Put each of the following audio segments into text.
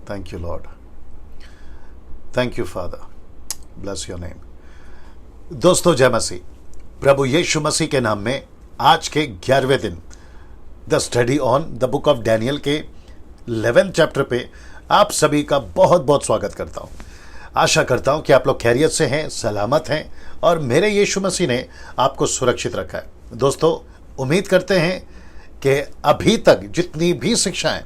Thank you, Lord. Thank you, Father. Bless your name. दोस्तों, जय मसीह। प्रभु यीशु मसीह के नाम में आज के 11वें दिन the study on the book of Daniel के 11th चैप्टर पे आप सभी का बहुत बहुत स्वागत करता हूँ। आशा करता हूँ कि आप लोग खैरियत से हैं, सलामत हैं और मेरे यीशु मसीह ने आपको सुरक्षित रखा है। दोस्तों, उम्मीद करते हैं कि अभी तक जितनी भी शिक्षाएं,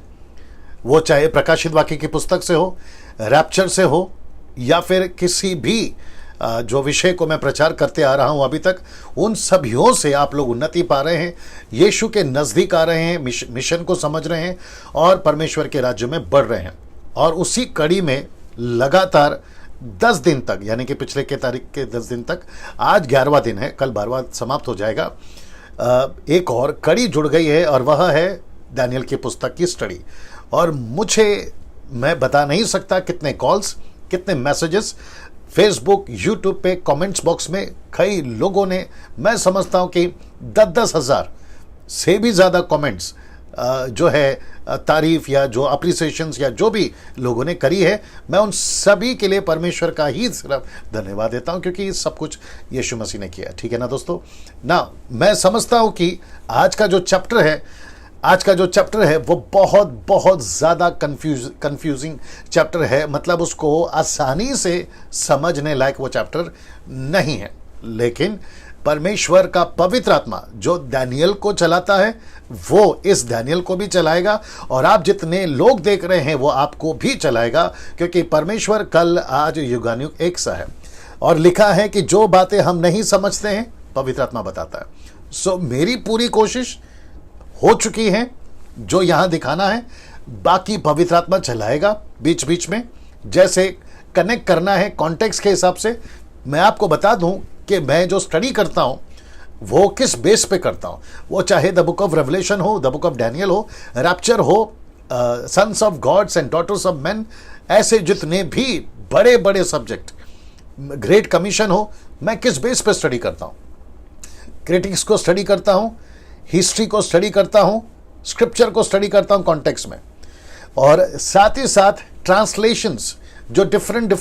वो चाहे प्रकाशित वाक्य की पुस्तक से हो, रैप्चर से हो या फिर किसी भी जो विषय को मैं प्रचार करते आ रहा हूं अभी तक, उन सभियों से आप लोग उन्नति पा रहे हैं, यीशु के नज़दीक आ रहे हैं, मिशन को समझ रहे हैं और परमेश्वर के राज्य में बढ़ रहे हैं। और उसी कड़ी में लगातार 10 दिन तक, यानी कि पिछले के तारीख के 10 दिन तक, आज 11वां दिन है, कल 12वां समाप्त हो जाएगा, एक और कड़ी जुड़ गई है और वह है डैनियल की पुस्तक की स्टडी। और मैं बता नहीं सकता कितने कॉल्स, कितने मैसेजेस फेसबुक, यूट्यूब पे कमेंट्स बॉक्स में कई लोगों ने, मैं समझता हूं कि 10-10 हज़ार से भी ज़्यादा कमेंट्स जो है तारीफ या जो अप्रिसिएशंस या जो भी लोगों ने करी है, मैं उन सभी के लिए परमेश्वर का ही सिर्फ धन्यवाद देता हूं, क्योंकि सब कुछ यीशु मसीह ने किया। ठीक है ना दोस्तों? ना मैं समझता हूं कि आज का जो चैप्टर है वो बहुत बहुत ज़्यादा कंफ्यूजिंग चैप्टर है। मतलब उसको आसानी से समझने लायक वो चैप्टर नहीं है, लेकिन परमेश्वर का पवित्र आत्मा जो डैनियल को चलाता है वो इस डैनियल को भी चलाएगा और आप जितने लोग देख रहे हैं वो आपको भी चलाएगा, क्योंकि परमेश्वर कल आज युगानुयुग एक सा है। और लिखा है कि जो बातें हम नहीं समझते हैं पवित्र आत्मा बताता है। सो मेरी पूरी कोशिश हो चुकी है जो यहाँ दिखाना है, बाकी पवित्र आत्मा चलाएगा बीच बीच में, जैसे कनेक्ट करना है कॉन्टेक्स्ट के हिसाब से। मैं आपको बता दूं कि मैं जो स्टडी करता हूं वो किस बेस पे करता हूं, वो चाहे द बुक ऑफ रेवलेशन हो, द बुक ऑफ डैनियल हो, रैप्चर हो, sons of gods and daughters of man, ऐसे जितने भी बड़े बड़े सब्जेक्ट, ग्रेट कमीशन हो, मैं किस बेस पे स्टडी करता हूं? क्रिटिक्स को स्टडी करता हूं, हिस्ट्री को स्टडी करता हूं, स्क्रिप्चर को स्टडी करता हूं कॉन्टेक्स्ट में, और साथ ही साथ ट्रांसलेशंस, जो डिफरेंट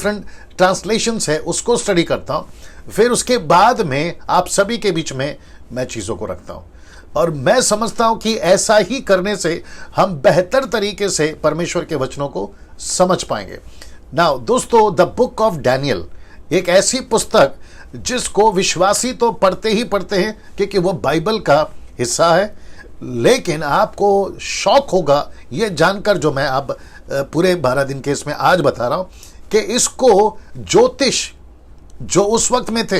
ट्रांसलेशंस है उसको स्टडी करता हूं। फिर उसके बाद में आप सभी के बीच में मैं चीज़ों को रखता हूं, और मैं समझता हूं कि ऐसा ही करने से हम बेहतर तरीके से परमेश्वर के वचनों को समझ पाएंगे। नाउ दोस्तों, द बुक ऑफ डैनियल एक ऐसी पुस्तक जिसको विश्वासी तो पढ़ते ही पढ़ते हैं, क्योंकि वो बाइबल का हिस्सा है, लेकिन आपको शौक होगा ये जानकर, जो मैं अब पूरे 12 दिन के इसमें आज बता रहा हूं, कि इसको ज्योतिष जो उस वक्त में थे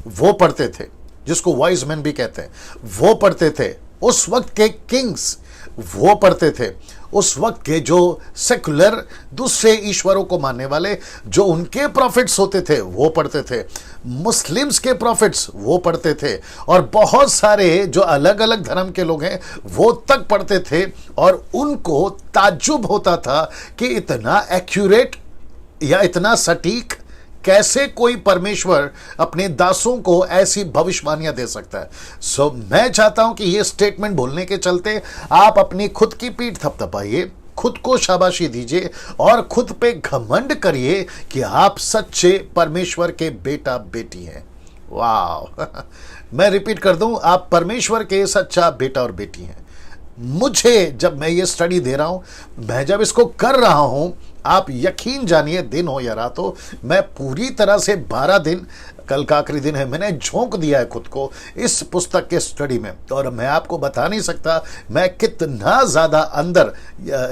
वो पढ़ते थे, जिसको वाइज मैन भी कहते हैं, वो पढ़ते थे। उस वक्त के किंग्स वो पढ़ते थे। उस वक्त के जो सेकुलर दूसरे ईश्वरों को मानने वाले जो उनके प्रॉफिट्स होते थे वो पढ़ते थे। मुस्लिम्स के प्रॉफिट्स वो पढ़ते थे, और बहुत सारे जो अलग अलग धर्म के लोग हैं वो तक पढ़ते थे। और उनको ताज्जुब होता था कि इतना एक्यूरेट या इतना सटीक कैसे कोई परमेश्वर अपने दासों को ऐसी भविष्यवाणियां दे सकता है। सो मैं चाहता हूं कि ये स्टेटमेंट बोलने के चलते आप अपनी खुद की पीठ थपथपाइए, खुद को शाबाशी दीजिए और खुद पे घमंड करिए कि आप सच्चे परमेश्वर के बेटा बेटी हैं। वाह मैं रिपीट कर दूं, आप परमेश्वर के सच्चा बेटा और बेटी हैं। मुझे जब मैं ये स्टडी दे रहा हूं, मैं जब इसको कर रहा हूं, आप यकीन जानिए, दिन हो या रात हो, मैं पूरी तरह से 12 दिन, कल का आखिरी दिन है, मैंने झोंक दिया है खुद को इस पुस्तक के स्टडी में। और मैं आपको बता नहीं सकता मैं कितना ज़्यादा अंदर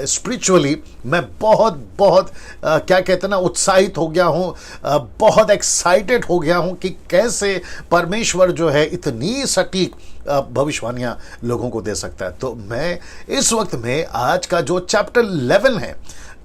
स्पिरिचुअली मैं बहुत बहुत क्या कहते हैं ना, उत्साहित हो गया हूँ, बहुत एक्साइटेड हो गया हूँ कि कैसे परमेश्वर जो है इतनी सटीक भविष्यवाणियाँ लोगों को दे सकता है। तो मैं इस वक्त में आज का जो चैप्टर 11 है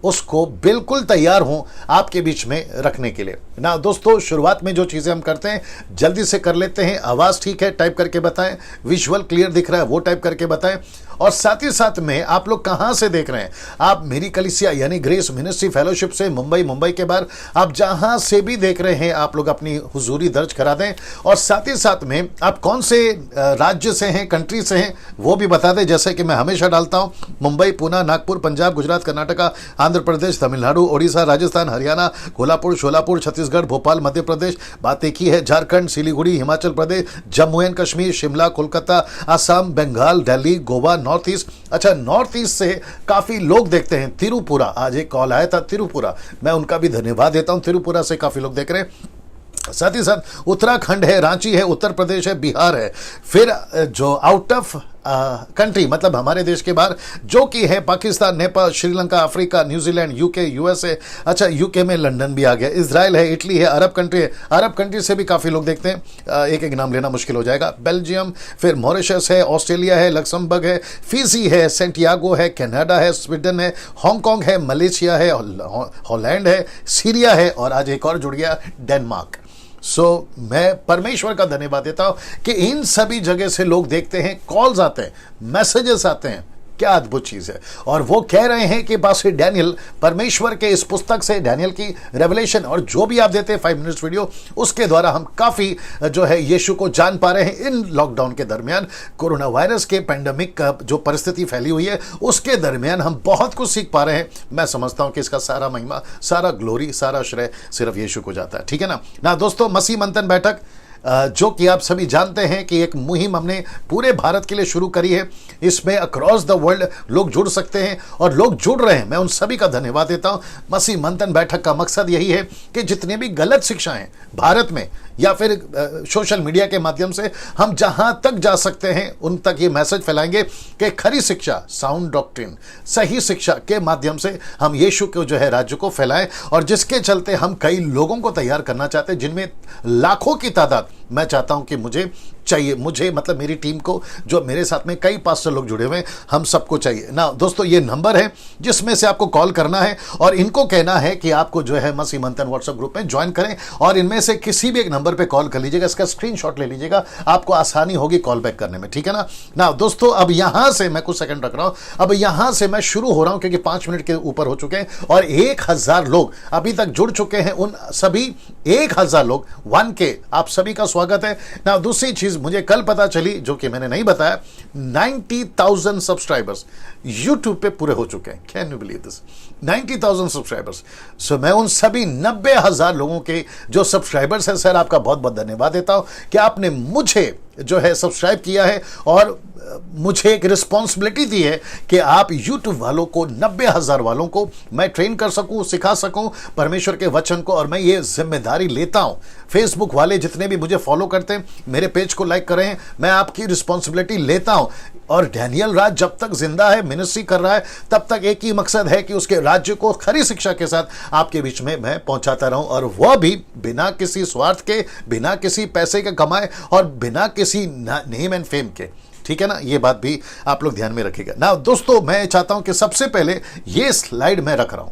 उसको बिल्कुल तैयार हूं आपके बीच में रखने के लिए ना। दोस्तों, शुरुआत में जो चीज़ें हम करते हैं जल्दी से कर लेते हैं। आवाज़ ठीक है टाइप करके बताएं, विजुअल क्लियर दिख रहा है वो टाइप करके बताएं, और साथ ही साथ में आप लोग कहां से देख रहे हैं। आप मेरी कलीसिया यानी ग्रेस मिनिस्ट्री फेलोशिप से मुंबई के बाहर आप जहां से भी देख रहे हैं आप लोग अपनी हुजूरी दर्ज करा दें, और साथ ही साथ में आप कौन से राज्य से हैं, कंट्री से हैं वो भी बता दें। जैसे कि मैं हमेशा डालता हूं मुंबई, पुणे, नागपुर, पंजाब, गुजरात, कर्नाटका, आंध्र प्रदेश, तमिलनाडु, ओडिशा, राजस्थान, हरियाणा, कोल्हापुर, शोलापुर, छत्तीसगढ़, भोपाल, मध्य प्रदेश, बात एक ही है, Jharkhand, Siliguri, Himachal Pradesh, Jammu and Kashmir, Shimla, Kolkata, Assam, Bengal, Delhi, Goa, north east. अच्छा, नॉर्थ ईस्ट से काफी लोग देखते हैं। तिरुपुरा, आज एक कॉल आया था तिरुपुरा, मैं उनका भी धन्यवाद देता हूं। तिरुपुरा से काफी लोग देख रहे हैं। साथ ही साथ उत्तराखंड है, रांची है, उत्तर प्रदेश है, बिहार है। फिर जो आउट ऑफ कंट्री, मतलब हमारे देश के बाहर, जो कि है Pakistan, Nepal, Sri Lanka, Africa, New Zealand, UK, USA. अच्छा, यूके में लंदन भी आ गया, इजराइल है, इटली है, अरब कंट्री है। अरब कंट्री से भी काफ़ी लोग देखते हैं, एक एक नाम लेना मुश्किल हो जाएगा। बेल्जियम, फिर मॉरिशस है, ऑस्ट्रेलिया है, लक्समबर्ग है, फिजी है, सेंटियागो है, कनाडा है, स्वीडन है, हांगकांग है, मलेशिया है, हॉलैंड है, सीरिया है, और आज एक और जुड़ गया, डेनमार्क। मैं परमेश्वर का धन्यवाद देता हूं कि इन सभी जगह से लोग देखते हैं, कॉल्स आते हैं, मैसेजेस आते हैं। क्या अद्भुत चीज है। और वो कह रहे हैं कि पास्टर डैनियल, परमेश्वर के इस पुस्तक से, डैनियल की रेवलेशन, और जो भी आप देते हैं 5 मिनट्स वीडियो, उसके द्वारा हम काफी जो है यीशु को जान पा रहे हैं। इन लॉकडाउन के दरमियान, कोरोना वायरस के पैंडेमिक का जो परिस्थिति फैली हुई है, उसके दरमियान हम बहुत कुछ सीख पा रहे हैं। मैं समझता हूं कि इसका सारा महिमा, सारा ग्लोरी, सारा श्रेय सिर्फ यीशु को जाता है। ठीक है ना दोस्तों, मसीह मंथन बैठक, जो कि आप सभी जानते हैं कि एक मुहिम हमने पूरे भारत के लिए शुरू करी है। इसमें अक्रॉस द वर्ल्ड लोग जुड़ सकते हैं, और लोग जुड़ रहे हैं। मैं उन सभी का धन्यवाद देता हूं। मसीह मंथन बैठक का मकसद यही है कि जितने भी गलत शिक्षाएं भारत में या फिर सोशल मीडिया के माध्यम से हम जहां तक जा सकते हैं, उन तक ये मैसेज फैलाएंगे कि खरी शिक्षा, साउंड डॉक्ट्रिन, सही शिक्षा के माध्यम से हम यीशु के जो है राज्य को फैलाएं। और जिसके चलते हम कई लोगों को तैयार करना चाहते हैं, जिनमें लाखों की तादाद मैं चाहता हूं कि मुझे मतलब मेरी टीम को, जो मेरे साथ में कई पास्टर लोग जुड़े हुए हैं, हम सबको चाहिए ना दोस्तों। ये नंबर है जिसमें से आपको कॉल करना है, और इनको कहना है कि आपको जो है मसीह मंथन व्हाट्सएप ग्रुप में ज्वाइन करें, और इनमें से किसी भी एक नंबर पे कॉल कर लीजिएगा। इसका स्क्रीनशॉट ले लीजिएगा, आपको आसानी होगी कॉल बैक करने में। ठीक है ना दोस्तों, अब यहां से मैं कुछ सेकंड रख रहा हूं, अब यहां से मैं शुरू हो रहा हूं, क्योंकि 5 मिनट के ऊपर हो चुके हैं, और 1000 लोग अभी तक जुड़ चुके हैं। उन सभी 1000 लोग 1K, आप सभी का स्वागत है ना। दूसरी चीज मुझे कल पता चली, जो कि मैंने नहीं बताया, 90,000 सब्सक्राइबर्स यूट्यूब पे पूरे हो चुके हैं। Can you believe this? 90,000 subscribers. So मैं उन सभी 90,000 लोगों के जो सब्सक्राइबर्स हैं, सर आपका बहुत बहुत धन्यवाद देता हूं कि आपने मुझे जो है सब्सक्राइब किया है, और मुझे एक रिस्पॉन्सिबिलिटी दी है कि आप YouTube वालों को, 90,000 वालों को मैं ट्रेन कर सकूं, सिखा सकूं परमेश्वर के वचन को। और मैं ये जिम्मेदारी लेता हूं। फेसबुक वाले जितने भी मुझे फॉलो करते हैं, मेरे पेज को लाइक करें, मैं आपकी रिस्पॉन्सिबिलिटी लेता हूं। और डैनियल राज जब तक जिंदा है, मिनिस्ट्री कर रहा है, तब तक एक ही मकसद है कि उसके राज्य को खरी शिक्षा के साथ आपके बीच में मैं पहुंचाता रहूं, और वह भी बिना किसी स्वार्थ के, बिना किसी पैसे के कमाए, और बिना किसी नेम एंड फेम के। ठीक है ना, ये बात भी आप लोग ध्यान में रखिएगा ना दोस्तों। मैं चाहता हूं कि सबसे पहले ये स्लाइड मैं रख रहा हूं,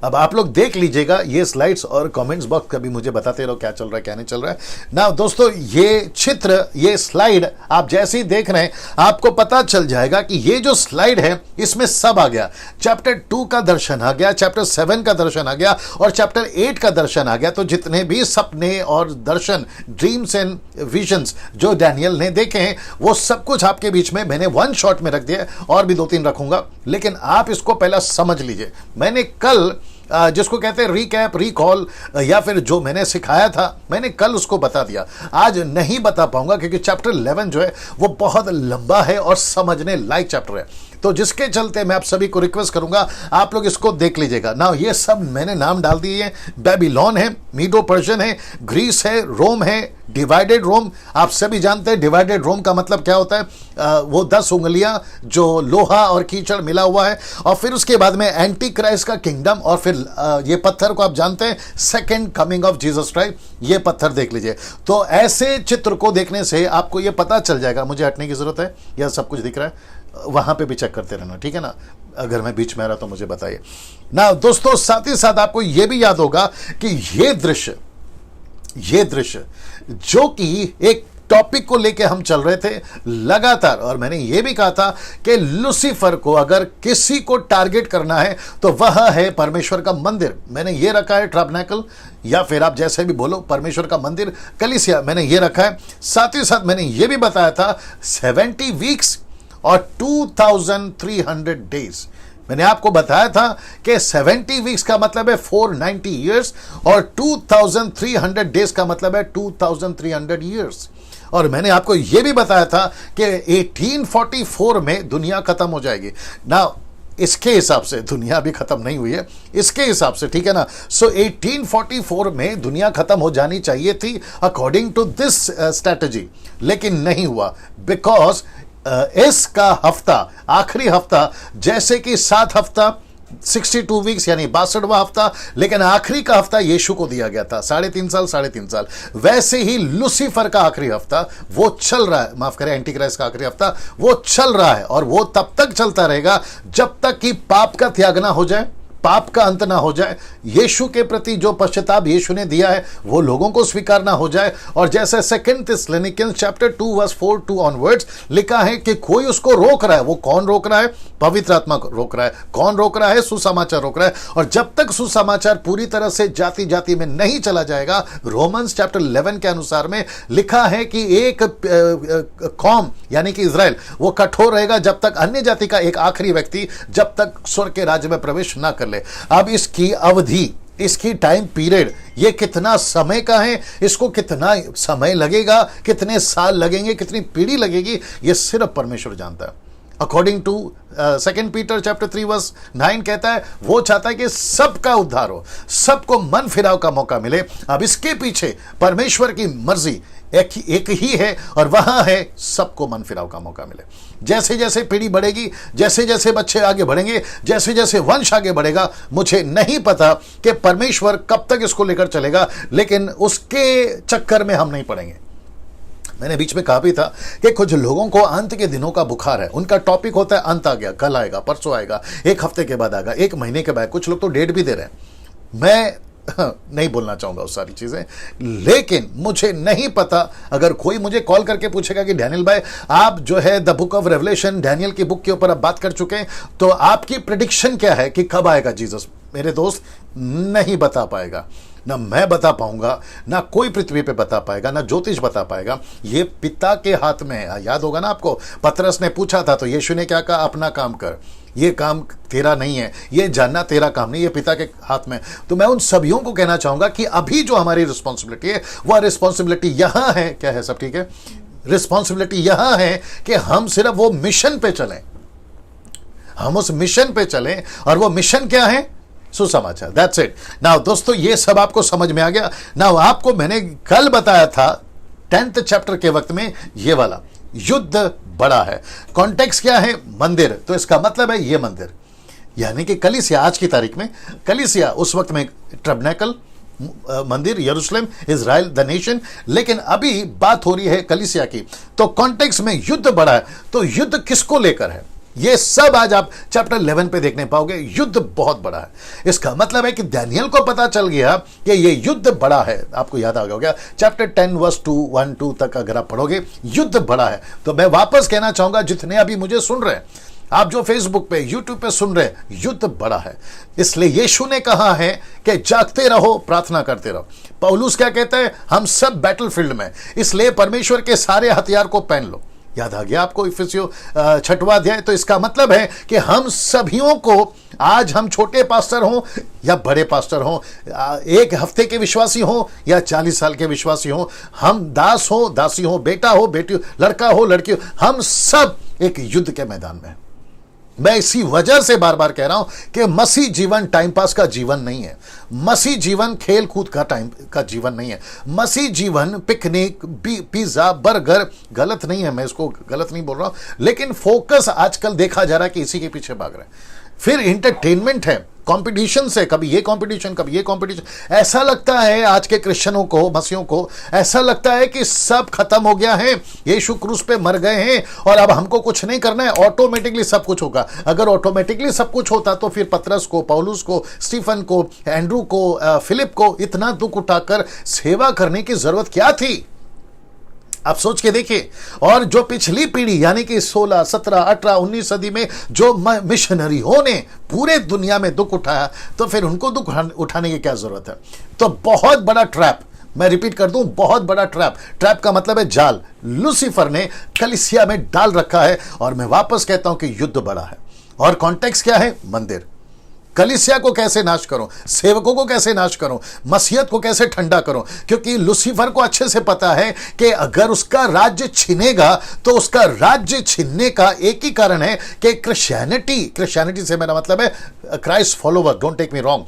अब आप लोग देख लीजिएगा ये स्लाइड्स, और कमेंट्स बॉक्स कभी मुझे बताते रहो क्या चल रहा है क्या नहीं चल रहा है ना दोस्तों। ये चित्र, ये स्लाइड आप जैसे ही देख रहे हैं, आपको पता चल जाएगा कि ये जो स्लाइड है, इसमें सब आ गया। चैप्टर 2 का दर्शन आ गया, चैप्टर 7 का दर्शन आ गया, और चैप्टर 8 का दर्शन आ गया। तो जितने भी सपने और दर्शन, ड्रीम्स एंड विजन्स जो डैनियल ने देखे हैं, वो सब कुछ आपके बीच में मैंने 1 शॉट में रख दिया। और भी 2-3 रखूंगा, लेकिन आप इसको पहला समझ लीजिए। मैंने कल जिसको कहते हैं रिकैप, रिकॉल, या फिर जो मैंने सिखाया था, मैंने कल उसको बता दिया। आज नहीं बता पाऊंगा, क्योंकि चैप्टर 11 जो है वो बहुत लंबा है और समझने लायक चैप्टर है। तो जिसके चलते मैं आप सभी को रिक्वेस्ट करूंगा, आप लोग इसको देख लीजिएगा ना। ये सब मैंने नाम डाल दिए हैं। बेबीलोन है, मीडो पर्शियन है, ग्रीस है, रोम है, डिवाइडेड रोम। आप सभी जानते हैं डिवाइडेड रोम का मतलब क्या होता है। वो 10 उंगलियां जो लोहा और कीचड़ मिला हुआ है, और फिर उसके बाद में एंटी क्राइस्ट का किंगडम, और फिर ये पत्थर को आप जानते हैं, second coming of Jesus Christ. ये पत्थर देख लीजिए। तो ऐसे चित्र को देखने से आपको ये पता चल जाएगा। मुझे हटने की जरूरत है, यह सब कुछ दिख रहा है, वहां पे भी चेक करते रहना। ठीक है ना, अगर मैं बीच में आ रहा तो मुझे बताइए ना दोस्तों। साथ ही साथ आपको यह भी याद होगा कि ये दृश्य जो कि एक टॉपिक को लेके हम चल रहे थे लगातार, और मैंने ये भी कहा था कि लूसीफर को अगर किसी को टारगेट करना है तो वह है परमेश्वर का मंदिर। मैंने ये रखा है टैबरनेकल, या फिर आप जैसे भी बोलो, परमेश्वर का मंदिर, कलीसिया, मैंने ये रखा है। साथ ही साथ मैंने ये भी बताया था 70 वीक्स और 2300 डेज। मैंने आपको बताया था कि 70 वीक्स का मतलब है 490 ईयर्स और 2300 डेज का मतलब है 2300 ईयर्स। और मैंने आपको यह भी बताया था कि 1844 में दुनिया खत्म हो जाएगी ना। इसके हिसाब से दुनिया भी खत्म नहीं हुई है, इसके हिसाब से, ठीक है ना। सो 1844 में दुनिया खत्म हो जानी चाहिए थी अकॉर्डिंग टू दिस स्ट्रैटेजी, लेकिन नहीं हुआ बिकॉज इसका हफ्ता, आखिरी हफ्ता, जैसे कि 7 हफ्ता 62 वीक्स यानी 62वां हफ्ता, लेकिन आखिरी का हफ्ता यीशु को दिया गया था, 3.5 साल। वैसे ही लूसीफर का आखिरी हफ्ता वो चल रहा है, माफ करें, एंटी क्राइस्ट का आखिरी हफ्ता वो चल रहा है, और वो तब तक चलता रहेगा जब तक कि पाप का त्याग ना हो जाए, पाप का अंत ना हो जाए, यीशु के प्रति जो पश्चाताप यीशु ने दिया है वो लोगों को स्वीकार ना हो जाए। और जैसे 2 थिस्सलुनीकियंस चैप्टर 2 वर्स 4 ऑनवर्ड्स लिखा है कि कोई उसको रोक रहा है, वो कौन रोक रहा है? पवित्र आत्मा रोक रहा है। कौन रोक रहा है? सुसमाचार रोक रहा है। और जब तक सुसमाचार पूरी तरह से जाति जाति में नहीं चला जाएगा, रोमन्स चैप्टर 11 के अनुसार में लिखा है कि एक कौम यानी कि इजराइल वो कठोर रहेगा जब तक अन्य जाति का एक आखिरी व्यक्ति जब तक स्वर्ग के राज्य में प्रवेश ना कर ले। अब इसकी अवधि, इसकी टाइम पीरियड, ये कितना समय का है, इसको कितना समय लगेगा, कितने साल लगेंगे, कितनी पीढ़ी लगेगी, ये सिर्फ परमेश्वर जानता है। According to 2 Peter chapter 3 verse 9 कहता है वो चाहता है कि सबका उद्धार हो, सबको मन फिराव का मौका मिले। अब इसके पीछे परमेश्वर की मर्जी एक ही है, और वहां है सबको मन फिराव का मौका मिले। जैसे जैसे पीढ़ी बढ़ेगी, जैसे जैसे बच्चे आगे बढ़ेंगे, जैसे जैसे वंश आगे बढ़ेगा, मुझे नहीं पता कि परमेश्वर कब तक इसको लेकर चलेगा, लेकिन उसके चक्कर में हम नहीं पड़ेंगे। मैंने बीच में कहा भी था कि कुछ लोगों को अंत के दिनों का बुखार है, उनका टॉपिक होता है अंत आ गया, कल आएगा, परसों आएगा, 1 हफ्ते के बाद आएगा, 1 महीने के बाद, कुछ लोग तो डेट भी दे रहे हैं। मैं नहीं बोलना चाहूंगा उस सारी चीजें, लेकिन मुझे नहीं पता, अगर कोई मुझे कॉल करके पूछेगा कि डैनियल भाई आप जो है the book of revelation, Daniel की बुक के ऊपर आप बात कर चुके हैं, तो आपकी प्रेडिक्शन क्या है कि कब आएगा जीसस? मेरे दोस्त, नहीं बता पाएगा, ना मैं बता पाऊंगा, ना कोई पृथ्वी पे बता पाएगा, ना ज्योतिष बता पाएगा। ये पिता के हाथ में है। याद होगा ना आपको, पतरस ने पूछा था तो यीशु ने क्या कहा? अपना काम कर, ये काम तेरा नहीं है, ये जानना तेरा काम नहीं, ये पिता के हाथ में। तो मैं उन सभियों को कहना चाहूंगा कि अभी जो हमारी रिस्पॉन्सिबिलिटी है, वह रिस्पॉन्सिबिलिटी यहां है, क्या है? सब ठीक है? रिस्पॉन्सिबिलिटी यहां है कि हम सिर्फ वो मिशन पे चलें, हम उस मिशन पे चलें, और वो मिशन क्या है? सुसमाचार। That's it. नाउ दोस्तों, ये सब आपको समझ में आ गया। नाउ आपको मैंने कल बताया था 10th चैप्टर के वक्त में ये वाला युद्ध बड़ा है। कॉन्टेक्स्ट क्या है? मंदिर। तो इसका मतलब है ये मंदिर, यानी कि कलीसिया, आज की तारीख में कलीसिया, उस वक्त में टैबरनेकल मंदिर, यरूशलेम, इजराइल द नेशन, लेकिन अभी बात हो रही है कलीसिया की। तो कॉन्टेक्स्ट में युद्ध बड़ा है, तो युद्ध किसको लेकर है? ये सब आज आप चैप्टर 11 पे देखने पाओगे। युद्ध बहुत बड़ा है। इसका मतलब है कि दानियल को पता चल गया कि ये युद्ध बड़ा है। आपको याद आ गया चैप्टर 10 वर्स 1-2 तक अगर आप पढ़ोगे, युद्ध बड़ा है। तो मैं वापस कहना चाहूंगा, जितने अभी मुझे सुन रहे हैं, आप जो फेसबुक पे, यूट्यूब पे सुन रहे हैं, युद्ध बड़ा है। इसलिए यीशु ने कहा है कि जागते रहो, प्रार्थना करते रहो। पौलुस क्या कहता है? हम सब बैटलफील्ड में, इसलिए परमेश्वर के सारे हथियार को पहन लो। याद आ गया आपको इफिसियों 6वां अध्याय? तो इसका मतलब है कि हम सभियों को, आज हम छोटे पास्टर हों या बड़े पास्टर हों, 1 हफ्ते के विश्वासी हों या 40 साल के विश्वासी हों, हम दास हो, दासी हो, बेटा हो, बेटी हो, लड़का हो, लड़की हो, हम सब एक युद्ध के मैदान में। मैं इसी वजह से बार बार कह रहा हूं कि मसीह जीवन टाइम पास का जीवन नहीं है। मसीह जीवन खेल कूद का टाइम का जीवन नहीं है। मसीह जीवन पिकनिक, पिज्जा, बर्गर, गलत नहीं है, मैं इसको गलत नहीं बोल रहा हूं, लेकिन फोकस आजकल देखा जा रहा है कि इसी के पीछे भाग रहे हैं। फिर इंटरटेनमेंट है, कंपटीशन से, कभी ये कंपटीशन, कभी ये कंपटीशन। ऐसा लगता है आज के क्रिश्चियनों को, मसीहों को ऐसा लगता है कि सब खत्म हो गया है, यीशु क्रूस पे मर गए हैं और अब हमको कुछ नहीं करना है, ऑटोमेटिकली सब कुछ होगा। अगर ऑटोमेटिकली सब कुछ होता तो फिर पतरस को, पौलुस को, स्टीफन को, एंड्रू को, फिलिप को इतना दुख उठाकर सेवा करने की जरूरत क्या थी? आप सोच के देखिए। और जो पिछली पीढ़ी यानी कि 16, 17, 18, 19 सदी में जो मिशनरियों ने पूरे दुनिया में दुख उठाया, तो फिर उनको दुख उठाने की क्या जरूरत है? तो बहुत बड़ा ट्रैप, मैं रिपीट कर दूं, बहुत बड़ा ट्रैप। ट्रैप का मतलब है जाल, लूसीफर ने कलीसिया में डाल रखा है। और मैं वापस कहता हूं कि युद्ध बड़ा है। और कॉन्टेक्स्ट क्या है? मंदिर। कलीसिया को कैसे नाश करूं, सेवकों को कैसे नाश करूं, मसीहत को कैसे ठंडा करूं, क्योंकि लूसीफर को अच्छे से पता है कि अगर उसका राज्य छिनेगा तो उसका राज्य छीनने का एक ही कारण है कि क्रिश्चियनिटी से मेरा मतलब है Christ follower, don't take me wrong,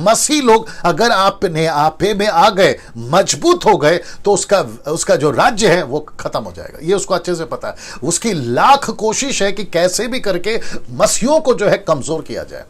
मसीह लोग अगर आपने आपे में आ गए, मजबूत हो गए, तो उसका जो राज्य है वो खत्म हो जाएगा। ये उसको अच्छे से पता है। उसकी लाख कोशिश है कि कैसे भी करके मसीहों को जो है कमजोर किया जाए।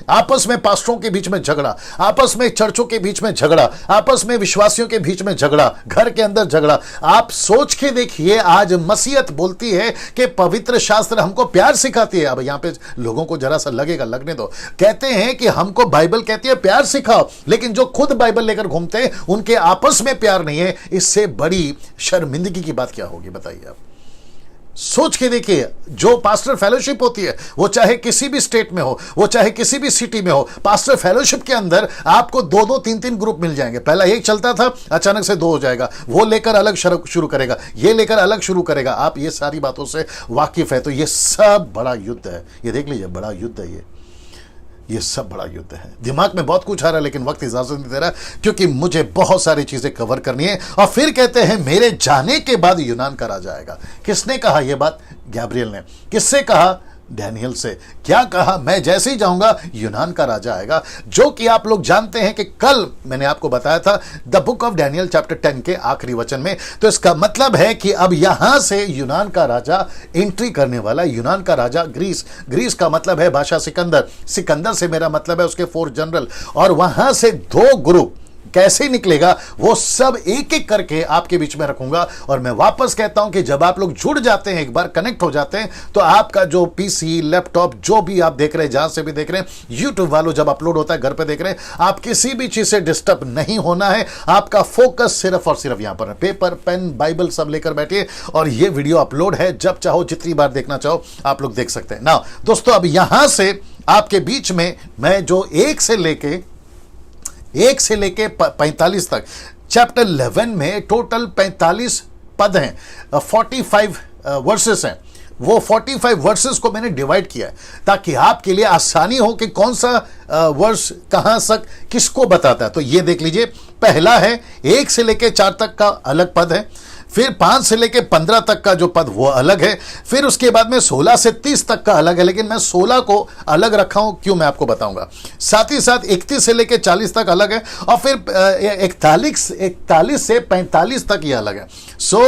आपस में पास्टरों के बीच में झगड़ा, आपस में चर्चों के बीच में झगड़ा, आपस में विश्वासियों के बीच में झगड़ा, घर के अंदर झगड़ा। आप सोच के देखिए, आज मसीहत बोलती है कि पवित्र शास्त्र हमको प्यार सिखाती है। अब यहां पे लोगों को जरा सा लगेगा, लगने दो। कहते हैं कि हमको बाइबल कहती है प्यार सिखाओ, लेकिन जो खुद बाइबल लेकर घूमते हैं उनके आपस में प्यार नहीं है। इससे बड़ी शर्मिंदगी की बात क्या होगी, बताइए आप। सोच के देखिए, जो पास्टर फेलोशिप होती है, वो चाहे किसी भी स्टेट में हो, वो चाहे किसी भी सिटी में हो, पास्टर फेलोशिप के अंदर आपको 2-2, 3-3 ग्रुप मिल जाएंगे। पहला एक चलता था, अचानक से 2 हो जाएगा, वो लेकर अलग शुरू करेगा, ये लेकर अलग शुरू करेगा। आप ये सारी बातों से वाकिफ है। तो ये सब बड़ा युद्ध है, ये देख लीजिए, बड़ा युद्ध है ये सब बड़ा युद्ध है। दिमाग में बहुत कुछ आ रहा है, लेकिन वक्त इजाजत नहीं दे रहा, क्योंकि मुझे बहुत सारी चीजें कवर करनी है। और फिर कहते हैं मेरे जाने के बाद यूनान का राजा आएगा। किसने कहा यह बात? गैब्रियल ने। किससे कहा? डैनियल से। क्या कहा? मैं जैसे ही जाऊंगा यूनान का राजा आएगा, जो कि आप लोग जानते हैं कि कल मैंने आपको बताया था the book of Daniel chapter 10 के आखिरी वचन में। तो इसका मतलब है कि अब यहां से यूनान का राजा एंट्री करने वाला। यूनान का राजा ग्रीस का मतलब है भाषा सिकंदर से मेरा मतलब है उसके 4 जनरल, और वहां से 2 ग्रुप कैसे निकलेगा वो सब एक एक करके आपके बीच में रखूंगा। और मैं वापस कहता हूं कि जब आप लोग जुड़ जाते हैं, एक बार कनेक्ट हो जाते हैं, तो आपका जो पीसी, लैपटॉप, जो भी आप देख रहे हैं, जहां से भी देख रहे हैं, यूट्यूब वालों जब अपलोड होता है घर पे देख रहे हैं, आप किसी भी चीज से डिस्टर्ब नहीं होना है। आपका फोकस सिर्फ और सिर्फ यहां पर है। पेपर, पेन, बाइबल सब लेकर बैठिए, और ये वीडियो अपलोड है, जब चाहो जितनी बार देखना चाहो आप लोग देख सकते हैं ना। दोस्तों, अब यहां से आपके बीच में मैं जो 1 से लेके 45 तक, चैप्टर 11 में टोटल 45 पद हैं, 45 वर्सेस हैं। वो 45 वर्सेस को मैंने डिवाइड किया है ताकि आपके लिए आसानी हो कि कौन सा वर्स कहां तक किसको बताता है। तो ये देख लीजिए, पहला है 1 से लेके 4 तक का अलग पद है, फिर 5 से लेके 15 तक का जो पद वो अलग है, फिर उसके बाद में 16 से 30 तक का अलग है, लेकिन मैं 16 को अलग रखा हूं, क्यों मैं आपको बताऊंगा। साथ ही साथ 31 से लेके 40 तक अलग है, और फिर 41 से 45 तक ये अलग है। सो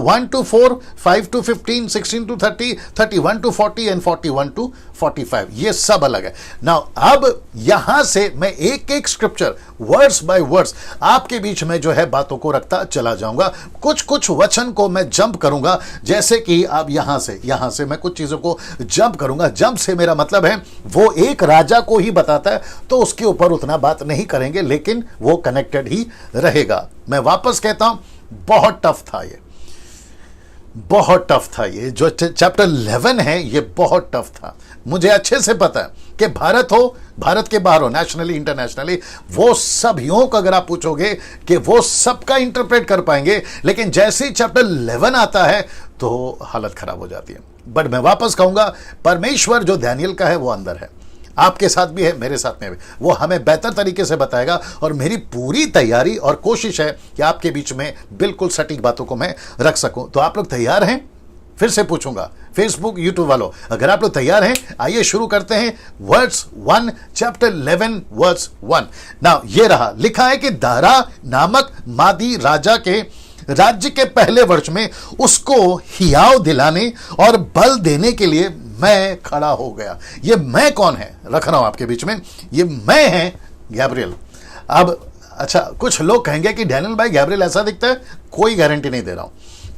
1 to 4, 5 to 15, 16 to 30, 31 to 40 and 41 to 45, ये सब अलग है। नाउ अब यहां से मैं एक एक स्क्रिप्चर वर्ड्स बाय वर्ड्स आपके बीच में जो है बातों को रखता चला जाऊंगा। कुछ वचन को मैं जंप करूंगा, जैसे कि अब यहां से मैं कुछ चीजों को जंप करूंगा। जंप से मेरा मतलब है वो एक राजा को ही बताता है, तो उसके ऊपर उतना बात नहीं करेंगे, लेकिन वो कनेक्टेड ही रहेगा। मैं वापस कहता हूं, बहुत टफ था ये जो चैप्टर 11 है, ये बहुत टफ था। मुझे अच्छे से पता है कि भारत के बाहर हो, नेशनली, इंटरनेशनली, वो सब योग को अगर आप पूछोगे कि वो सबका इंटरप्रेट कर पाएंगे, लेकिन जैसे ही चैप्टर 11 आता है तो हालत खराब हो जाती है। बट मैं वापस कहूंगा, परमेश्वर जो डैनियल का है वो अंदर है, आपके साथ भी है, मेरे साथ में भी। वो हमें बेहतर तरीके से बताएगा, और मेरी पूरी तैयारी और कोशिश है कि आपके बीच में बिल्कुल सटीक बातों को मैं रख सकूं। तो आप लोग तैयार हैं? फिर से पूछूंगा, फेसबुक, यूट्यूब वालों, अगर आप लोग तैयार हैं, आइए शुरू करते हैं। Words 1, chapter 11, words 1। नाउ ये रहा, लिखा है कि दारा नामक मादी राजा के राज्य के पहले वर्ष में उसको हियाव दिलाने और बल देने के लिए मैं खड़ा हो गया। ये मैं कौन है? रख रहा हूं आपके बीच में, ये मैं है गैब्रियल। अब अच्छा, कुछ लोग कहेंगे कि डैनियल भाई गैब्रियल ऐसा दिखता है। कोई गारंटी नहीं दे रहा हूं,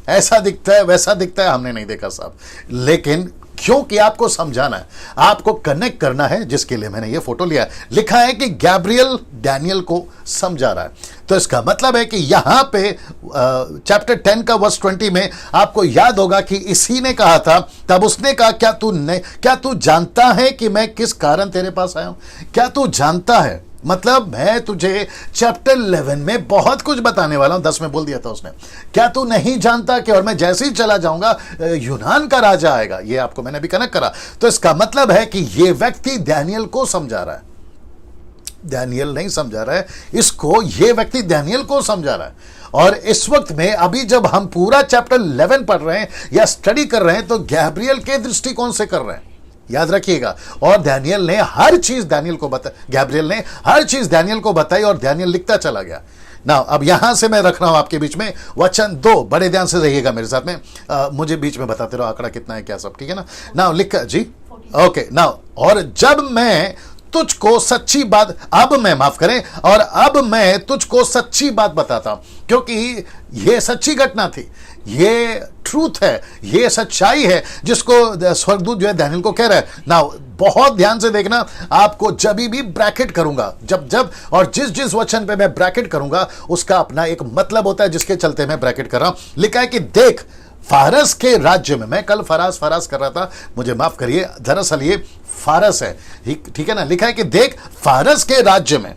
ऐसा दिखता है वैसा दिखता है, हमने नहीं देखा साहब, लेकिन क्योंकि आपको समझाना है, आपको कनेक्ट करना है, जिसके लिए मैंने ये फोटो लिया है। लिखा है कि गैब्रियल डैनियल को समझा रहा है। तो इसका मतलब है कि यहां पे चैप्टर 10 का वर्स 20 में आपको याद होगा कि इसी ने कहा था, तब उसने कहा, क्या तू जानता है कि मैं किस कारण तेरे पास आया हूं? क्या तू जानता है मतलब मैं तुझे चैप्टर 11 में बहुत कुछ बताने वाला हूं। 10 में बोल दिया था उसने, क्या तू नहीं जानता कि और मैं जैसे ही चला जाऊंगा यूनान का राजा आएगा। ये आपको मैंने अभी कनेक्ट करा। तो इसका मतलब है कि ये व्यक्ति दानियल को समझा रहा है, दानियल नहीं समझा रहा है इसको, ये व्यक्ति दानियल को समझा रहा है। और इस वक्त में अभी जब हम पूरा चैप्टर 11 पढ़ रहे हैं या स्टडी कर रहे हैं तो गैब्रियल के दृष्टिकोण से कर रहे हैं, याद रखिएगा। और दानियल ने हर चीज दानियल को बताई, गैब्रियल ने हर चीज दानियल को बताई और दानियल लिखता चला गया ना। अब यहां से मैं रख रहा हूं आपके बीच में वचन 2, बड़े ध्यान से रहिएगा मेरे साथ में। मुझे बीच में बताते रहो आंकड़ा कितना है क्या सब, ठीक है ना। नाउ लिख जी, ओके नाउ। और जब मैं तुझको सच्ची बात, अब मैं माफ करें, और अब मैं तुझको सच्ची बात बताता हूं, क्योंकि यह सच्ची घटना थी, ये ट्रूथ है, ये सच्चाई है जिसको स्वर्गदूत जो है दानियल को कह रहा है ना। बहुत ध्यान से देखना, आपको जब भी ब्रैकेट करूंगा, जब और जिस वचन पे मैं ब्रैकेट करूंगा उसका अपना एक मतलब होता है जिसके चलते मैं ब्रैकेट कर रहा हूं। लिखा है कि देख फारस के राज्य में, मैं कल फरास कर रहा था, मुझे माफ करिए, दरअसल ये फारस है, ठीक है ना। लिखा है कि देख फारस के राज्य में,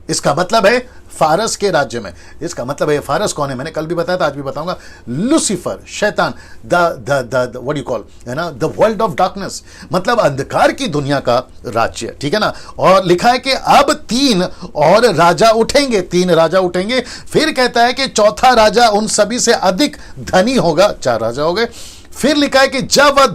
इसका मतलब है फारस के राज्य में, इसका मतलब है फारस कौन है, मैंने कल भी बताया था, आज भी बताऊंगा। लूसीफर, शैतान, द व्हाट यू कॉल, है ना, द वर्ल्ड ऑफ डार्कनेस, मतलब अंधकार की दुनिया का राज्य, ठीक है ना। और लिखा है कि अब 3 और राजा उठेंगे, 3 राजा उठेंगे। फिर कहता है कि चौथा राजा उन सभी से अधिक धनी होगा, 4 राजा हो गए। फिर लिखा है कि जब वह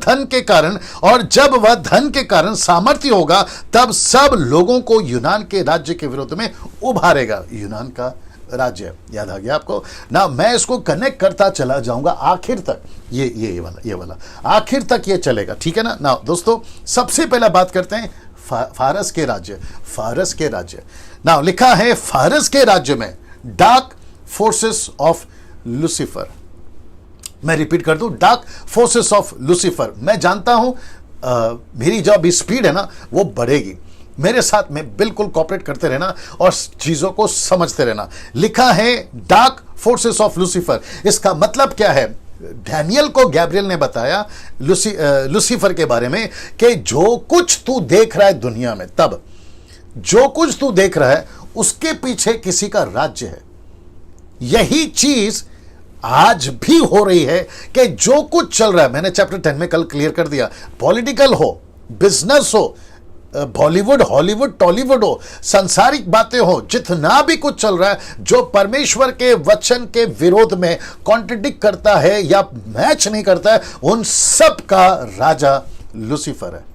धन के कारण सामर्थ्य होगा तब सब लोगों को यूनान के राज्य के विरोध में उभारेगा। यूनान का राज्य याद आ गया आपको ना। मैं इसको कनेक्ट करता चला जाऊंगा आखिर तक, ये वाला आखिर तक ये चलेगा, ठीक है ना। ना दोस्तों, सबसे पहला बात करते हैं फारस के राज्य। ना लिखा है फारस के राज्य में डार्क फोर्सेस ऑफ लूसीफर। मैं रिपीट कर दूं, डार्क फोर्सेस ऑफ लूसीफर। मैं जानता हूं मेरी जो अभी स्पीड है ना वो बढ़ेगी, मेरे साथ में बिल्कुल कोऑपरेट करते रहना और चीजों को समझते रहना। लिखा है डार्क फोर्सेस ऑफ लूसीफर, इसका मतलब क्या है? डैनियल को गैब्रियल ने बताया लूसीफर के बारे में कि जो कुछ तू देख रहा है दुनिया में, तब जो कुछ तू देख रहा है उसके पीछे किसी का राज्य है। यही चीज आज भी हो रही है कि जो कुछ चल रहा है, मैंने चैप्टर 10 में कल क्लियर कर दिया, पॉलिटिकल हो, बिजनेस हो, बॉलीवुड, हॉलीवुड, टॉलीवुड हो, सांसारिक बातें हो, जितना भी कुछ चल रहा है जो परमेश्वर के वचन के विरोध में कॉन्ट्रडिक्ट करता है या मैच नहीं करता है, उन सब का राजा लूसीफर है।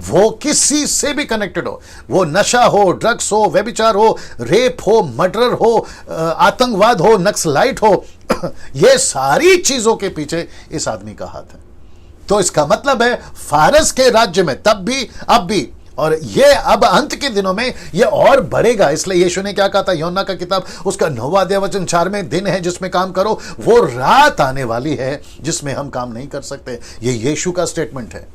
वो किसी से भी कनेक्टेड हो, वो नशा हो, ड्रग्स हो, व्यभिचार हो, रेप हो, मर्डर हो, आतंकवाद हो, नक्सलाइट हो, ये सारी चीजों के पीछे इस आदमी का हाथ है। तो इसका मतलब है फारस के राज्य में तब भी, अब भी, और ये अब अंत के दिनों में ये और बढ़ेगा। इसलिए यीशु ने क्या कहा था, यूहन्ना का किताब उसका 9वां अध्याय वचन 4 में, दिन है जिसमें काम करो, वो रात आने वाली है जिसमें हम काम नहीं कर सकते। ये यीशु का स्टेटमेंट है।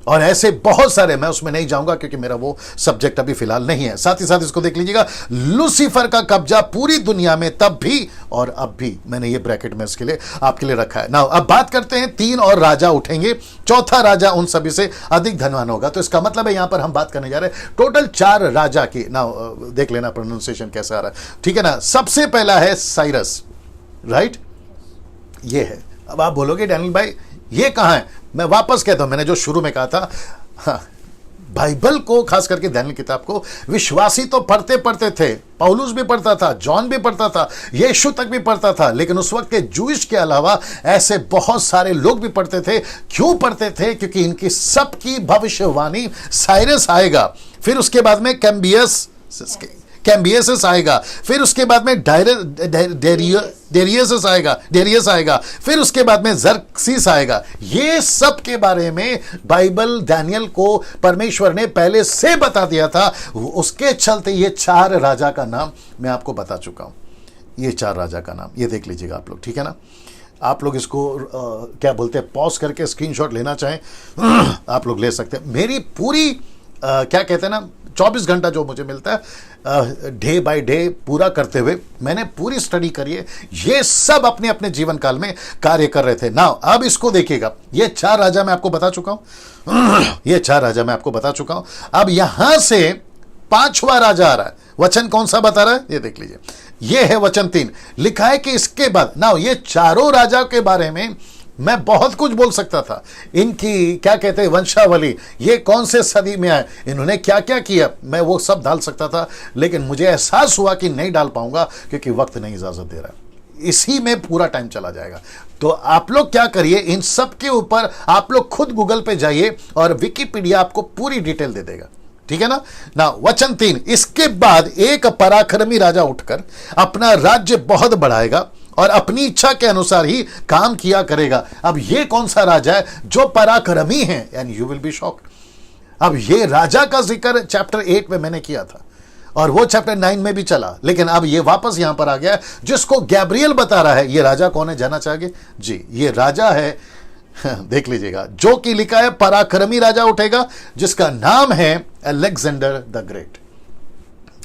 और ऐसे बहुत सारे, मैं उसमें नहीं जाऊंगा क्योंकि मेरा वो सब्जेक्ट अभी फिलहाल नहीं है। साथ ही साथ इसको देख लीजिएगा, लूसीफर का कब्जा पूरी दुनिया में तब भी और अब भी। मैंने ये ब्रैकेट में इसके लिए आपके लिए रखा है ना। अब बात करते हैं 3 और राजा उठेंगे, चौथा राजा उन सभी से अधिक धनवान होगा। तो इसका मतलब है यहां पर हम बात करने जा रहे हैं टोटल 4 राजा की ना। देख लेना प्रोनाउंसिएशन कैसा आ रहा है, ठीक है ना। सबसे पहला है साइरस, राइट, ये है। अब आप बोलोगे डैनियल भाई ये कहां है? मैं वापस कहता हूं, मैंने जो शुरू में कहा था, हाँ, बाइबल को, खास करके दानियल किताब को विश्वासी तो पढ़ते थे, पौलुस भी पढ़ता था, जॉन भी पढ़ता था, यीशु तक भी पढ़ता था, लेकिन उस वक्त के जूइश के अलावा ऐसे बहुत सारे लोग भी पढ़ते थे। क्यों पढ़ते थे? क्योंकि इनकी सबकी भविष्यवाणी साइरस आएगा, फिर उसके बाद में कैम्बियस आएगा, फिर उसके बाद में डेरियस आएगा, फिर उसके बाद में जर्क्सिस आएगा। ये सब के बारे में बाइबल दानियल को परमेश्वर ने पहले से बता दिया था। उसके चलते ये 4 राजा का नाम मैं आपको बता चुका हूं। ये 4 राजा का नाम ये देख लीजिएगा आप लोग, ठीक है ना। आप लोग इसको क्या बोलते हैं, पॉज करके स्क्रीनशॉट लेना चाहें आप लोग ले सकते हैं। मेरी पूरी क्या कहते हैं ना, 24 घंटा जो मुझे मिलता है डे बाय डे पूरा करते हुए मैंने पूरी स्टडी करी है। ये सब अपने अपने जीवन काल में कार्य कर रहे थे ना। अब इसको देखिएगा, ये 4 राजा मैं आपको बता चुका हूं, ये 4 राजा मैं आपको बता चुका हूं। अब यहां से पांचवा राजा आ रहा है। वचन कौन सा बता रहा है, ये देख लीजिए। ये है वचन 3, लिखा है कि इसके बाद ना, ये चारों राजा के बारे में मैं बहुत कुछ बोल सकता था। इनकी क्या कहते हैं वंशावली, ये कौन से सदी में आए, इन्होंने क्या क्या किया, मैं वो सब डाल सकता था, लेकिन मुझे एहसास हुआ कि नहीं डाल पाऊंगा क्योंकि वक्त नहीं इजाजत दे रहा। इसी में पूरा टाइम चला जाएगा। तो आप लोग क्या करिए, इन सब के ऊपर आप लोग खुद गूगल पे जाइए और विकिपीडिया आपको पूरी डिटेल दे देगा, ठीक है ना। वचन 3, इसके बाद एक पराक्रमी राजा उठकर अपना राज्य बहुत बढ़ाएगा और अपनी इच्छा के अनुसार ही काम किया करेगा। अब ये कौन सा राजा है जो पराक्रमी है, and you will be shocked. अब ये राजा का जिक्र चैप्टर 8 में मैंने किया था और वो चैप्टर 9 में भी चला, लेकिन अब ये वापस यहां पर आ गया, जिसको गैब्रियल बता रहा है। ये राजा कौन है, जानना चाहोगे जी? ये राजा है, देख लीजिएगा, जो कि लिखा है पराक्रमी राजा उठेगा जिसका नाम है अलेक्जेंडर द ग्रेट।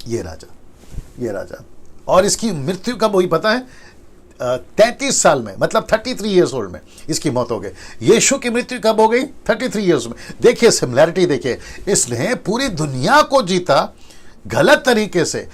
ये राजा, और इसकी मृत्यु कब हुई पता है? 33 साल में, मतलब 33 ईयर्स ओल्ड में इसकी मौत हो गई। यीशु की मृत्यु कब हो गई? 33 ईयर्स में। देखिए सिमिलैरिटी, देखिए, इसने पूरी दुनिया को जीता गलत तरीके से,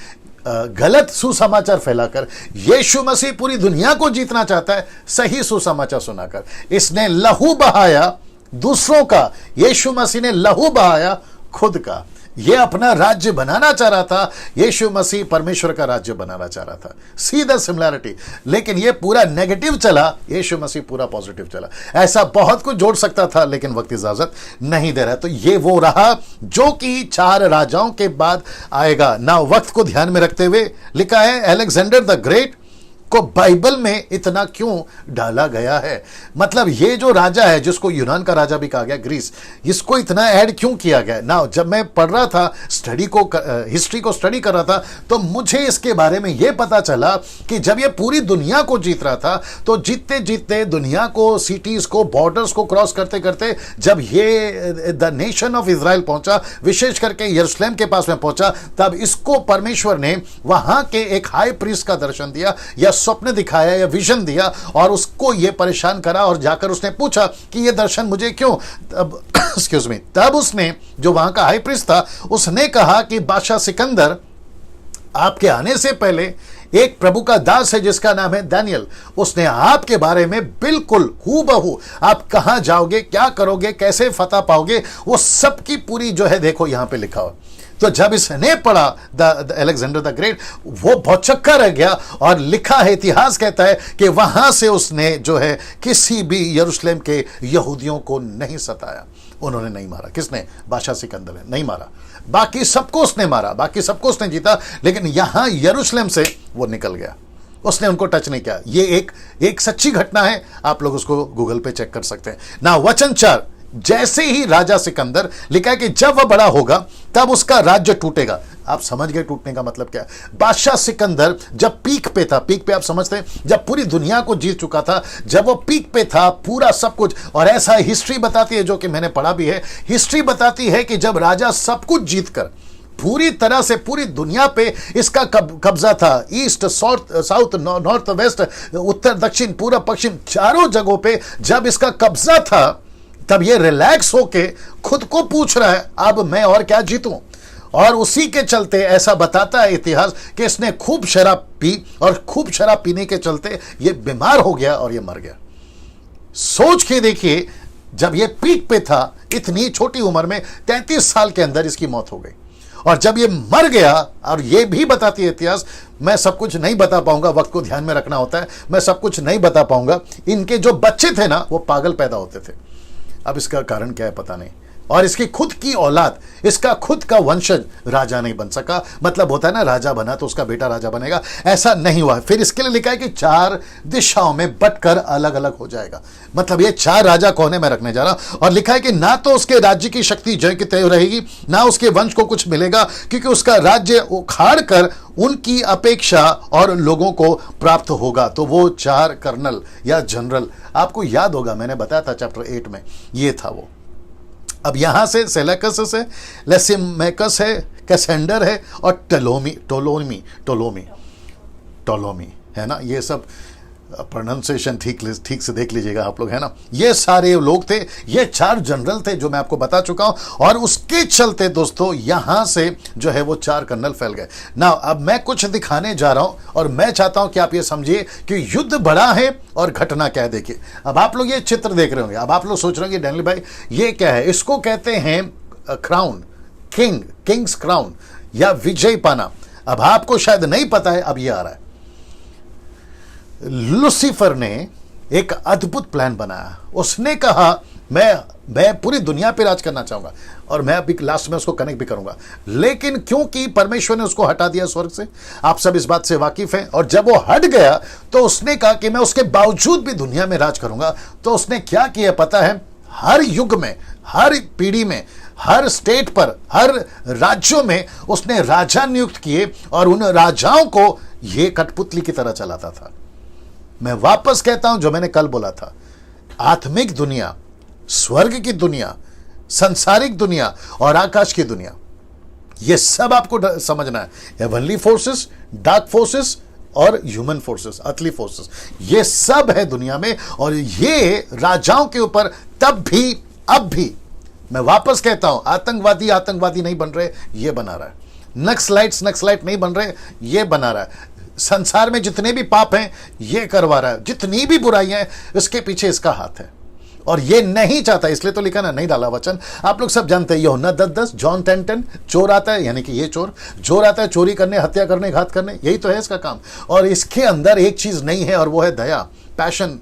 गलत सुसमाचार फैलाकर। यीशु मसीह पूरी दुनिया को जीतना चाहता है सही सुसमाचार सुनाकर। इसने लहू बहाया दूसरों का, यीशु मसीह ने लहू बहाया खुद का। ये अपना राज्य बनाना चाह रहा था, यीशु मसीह परमेश्वर का राज्य बनाना चाह रहा था। सीधा सिमिलैरिटी, लेकिन ये पूरा नेगेटिव चला, यीशु मसीह पूरा पॉजिटिव चला। ऐसा बहुत कुछ जोड़ सकता था, लेकिन वक्त इजाजत नहीं दे रहा। तो ये वो रहा जो कि 4 राजाओं के बाद आएगा ना। वक्त को ध्यान में रखते हुए लिखा है अलेक्जेंडर द ग्रेट को बाइबल में इतना क्यों डाला गया है? मतलब ये जो राजा है, जिसको यूनान का राजा भी कहा गया, ग्रीस, इसको इतना ऐड क्यों किया गया ना? जब मैं पढ़ रहा था, हिस्ट्री को स्टडी कर रहा था, तो मुझे इसके बारे में ये पता चला कि जब ये पूरी दुनिया को जीत रहा था, तो जीतते जीतते दुनिया को, सिटीज को, बॉर्डर्स को क्रॉस करते करते जब ये द नेशन ऑफ इजराइल पहुंचा, विशेष करके यरूशलेम के पास में पहुंचा, तब इसको परमेश्वर ने वहां के एक हाई प्रीस्ट का दर्शन दिया या स्वप्न दिखाया या विजन दिया, और उसको ये परेशान करा और जाकर उसने पूछा कि ये दर्शन मुझे क्यों? तब एक्सक्यूज मी, तब उसने, जो वहां का हाई प्रीस्ट था, उसने कहा कि बादशाह सिकंदर आपके आने से पहले एक प्रभु का दास है जिसका नाम है दानियल, उसने आपके बारे में बिल्कुल हूबहू आप कहां जाओगे, क्या करोगे, कैसे फतह पाओगे, वो सब की पूरी जो है देखो यहां पे लिखा हुआ। तो जब इसने पढ़ा द अलेक्जेंडर द ग्रेट, वो भौचक्का रह गया, और लिखा है, इतिहास कहता है कि वहां से उसने जो है किसी भी यरूशलेम के यहूदियों को नहीं सताया। उन्होंने नहीं मारा। किसने? बादशाह सिकंदर ने नहीं मारा। बाकी सबको उसने मारा, बाकी सबको उसने जीता, लेकिन यहां यरूशलेम से वो निकल गया, उसने उनको टच नहीं किया। ये एक सच्ची घटना है, आप लोग उसको गूगल पे चेक कर सकते हैं ना। वचन 4, जैसे ही राजा सिकंदर, लिखा है कि जब वह बड़ा होगा तब उसका राज्य टूटेगा। आप समझ गए टूटने का मतलब क्या है? बादशाह सिकंदर जब पीक पे था, पीक पे आप समझते हैं, जब पूरी दुनिया को जीत चुका था, जब वो पीक पे था, पूरा सब कुछ, और ऐसा हिस्ट्री बताती है, जो कि मैंने पढ़ा भी है, हिस्ट्री बताती है कि जब राजा सब कुछ जीत कर पूरी तरह से पूरी दुनिया पे इसका कब्जा था, ईस्ट, साउथ, नॉर्थ, वेस्ट, उत्तर, दक्षिण, पूर्व, पश्चिम, चारों जगहों पे जब इसका कब्जा था, तब ये रिलैक्स होके खुद को पूछ रहा है अब मैं और क्या जीतूं। और उसी के चलते ऐसा बताता है इतिहास कि इसने खूब शराब पी, और खूब शराब पीने के चलते ये बीमार हो गया और ये मर गया। सोच के देखिए, जब ये पीक पे था, इतनी छोटी उम्र में 33 साल के अंदर इसकी मौत हो गई। और जब ये मर गया, और ये भी बताती है इतिहास, मैं सब कुछ नहीं बता पाऊंगा, वक्त को ध्यान में रखना होता है, मैं सब कुछ नहीं बता पाऊंगा। इनके जो बच्चे थे ना, वो पागल पैदा होते थे। अब इसका कारण क्या है पता नहीं। और इसकी खुद की औलाद, इसका खुद का वंशज राजा नहीं बन सका। मतलब होता है ना, राजा बना तो उसका बेटा राजा बनेगा, ऐसा नहीं हुआ। फिर इसके लिए लिखा है कि 4 दिशाओं में बटकर अलग अलग हो जाएगा। मतलब ये 4 राजा कौन है मैं रखने जा रहा हूं। और लिखा है कि ना तो उसके राज्य की शक्ति जय की तय रहेगी, ना उसके वंश को कुछ मिलेगा, क्योंकि उसका राज्य उखाड़ कर उनकी अपेक्षा और लोगों को प्राप्त होगा। तो वो 4 कर्नल या जनरल, आपको याद होगा मैंने बताया था चैप्टर 8 में, ये था वो। अब यहां से सेलेकस है, लेसिमेकस है, कैसेंडर है, और टोलोमी है ना, ये सब प्रोनाउंसिएशन ठीक से देख लीजिएगा आप लोग, है ना। ये सारे लोग थे, ये 4 जनरल थे जो मैं आपको बता चुका हूं, और उसके चलते दोस्तों यहां से जो है वो 4 कर्नल फैल गए ना। अब मैं कुछ दिखाने जा रहा हूं और मैं चाहता हूं कि आप ये समझिए कि युद्ध बड़ा है और घटना क्या है। देखिए, अब आप लोग ये चित्र देख रहे होंगे, अब आप लोग सोच रहे होंगे डैनियल भाई ये क्या है, इसको कहते हैं क्राउन, किंग्स क्राउन या विजय पाना। अब आपको शायद नहीं पता है, अब ये आ रहा है। लूसीफर ने एक अद्भुत प्लान बनाया। उसने कहा मैं पूरी दुनिया पे राज करना चाहूंगा, और मैं अभी लास्ट में उसको कनेक्ट भी करूंगा। लेकिन क्योंकि परमेश्वर ने उसको हटा दिया स्वर्ग से, आप सब इस बात से वाकिफ हैं, और जब वो हट गया तो उसने कहा कि मैं उसके बावजूद भी दुनिया में राज करूंगा। तो उसने क्या किया पता है, हर युग में, हर पीढ़ी में, हर स्टेट पर, हर राज्यों में उसने राजा नियुक्त किए, और उन राजाओं को यह कठपुतली की तरह चलाता था। मैं वापस कहता हूं जो मैंने कल बोला था, आत्मिक दुनिया, स्वर्ग की दुनिया, सांसारिक दुनिया और आकाश की दुनिया, यह सब आपको समझना है। हेवनली फोर्सेस, डार्क फोर्सेस और ह्यूमन फोर्सेस, अर्थली फोर्सेस, ये सब है दुनिया में, और ये राजाओं के ऊपर तब भी अब भी, मैं वापस कहता हूं, आतंकवादी नहीं बन रहे, ये बना रहा है। नक्सलाइट नहीं बन रहे, ये बना रहा है। संसार में जितने भी पाप हैं ये करवा रहा है, जितनी भी बुराइयां हैं इसके पीछे इसका हाथ है, और ये नहीं चाहता, इसलिए तो लिखा ना, नहीं डाला वचन। आप लोग सब जानते हैं, यूहन्ना 10:10, जॉन 10:10, चोर आता है, यानी कि ये चोर आता है चोरी करने, हत्या करने, घात करने, यही तो है इसका काम। और इसके अंदर एक चीज नहीं है, और वो है दया, पैशन,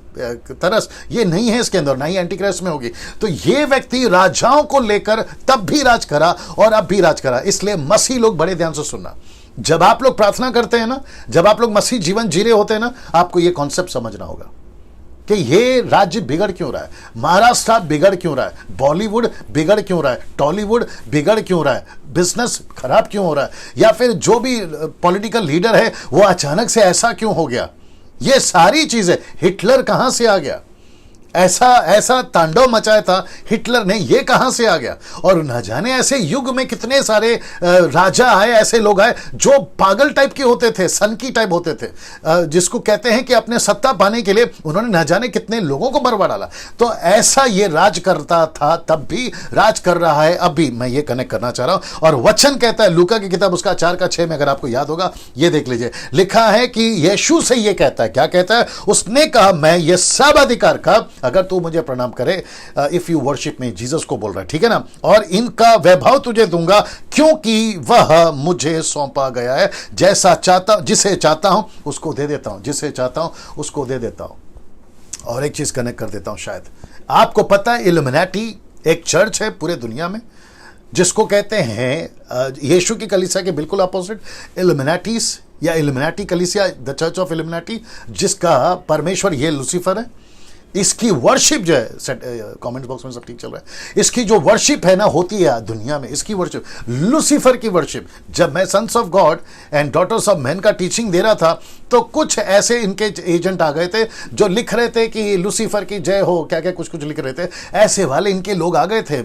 तरस, ये नहीं है इसके अंदर, ना ही एंटीक्राइस्ट में होगी। तो ये व्यक्ति राजाओं को लेकर तब भी राज करा और अब भी राज करा। इसलिए मसीह लोग बड़े ध्यान से सुनना, जब आप लोग प्रार्थना करते हैं ना, जब आप लोग मसीह जीवन जी रहे होते हैं ना, आपको ये कॉन्सेप्ट समझना होगा कि ये राज्य बिगड़ क्यों रहा है, महाराष्ट्र बिगड़ क्यों रहा है, बॉलीवुड बिगड़ क्यों रहा है, टॉलीवुड बिगड़ क्यों रहा है, बिजनेस खराब क्यों हो रहा है, या फिर जो भी पॉलिटिकल लीडर है वो अचानक से ऐसा क्यों हो गया। ये सारी चीजें, हिटलर कहां से आ गया, ऐसा तांडव मचाया था हिटलर ने, ये कहां से आ गया। और न जाने ऐसे युग में कितने सारे राजा आए, ऐसे लोग आए जो पागल टाइप के होते थे, सनकी टाइप होते थे, जिसको कहते हैं कि अपने सत्ता पाने के लिए उन्होंने न जाने कितने लोगों को मरवा डाला। तो ऐसा ये राज करता था, तब भी राज कर रहा है, अब भी। मैं ये कनेक्ट करना चाह रहा हूं, और वचन कहता है, लूका की किताब उसका 4:6 में, अगर आपको याद होगा, ये देख लीजिए, लिखा है कि यीशु से ये कहता है, क्या कहता है, उसने कहा मैं ये सब अधिकार का, अगर तू मुझे प्रणाम करे, if you worship me, Jesus को बोल रहा है, ठीक है ना, और इनका वैभव तुझे दूंगा, क्योंकि वह मुझे सौंपा गया है। जैसा चाहता, जिसे चाहता हूं उसको दे देता हूं, जिसे चाहता हूं उसको दे देता हूं। और एक चीज कनेक्ट कर देता हूं, शायद आपको पता है, इल्यूमिनाटी एक चर्च है पूरे दुनिया में, जिसको कहते हैं यीशु की कलीसिया के बिल्कुल अपोजिट, इल्यूमिनाटीज या इल्यूमिनाटी कलीसिया, द चर्च ऑफ इल्यूमिनाटी, जिसका परमेश्वर ये लूसीफर है। इसकी वर्शिप जो है, कमेंट बॉक्स में सब ठीक चल रहा है, इसकी जो वर्शिप है ना, होती है दुनिया में, इसकी वर्शिप, लूसीफर की वर्शिप। जब मैं sons of God and daughters of man का टीचिंग दे रहा था, तो कुछ ऐसे इनके एजेंट आ गए थे जो लिख रहे थे कि लूसीफर की जय हो, क्या क्या कुछ लिख रहे थे, ऐसे वाले इनके लोग आ गए थे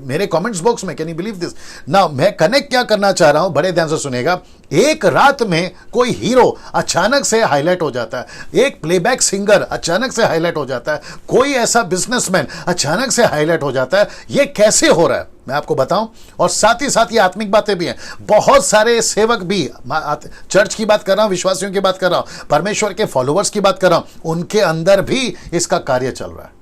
मेरे कमेंट्स बॉक्स में। Can you believe this? ना मैं कनेक्ट क्या करना चाह रहा हूं, बड़े ध्यान से सुनेगा। एक रात में कोई हीरो अचानक से हाईलाइट हो जाता है, एक प्लेबैक सिंगर अचानक से हाईलाइट हो जाता है, कोई ऐसा बिजनेसमैन अचानक से हाईलाइट हो जाता है। ये कैसे हो रहा है मैं आपको बताऊं, और साथ ही साथ ये आत्मिक बातें भी हैं। बहुत सारे सेवक भी, चर्च की बात कर रहा हूं, विश्वासियों की बात कर रहा हूं, परमेश्वर के फॉलोअर्स की बात कर रहा हूं, उनके अंदर भी इसका कार्य चल रहा है,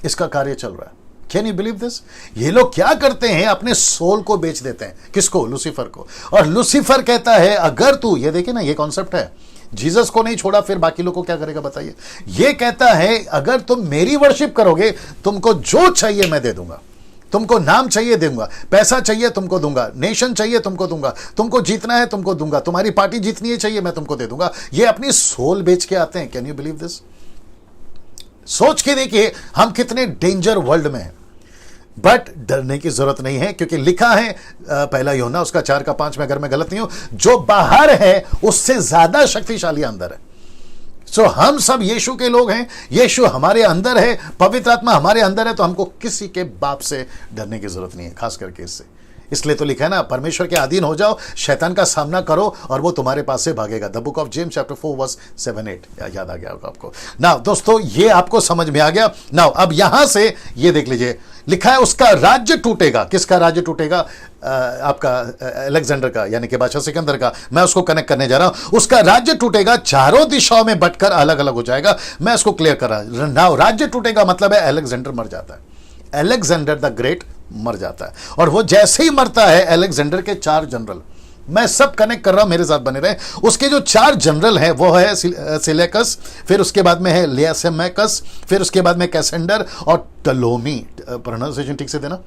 इसका कार्य चल रहा है। Can you believe this? ये लोग क्या करते हैं, अपने सोल को बेच देते हैं। किसको? लूसीफर को। और लूसीफर कहता है, अगर तू, ये देखिए ना, ये कॉन्सेप्ट है, जीसस को नहीं छोड़ा फिर बाकी लोग को क्या करेगा बताइए। ये कहता है, अगर तुम मेरी वर्शिप करोगे, तुमको जो चाहिए मैं दे दूंगा, तुमको नाम चाहिए दूंगा, पैसा चाहिए तुमको दूंगा, नेशन चाहिए तुमको दूंगा, तुमको जीतना है तुमको दूंगा, तुम्हारी पार्टी जीतनी है चाहिए मैं तुमको दे दूंगा। ये अपनी सोल बेच के आते हैं। Can you believe this? सोच के देखिए हम कितने डेंजर वर्ल्ड में हैं। बट डरने की जरूरत नहीं है, क्योंकि लिखा है पहला यूहन्ना उसका 4:5 में, अगर मैं गलत नहीं हूं, जो बाहर है उससे ज्यादा शक्तिशाली अंदर है। सो हम सब यीशु के लोग हैं, यीशु हमारे अंदर है, पवित्र आत्मा हमारे अंदर है, तो हमको किसी के बाप से डरने की जरूरत नहीं है, खास करके इससे। इसलिए तो लिखा है ना, परमेश्वर के अधीन हो जाओ, शैतान का सामना करो और वो तुम्हारे पास से भागेगा। The book of James chapter 4 verse 7-8 याद आ गया होगा आपको। नाउ दोस्तों, ये आपको समझ में आ गया। नाउ अब यहां से ये देख लीजिए, लिखा है उसका राज्य टूटेगा। किसका राज्य टूटेगा? आपका अलेक्जेंडर का, यानी कि बादशाह सिकंदर का। मैं उसको कनेक्ट करने जा रहा हूं। उसका राज्य टूटेगा, चारों दिशाओं में बंटकर अलग अलग हो जाएगा। मैं इसको क्लियर कर रहा हूं। नाउ राज्य टूटेगा मतलब है अलेक्जेंडर मर जाता है, अलेक्जेंडर द ग्रेट मर जाता है। और वो जैसे ही मरता है, अलेक्जेंडर के 4 जनरल, मैं सब कनेक्ट कर रहा हूं, मेरे साथ बने रहे। उसके जो 4 जनरल हैं वो है सिलेकस, फिर उसके बाद में है लियासेमैकस, फिर उसके बाद में कैसेंडर और टलोमी। प्रोनाउंसिएशन ठीक से देना,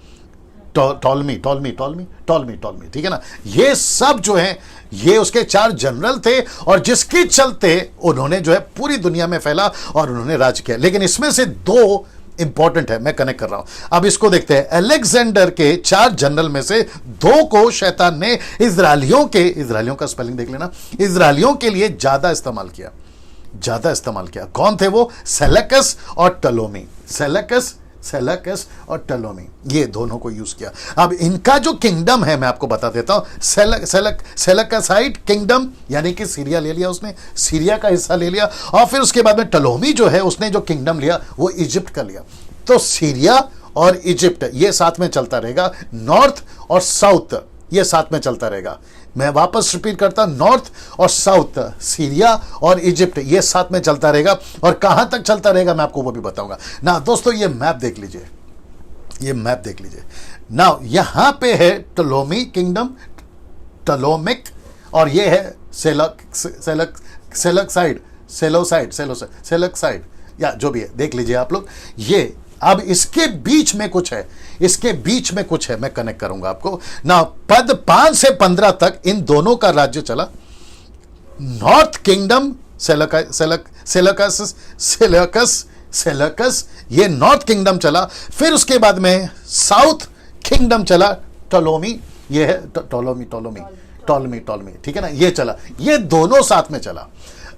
टॉलमी, ठीक है ना। ये सब जो है, ये उसके 4 जनरल थे और जिसके चलते उन्होंने जो है पूरी दुनिया में फैला और उन्होंने राज किया। लेकिन इसमें से 2 इंपॉर्टेंट है, मैं कनेक्ट कर रहा हूं। अब इसको देखते हैं। अलेक्जेंडर के 4 जनरल में से 2 को शैतान ने इजरायलियों का स्पेलिंग देख लेना, इजरायलियों के लिए ज्यादा इस्तेमाल किया। कौन थे वो? सेलेकस और टलोमी। सेलेकस और टलोमी, ये दोनों को यूज किया। अब इनका जो किंगडम है मैं आपको बता देता हूं। सेलेकसाइड किंगडम, यानी कि सीरिया ले लिया उसने, सीरिया का हिस्सा ले लिया। और फिर उसके बाद में टलोमी जो है, उसने जो किंगडम लिया वो इजिप्ट का लिया। तो सीरिया और इजिप्ट ये साथ में चलता रहेगा, नॉर्थ और साउथ ये साथ में चलता रहेगा। मैं वापस रिपीट करता, नॉर्थ और साउथ, सीरिया और इजिप्ट ये साथ में चलता रहेगा। और कहां तक चलता रहेगा मैं आपको वो भी बताऊंगा ना। दोस्तों, ये मैप देख लीजिए, ना यहां पे है टलोमी किंगडम, टलोमिक, और ये है सेलेक्साइड, या जो भी है देख लीजिए आप लोग। ये अब इसके बीच में कुछ है, मैं कनेक्ट करूंगा आपको ना। पद 5 से 15 तक इन दोनों का राज्य चला। नॉर्थ किंगडम सेलेकस, ये नॉर्थ किंगडम चला। फिर उसके बाद में साउथ किंगडम चला, टलोमी, ये है टॉलमी, ठीक है ना, ये चला। ये दोनों साथ में चला।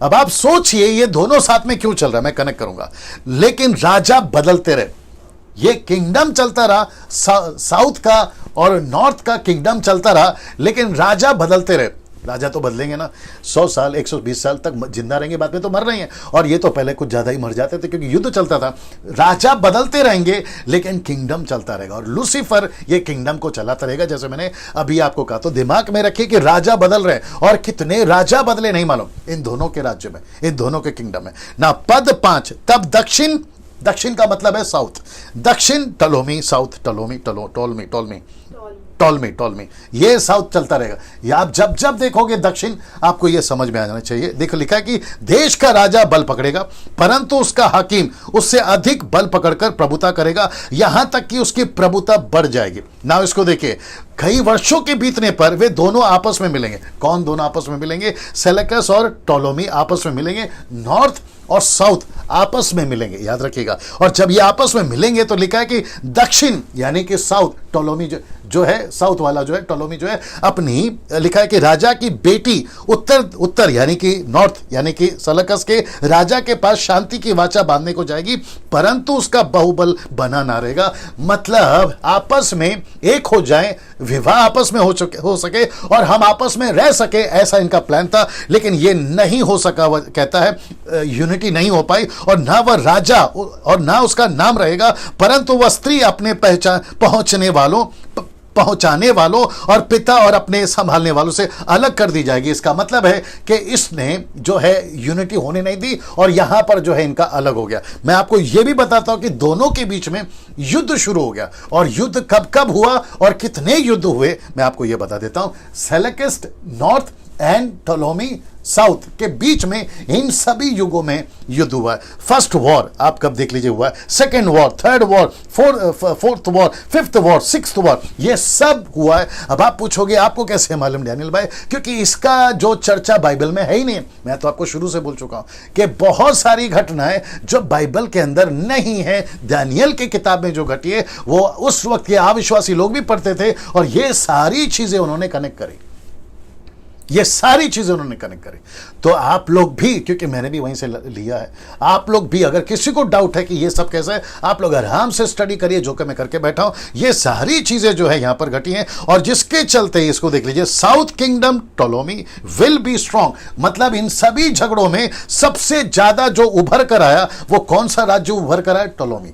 अब आप सोचिए ये दोनों साथ में क्यों चल रहा है, मैं कनेक्ट करूंगा। लेकिन राजा बदलते रहे, ये किंगडम चलता रहा, साउथ का और नॉर्थ का किंगडम चलता रहा, लेकिन राजा बदलते रहे। राजा तो बदलेंगे ना, 100 साल 120 साल तक जिंदा रहेंगे, बाद में तो मर रहे हैं। और ये तो पहले कुछ ज्यादा ही मर जाते थे क्योंकि युद्ध चलता था। राजा बदलते रहेंगे लेकिन किंगडम चलता रहेगा। और लूसीफर ये किंगडम को चलाता रहेगा। जैसे मैंने अभी आपको कहा, तो दिमाग में रखिए कि राजा बदल रहे हैं, और कितने राजा बदले नहीं मालूम इन दोनों के राज्य में, इन दोनों के किंगडम में ना। पद 5, तब दक्षिण का मतलब है साउथ, दक्षिण टलोमी, साउथ टॉलमी, ये साउथ चलता रहेगा। या आप जब देखोगे दक्षिण, आपको ये समझ में आ जाना चाहिए। देखो लिखा है कि देश का राजा बल पकड़ेगा, परंतु उसका हाकिम उससे अधिक बल पकड़कर प्रभुता करेगा, यहां तक कि उसकी प्रभुता बढ़ जाएगी। ना इसको देखिए, कई वर्षों के बीतने पर वे दोनों आपस में मिलेंगे। कौन दोनों आपस में मिलेंगे? सेलेकस और टोलोमी आपस में मिलेंगे, नॉर्थ और साउथ आपस में मिलेंगे, याद रखिएगा। और जब ये आपस में मिलेंगे तो लिखा है कि दक्षिण यानी कि साउथ, टोलोमी जो है साउथ वाला जो है, टोलोमी जो है अपनी, लिखा है कि राजा की बेटी उत्तर यानी कि नॉर्थ यानी कि सेलेकस के राजा के पास शांति की वाचा बांधने को जाएगी, परंतु उसका बाहुबल बना ना रहेगा। मतलब आपस में एक हो जाए, विवाह आपस में हो सके और हम आपस में रह सके, ऐसा इनका प्लान था। लेकिन ये नहीं हो सका, वह कहता है यूनिटी नहीं हो पाई, और ना वह राजा और ना उसका नाम रहेगा, परंतु वह स्त्री अपने पहुंचाने वालों और पिता और अपने संभालने वालों से अलग कर दी जाएगी। इसका मतलब है कि इसने जो है यूनिटी होने नहीं दी और यहां पर जो है इनका अलग हो गया। मैं आपको यह भी बताता हूं कि दोनों के बीच में युद्ध शुरू हो गया, और युद्ध कब हुआ और कितने युद्ध हुए मैं आपको यह बता देता हूं। सेलेकस्ट नॉर्थ एंड टोलोमी साउथ के बीच में इन सभी युगों में युद्ध हुआ है। फर्स्ट वॉर आप कब देख लीजिए हुआ है, second war, third war, fourth war, fifth war, sixth war, ये सब हुआ है। अब आप पूछोगे आपको कैसे मालूम डैनियल भाई? क्योंकि इसका जो चर्चा बाइबल में है ही नहीं। मैं तो आपको शुरू से बोल चुका हूं कि बहुत सारी घटनाएं जो बाइबल के अंदर नहीं है, दानियल की किताब में जो घटी है, वो उस वक्त के अविश्वासी लोग भी पढ़ते थे और ये सारी चीजें उन्होंने कनेक्ट करी। ये सारी चीजें उन्होंने कनेक्ट करी। तो आप लोग भी, क्योंकि मैंने भी वहीं से लिया है, आप लोग भी अगर किसी को डाउट है कि ये सब कैसा है, आप लोग आराम से स्टडी करिए, जो कि मैं करके बैठा हूं। ये सारी चीजें जो है यहां पर घटी हैं, और जिसके चलते इसको देख लीजिए, south kingdom Ptolemy will be strong. मतलब इन सभी झगड़ों में सबसे ज्यादा जो उभर कर आया, वो कौन सा राज्य उभर कर आया? टोलोमी।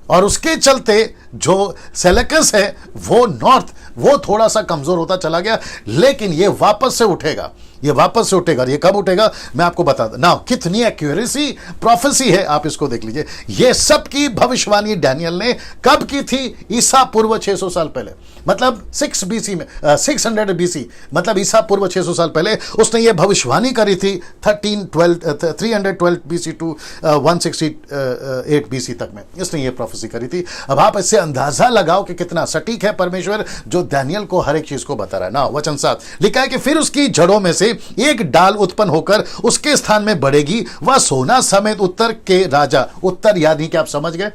और उसके चलते जो सेलेकस है वो नॉर्थ, वो थोड़ा सा कमजोर होता चला गया, लेकिन ये वापस से उठेगा, ये वापस से उठेगा। ये कब उठेगा मैं आपको बता दूं ना। कितनी एक्यूरेसी प्रोफेसी है, आप इसको देख लीजिए। ये सब की भविष्यवाणी डैनियल ने कब की थी? ईसा पूर्व 600 साल पहले, मतलब 6 बीसी में, 600 बीसी, मतलब ईसा पूर्व 600 साल पहले उसने ये भविष्यवाणी करी थी। 312 बीसी टू 168 बीसी तक में इसने ये प्रोफेसी करी थी। अब आप इससे अंदाजा लगाओ कि कितना सटीक है परमेश्वर, जो डैनियल को हर एक चीज को बता रहा है ना। वचन 7 लिखा है कि फिर उसकी जड़ों में से एक डाल उत्पन्न होकर उसके स्थान में बढ़ेगी, वह सोना समेत उत्तर के राजा, उत्तर यानी कि आप समझ गए,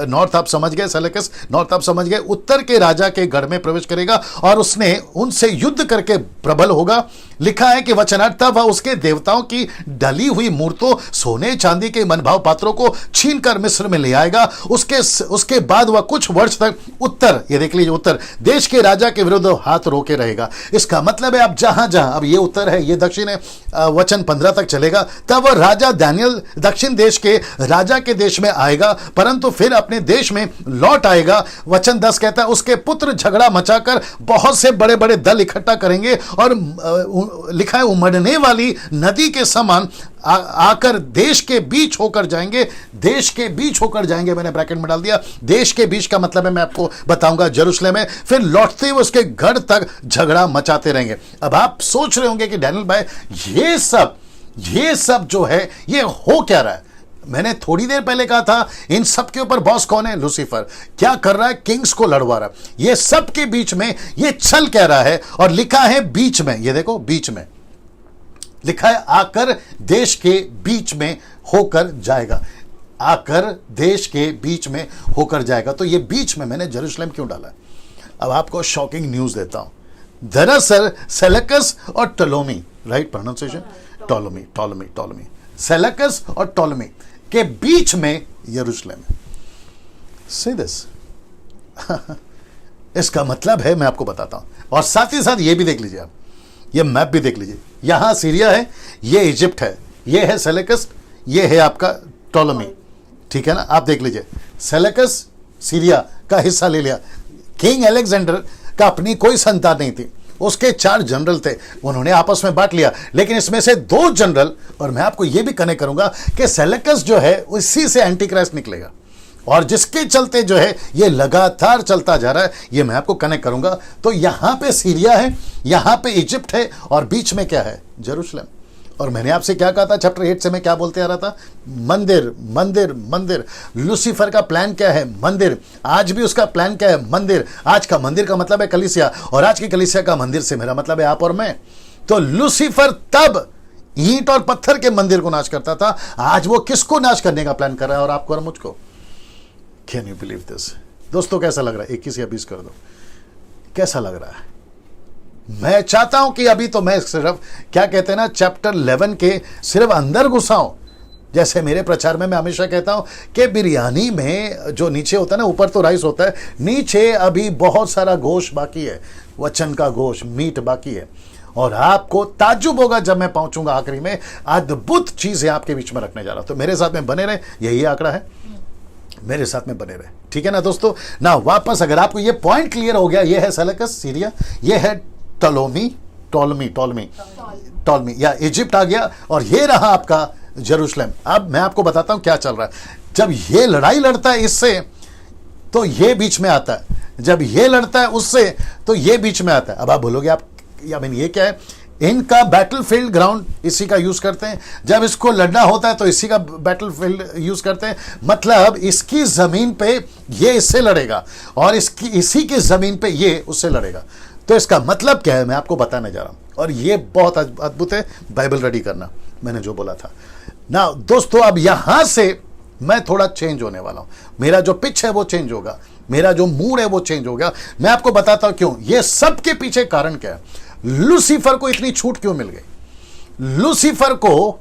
नॉर्थ आप समझ गए, सेलेकस नॉर्थ आप समझ गए, उत्तर के राजा के गढ़ में प्रवेश करेगा और उसने उनसे युद्ध करके प्रबल होगा। लिखा है कि वचनार्थ वह उसके देवताओं की डली हुई मूर्तों, सोने चांदी के मनभाव पात्रों को छीनकर मिस्र में ले आएगा। उसके बाद वह कुछ वर्ष तक उत्तर, ये देख लीजिए, उत्तर देश के राजा के विरुद्ध हाथ रोके रहेगा। इसका मतलब है अब जहां जहां, अब ये उत्तर है, ये दक्षिण है, वचन 15 तक चलेगा। तब वह राजा दानियल दक्षिण देश के राजा के देश में आएगा, परंतु फिर अपने देश में लौट आएगा। वचन 10 कहता है उसके पुत्र झगड़ा मचाकर बहुत से बड़े बड़े दल इकट्ठा करेंगे और लिखा है उमड़ने वाली नदी के समान आकर देश के बीच होकर जाएंगे। देश के बीच होकर जाएंगे, मैंने ब्रैकेट में डाल दिया। देश के बीच का मतलब है, मैं आपको बताऊंगा, यरूशलेम में। फिर लौटते हुए उसके घर तक झगड़ा मचाते रहेंगे। अब आप सोच रहे होंगे कि डैनियल भाई ये सब जो है ये हो क्या रहा है? मैंने थोड़ी देर पहले कहा था इन सब के ऊपर बॉस कौन है? लूसीफर। क्या कर रहा है? किंग्स को लड़वा रहा है। ये सब के बीच में ये चल कह रहा है, और लिखा है बीच में, ये देखो बीच में लिखा है आकर देश के बीच में होकर जाएगा, आकर देश के बीच में होकर जाएगा। तो ये बीच में मैंने यरूशलेम क्यों डाला? अब आपको शॉकिंग न्यूज देता हूं। दरअसल सेलेकस और टोलोमी, राइट प्रोनाउंसिएशन, टोलोमी, सेलेकस और टोलोमी के बीच में यरूशलेम है। सी दिस इसका मतलब है, मैं आपको बताता हूं, और साथ ही साथ ये भी देख लीजिए आप, ये मैप भी देख लीजिए। यहां सीरिया है, ये इजिप्ट है, ये है सेलेकस, ये है आपका टोलोमी, ठीक है ना। आप देख लीजिए, सेलेकस सीरिया का हिस्सा ले लिया। किंग अलेक्जेंडर का अपनी कोई संतान नहीं थी, उसके 4 जनरल थे, उन्होंने आपस में बांट लिया। लेकिन इसमें से 2 जनरल, और मैं आपको यह भी कनेक्ट करूंगा कि सेलेकस जो है उसी से एंटी क्राइस्ट निकलेगा, और जिसके चलते जो है ये लगातार चलता जा रहा है, ये मैं आपको कनेक्ट करूंगा। तो यहां पे सीरिया है, यहां पे इजिप्ट है, और बीच में क्या है? यरूशलेम। और मैंने आपसे क्या कहा था चैप्टर 8 से, मैं क्या बोलते आ रहा था? मंदिर, मंदिर, मंदिर। लूसीफर का प्लान क्या है? मंदिर। आज भी उसका प्लान क्या है? मंदिर। आज का मंदिर का मतलब है कलीसिया, और आज की कलीसिया का मंदिर से मेरा मतलब है आप और मैं। तो लूसीफर तब ईंट और पत्थर के मंदिर को नाश करता था, आज वो किसको नाश करने का प्लान कर रहा है? और आपको और मुझको। Can you believe this? दोस्तों कैसा लग रहा है? 21 या 20 कर दो। कैसा लग रहा है? मैं चाहता हूं कि अभी तो मैं सिर्फ, क्या कहते हैं ना, चैप्टर 11 के सिर्फ अंदर घुसा हूं। जैसे मेरे प्रचार में मैं हमेशा कहता हूं कि बिरयानी में जो नीचे होता है ना, ऊपर तो राइस होता है, नीचे अभी बहुत सारा गोश्त बाकी है, वचन का गोश्त, मीट बाकी है। और आपको ताज्जुब होगा जब मैं पहुंचूंगा आखिरी में, अद्भुत चीजें आपके बीच में रखने जा रहा हूं। तो मेरे साथ में बने रहे, यही आंकड़ा है, मेरे साथ में बने रहे, ठीक है ना दोस्तों ना। वापस अगर आपको ये पॉइंट क्लियर हो गया, ये है सेलेकस सीरिया, ये है टोलोमी या इजिप्ट आ गया, और ये रहा आपका यरूशलेम। अब मैं आपको बताता हूं क्या चल रहा है। जब ये लड़ाई लड़ता है इससे, तो ये बीच में आता है, जब ये लड़ता है उससे, तो ये बीच में आता है। अब आप बोलोगे आप, या मीन ये क्या है? इनका बैटलफील्ड ग्राउंड इसी का यूज करते हैं, जब इसको लड़ना होता है तो इसी का बैटलफील्ड यूज करते हैं। मतलब इसकी जमीन पे ये इससे लड़ेगा, और इसी की जमीन पे ये उससे लड़ेगा। तो इसका मतलब क्या है मैं आपको बताने जा रहा हूं, और ये बहुत अद्भुत है। बाइबल रेडी करना, मैंने जो बोला था ना दोस्तों। अब यहां से मैं थोड़ा चेंज होने वाला हूं, मेरा जो पिच है वो चेंज होगा, मेरा जो मूड है वो चेंज होगा। मैं आपको बताता हूं क्यों। ये सब के पीछे कारण क्या है? लूसीफर को इतनी छूट क्यों मिल गई? लूसीफर को,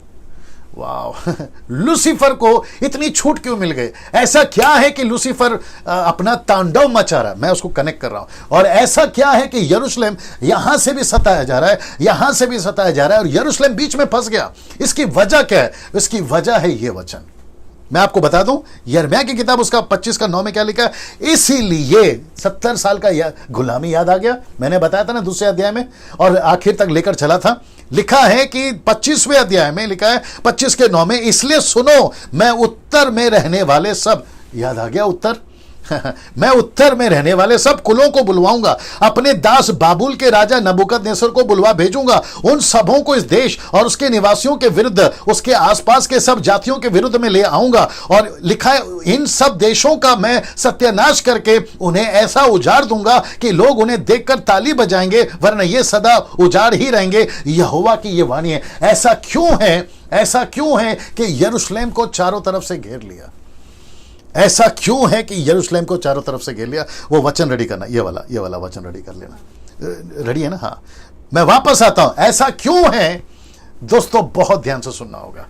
वाह, लूसीफर को इतनी छूट क्यों मिल गई? ऐसा क्या है कि लूसीफर अपना तांडव मचा रहा है? मैं उसको कनेक्ट कर रहा हूं। और ऐसा क्या है कि यरूशलेम यहां से भी सताया जा रहा है, यहां से भी सताया जा रहा है, और यरूशलेम बीच में फंस गया। इसकी वजह क्या है? इसकी वजह है ये वचन। मैं आपको बता दूं, यिर्मयाह की किताब उसका 25:9 में क्या लिखा है? इसीलिए 70 साल का गुलामी याद आ गया। मैंने बताया था ना दूसरे अध्याय में, और आखिर तक लेकर चला था। लिखा है कि 25वें अध्याय में लिखा है 25:9 में, इसलिए सुनो, मैं उत्तर में रहने वाले सब, याद आ गया उत्तर, मैं उत्तर में रहने वाले सब कुलों को बुलवाऊंगा, अपने दास बाबुल के राजा नबूकदनेस्सर को बुलवा भेजूंगा, उन सबों को इस देश और उसके निवासियों के विरुद्ध, उसके आसपास के सब जातियों के विरुद्ध में ले आऊंगा। और लिखा है, इन सब देशों का मैं सत्यानाश करके उन्हें ऐसा उजाड़ दूंगा कि लोग उन्हें देखकर ताली बजाएंगे, वरना ये सदा उजाड़ ही रहेंगे। यहोवा की ये वाणी है। ऐसा क्यों है? ऐसा क्यों है कि यरूशलेम को चारों तरफ से घेर लिया? ऐसा क्यों है कि यरूशलेम को चारों तरफ से घेर लिया? वो वचन रेडी करना, ये वाला वचन रेडी कर लेना। रेडी है ना? हाँ, मैं वापस आता हूं। ऐसा क्यों है दोस्तों? बहुत ध्यान से सुनना होगा।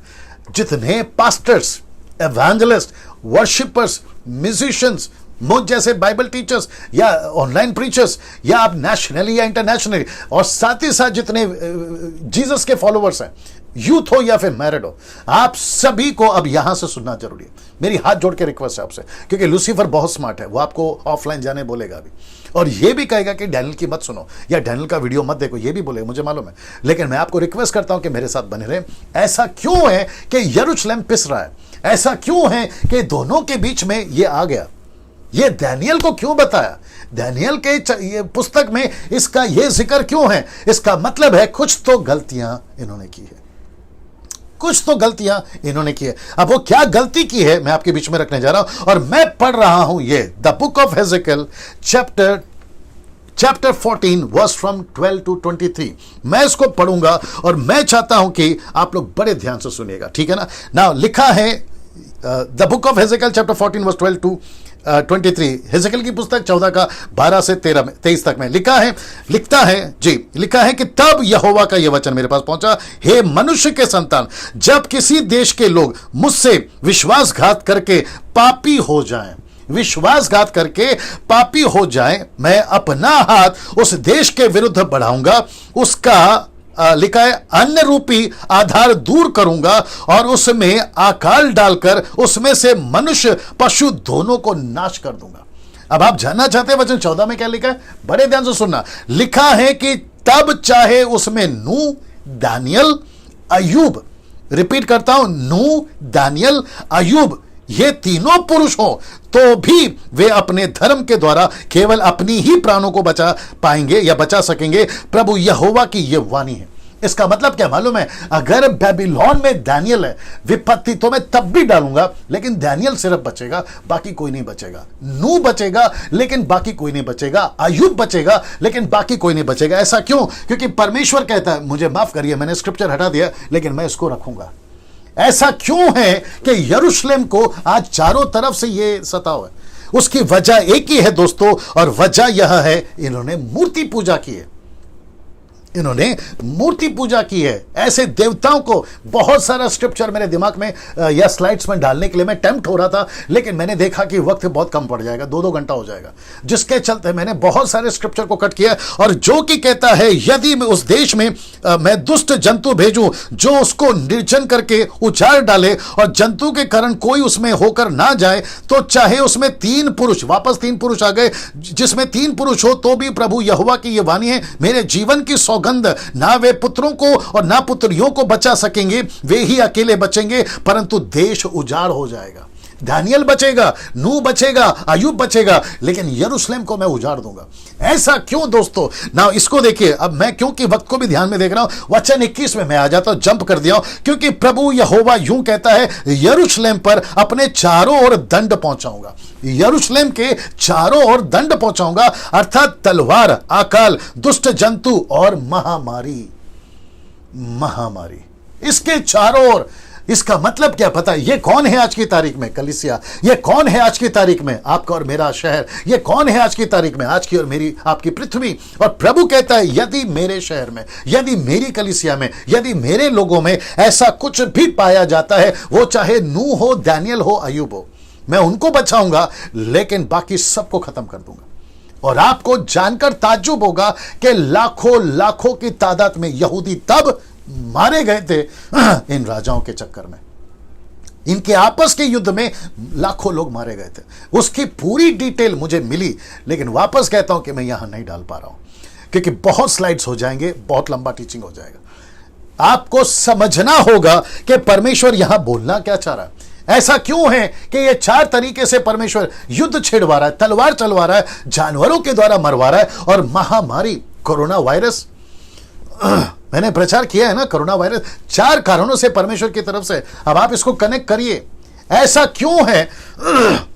जितने पास्टर्स, एवेंजलिस्ट, वर्शिपर्स, म्यूजिशियंस, मुझ जैसे बाइबल टीचर्स या ऑनलाइन प्रीचर्स, या आप नेशनली या इंटरनेशनली, और साथ ही साथ जितने जीसस के फॉलोवर्स हैं, यूथ हो या फिर मैरिड हो, आप सभी को अब यहां से सुनना जरूरी है। मेरी हाथ जोड़ के रिक्वेस्ट है आपसे, क्योंकि लूसीफर बहुत स्मार्ट है, वो आपको ऑफलाइन जाने बोलेगा अभी, और ये भी कहेगा कि डैनियल की मत सुनो या डैनियल का वीडियो मत देखो, ये भी बोलेगा, मुझे मालूम है। लेकिन मैं आपको रिक्वेस्ट करता हूं कि मेरे साथ बने रहें। ऐसा क्यों है कि यरूशलेम पिस रहा है? ऐसा क्यों है कि दोनों के बीच में ये आ गया? ये डैनियल को क्यों बताया? डैनियल के ये पुस्तक में इसका ये जिक्र क्यों है? इसका मतलब है कुछ तो गलतियां इन्होंने की है, कुछ तो गलतियां इन्होंने की है। अब वो क्या गलती की है मैं आपके बीच में रखने जा रहा हूं, और मैं पढ़ रहा हूं ये the book of Ezekiel chapter 14 verse from 12 to 23। मैं इसको पढ़ूंगा और मैं चाहता हूं कि आप लोग बड़े ध्यान से सुनिएगा, ठीक है ना? नाउ लिखा है the book of Ezekiel chapter 14 verse 12 to 23, Ezekiel की पुस्तक 14 का 12 से 23 तक में लिखा है कि तब यहोवा का यह वचन मेरे पास पहुंचा, हे मनुष्य के संतान, जब किसी देश के लोग मुझसे विश्वासघात करके पापी हो जाएं, विश्वासघात करके पापी हो जाएं, मैं अपना हाथ उस देश के विरुद्ध बढ़ाऊंगा, उसका लिखा है अन्न रूपी आधार दूर करूंगा, और उसमें अकाल डालकर उसमें से मनुष्य पशु दोनों को नाश कर दूंगा। अब आप जानना चाहते हैं वचन 14 में क्या लिखा है? बड़े ध्यान से सुनना। लिखा है कि तब चाहे उसमें नूह, दानियल, अय्यूब, रिपीट करता हूं, नूह, दानियल, अय्यूब, ये तीनों पुरुष हो तो भी वे अपने धर्म के द्वारा केवल अपनी ही प्राणों को बचा पाएंगे या बचा सकेंगे। प्रभु यहोवा की यह वाणी है। इसका मतलब क्या मालूम है? अगर बेबीलोन में दानियल है, विपत्ति तो मैं तब भी डालूंगा, लेकिन दानियल सिर्फ बचेगा, बाकी कोई नहीं बचेगा। नूह बचेगा लेकिन बाकी कोई नहीं बचेगा। अय्यूब बचेगा लेकिन बाकी कोई नहीं बचेगा। ऐसा क्यों? क्योंकि परमेश्वर कहता है, मुझे माफ करिए मैंने स्क्रिप्चर हटा दिया, लेकिन मैं इसको रखूंगा। ऐसा क्यों है कि यरूशलेम को आज चारों तरफ से ये सताव है? उसकी वजह एक ही है दोस्तों, और वजह यह है, इन्होंने मूर्ति पूजा की है। इन्होंने मूर्ति पूजा की है। ऐसे देवताओं को, बहुत सारा स्क्रिप्चर मेरे दिमाग में या स्लाइड्स में डालने के लिए मैं टेम्प्ट हो रहा था, लेकिन मैंने देखा कि वक्त बहुत कम पड़ जाएगा, 2-2 घंटा हो जाएगा, जिसके चलते मैंने बहुत सारे स्क्रिप्चर को कट किया। और जो कि कहता है, यदि मैं उस देश में मैं दुष्ट जंतु भेजूं जो उसको निर्जन करके उजाड़ डाले, और जंतु के कारण कोई उसमें होकर ना जाए, तो चाहे उसमें 3 पुरुष, वापस 3 पुरुष आ गए, जिसमें 3 पुरुष हो तो भी प्रभु यहोवा की यह वाणी है, मेरे जीवन की सौगंध, ना वे पुत्रों को और ना पुत्रियों को बचा सकेंगे, वे ही अकेले बचेंगे, परंतु देश उजाड़ हो जाएगा। दानियल बचेगा, नूह बचेगा, अय्यूब बचेगा, लेकिन यरूशलेम को मैं उजाड़ दूंगा। ऐसा क्यों दोस्तों? ना इसको देखिए, अब मैं क्योंकि वक्त को भी ध्यान में देख रहा हूं, वचन 21 में मैं आ जाता हूं, जंप कर दिया हूं, क्योंकि प्रभु यहोवा यूं कहता है, यरूशलेम पर अपने चारों ओर दंड पहुंचाऊंगा। यरूशलेम के चारों ओर दंड पहुंचाऊंगा, अर्थात तलवार, अकाल, दुष्ट जंतु और महामारी। इसके चारों ओर इसका मतलब क्या पता है? ये कौन है आज की तारीख में कलीसिया? ये कौन है आज की तारीख में आपका और मेरा शहर? ये कौन है आज की तारीख में आज की और मेरी आपकी पृथ्वी? और प्रभु कहता है यदि मेरे शहर में, यदि मेरी कलीसिया में, यदि मेरे लोगों में ऐसा कुछ भी पाया जाता है, वो चाहे नूह हो, दानियल हो, अय्यूब हो, मैं उनको बचाऊंगा, लेकिन बाकी सबको खत्म कर दूंगा। और आपको जानकर ताज्जुब होगा कि लाखों लाखों की तादाद में यहूदी तब मारे गए थे इन राजाओं के चक्कर में। इनके आपस के युद्ध में लाखों लोग मारे गए थे। उसकी पूरी डिटेल मुझे मिली, लेकिन वापस कहता हूं कि मैं यहां नहीं डाल पा रहा हूं, क्योंकि बहुत स्लाइड्स हो जाएंगे, बहुत लंबा टीचिंग हो जाएगा। आपको समझना होगा कि परमेश्वर यहां बोलना क्या चाह रहा है। ऐसा क्यों है कि ये 4 तरीके से परमेश्वर युद्ध छिड़वा रहा है, तलवार चलवा रहा है, जानवरों के द्वारा मरवा रहा है। और महामारी कोरोना वायरस, मैंने प्रचार किया है ना, कोरोना वायरस 4 कारणों से परमेश्वर की तरफ से। अब आप इसको कनेक्ट करिए। ऐसा क्यों है,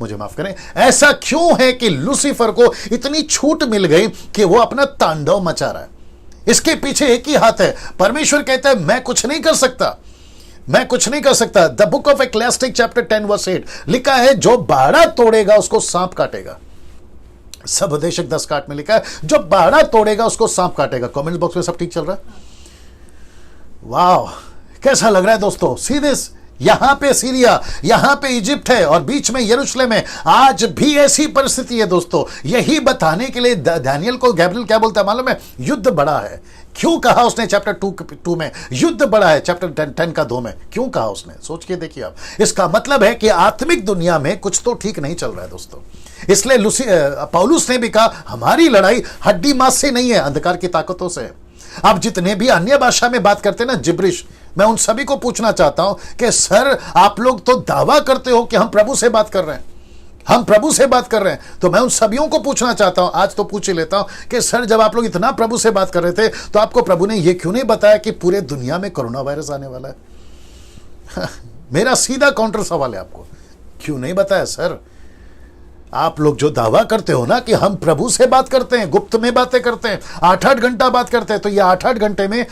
मुझे माफ करें, ऐसा क्यों है कि लूसीफर को इतनी छूट मिल गई कि वो अपना तांडव मचा रहा है? इसके पीछे एक ही हाथ है। परमेश्वर कहता है मैं कुछ नहीं कर सकता, मैं कुछ नहीं कर सकता। The book of Ecclesiastes chapter 10 verse 8 लिखा है, जो बाड़ा तोड़ेगा उसको सांप काटेगा। सब उपदेशक 10:8 में लिखा है, जो बाड़ा तोड़ेगा उसको सांप काटेगा। कमेंट बॉक्स में सब ठीक चल रहा है? वाह, कैसा लग रहा है दोस्तों? सीधे यहां पे सीरिया, यहां पे इजिप्ट है और बीच में यरूशलेम है। आज भी ऐसी परिस्थिति है दोस्तों। यही बताने के लिए दानियल को गैब्रियल क्या बोलता है मालूम है? युद्ध बड़ा है। क्यों कहा उसने चैप्टर 2 में युद्ध बड़ा है? चैप्टर 10 का 2 में क्यों कहा उसने? सोच के देखिए आप। इसका मतलब है कि आत्मिक दुनिया में कुछ तो ठीक नहीं चल रहा है दोस्तों। इसलिए पौलुस ने भी कहा हमारी लड़ाई हड्डी मांस से नहीं है, अंधकार की ताकतों से है। आप जितने भी अन्य भाषा में बात करते हैं ना, जिब्रिश, मैं उन सभी को पूछना चाहता हूं कि सर आप लोग तो दावा करते हो कि हम प्रभु से बात कर रहे हैं, हम प्रभु से बात कर रहे हैं। तो मैं उन सभियों को पूछना चाहता हूं, आज तो पूछ ही लेता हूं कि सर जब आप लोग इतना प्रभु से बात कर रहे थे तो आपको प्रभु ने यह क्यों नहीं बताया कि पूरे दुनिया में कोरोना वायरस आने वाला है? मेरा सीधा काउंटर सवाल है आपको, क्यों नहीं बताया सर? आप लोग जो दावा करते हो ना कि हम प्रभु से बात करते हैं, गुप्त में बातें करते हैं, 8-8 घंटा बात करते हैं, तो ये 8-8 घंटे में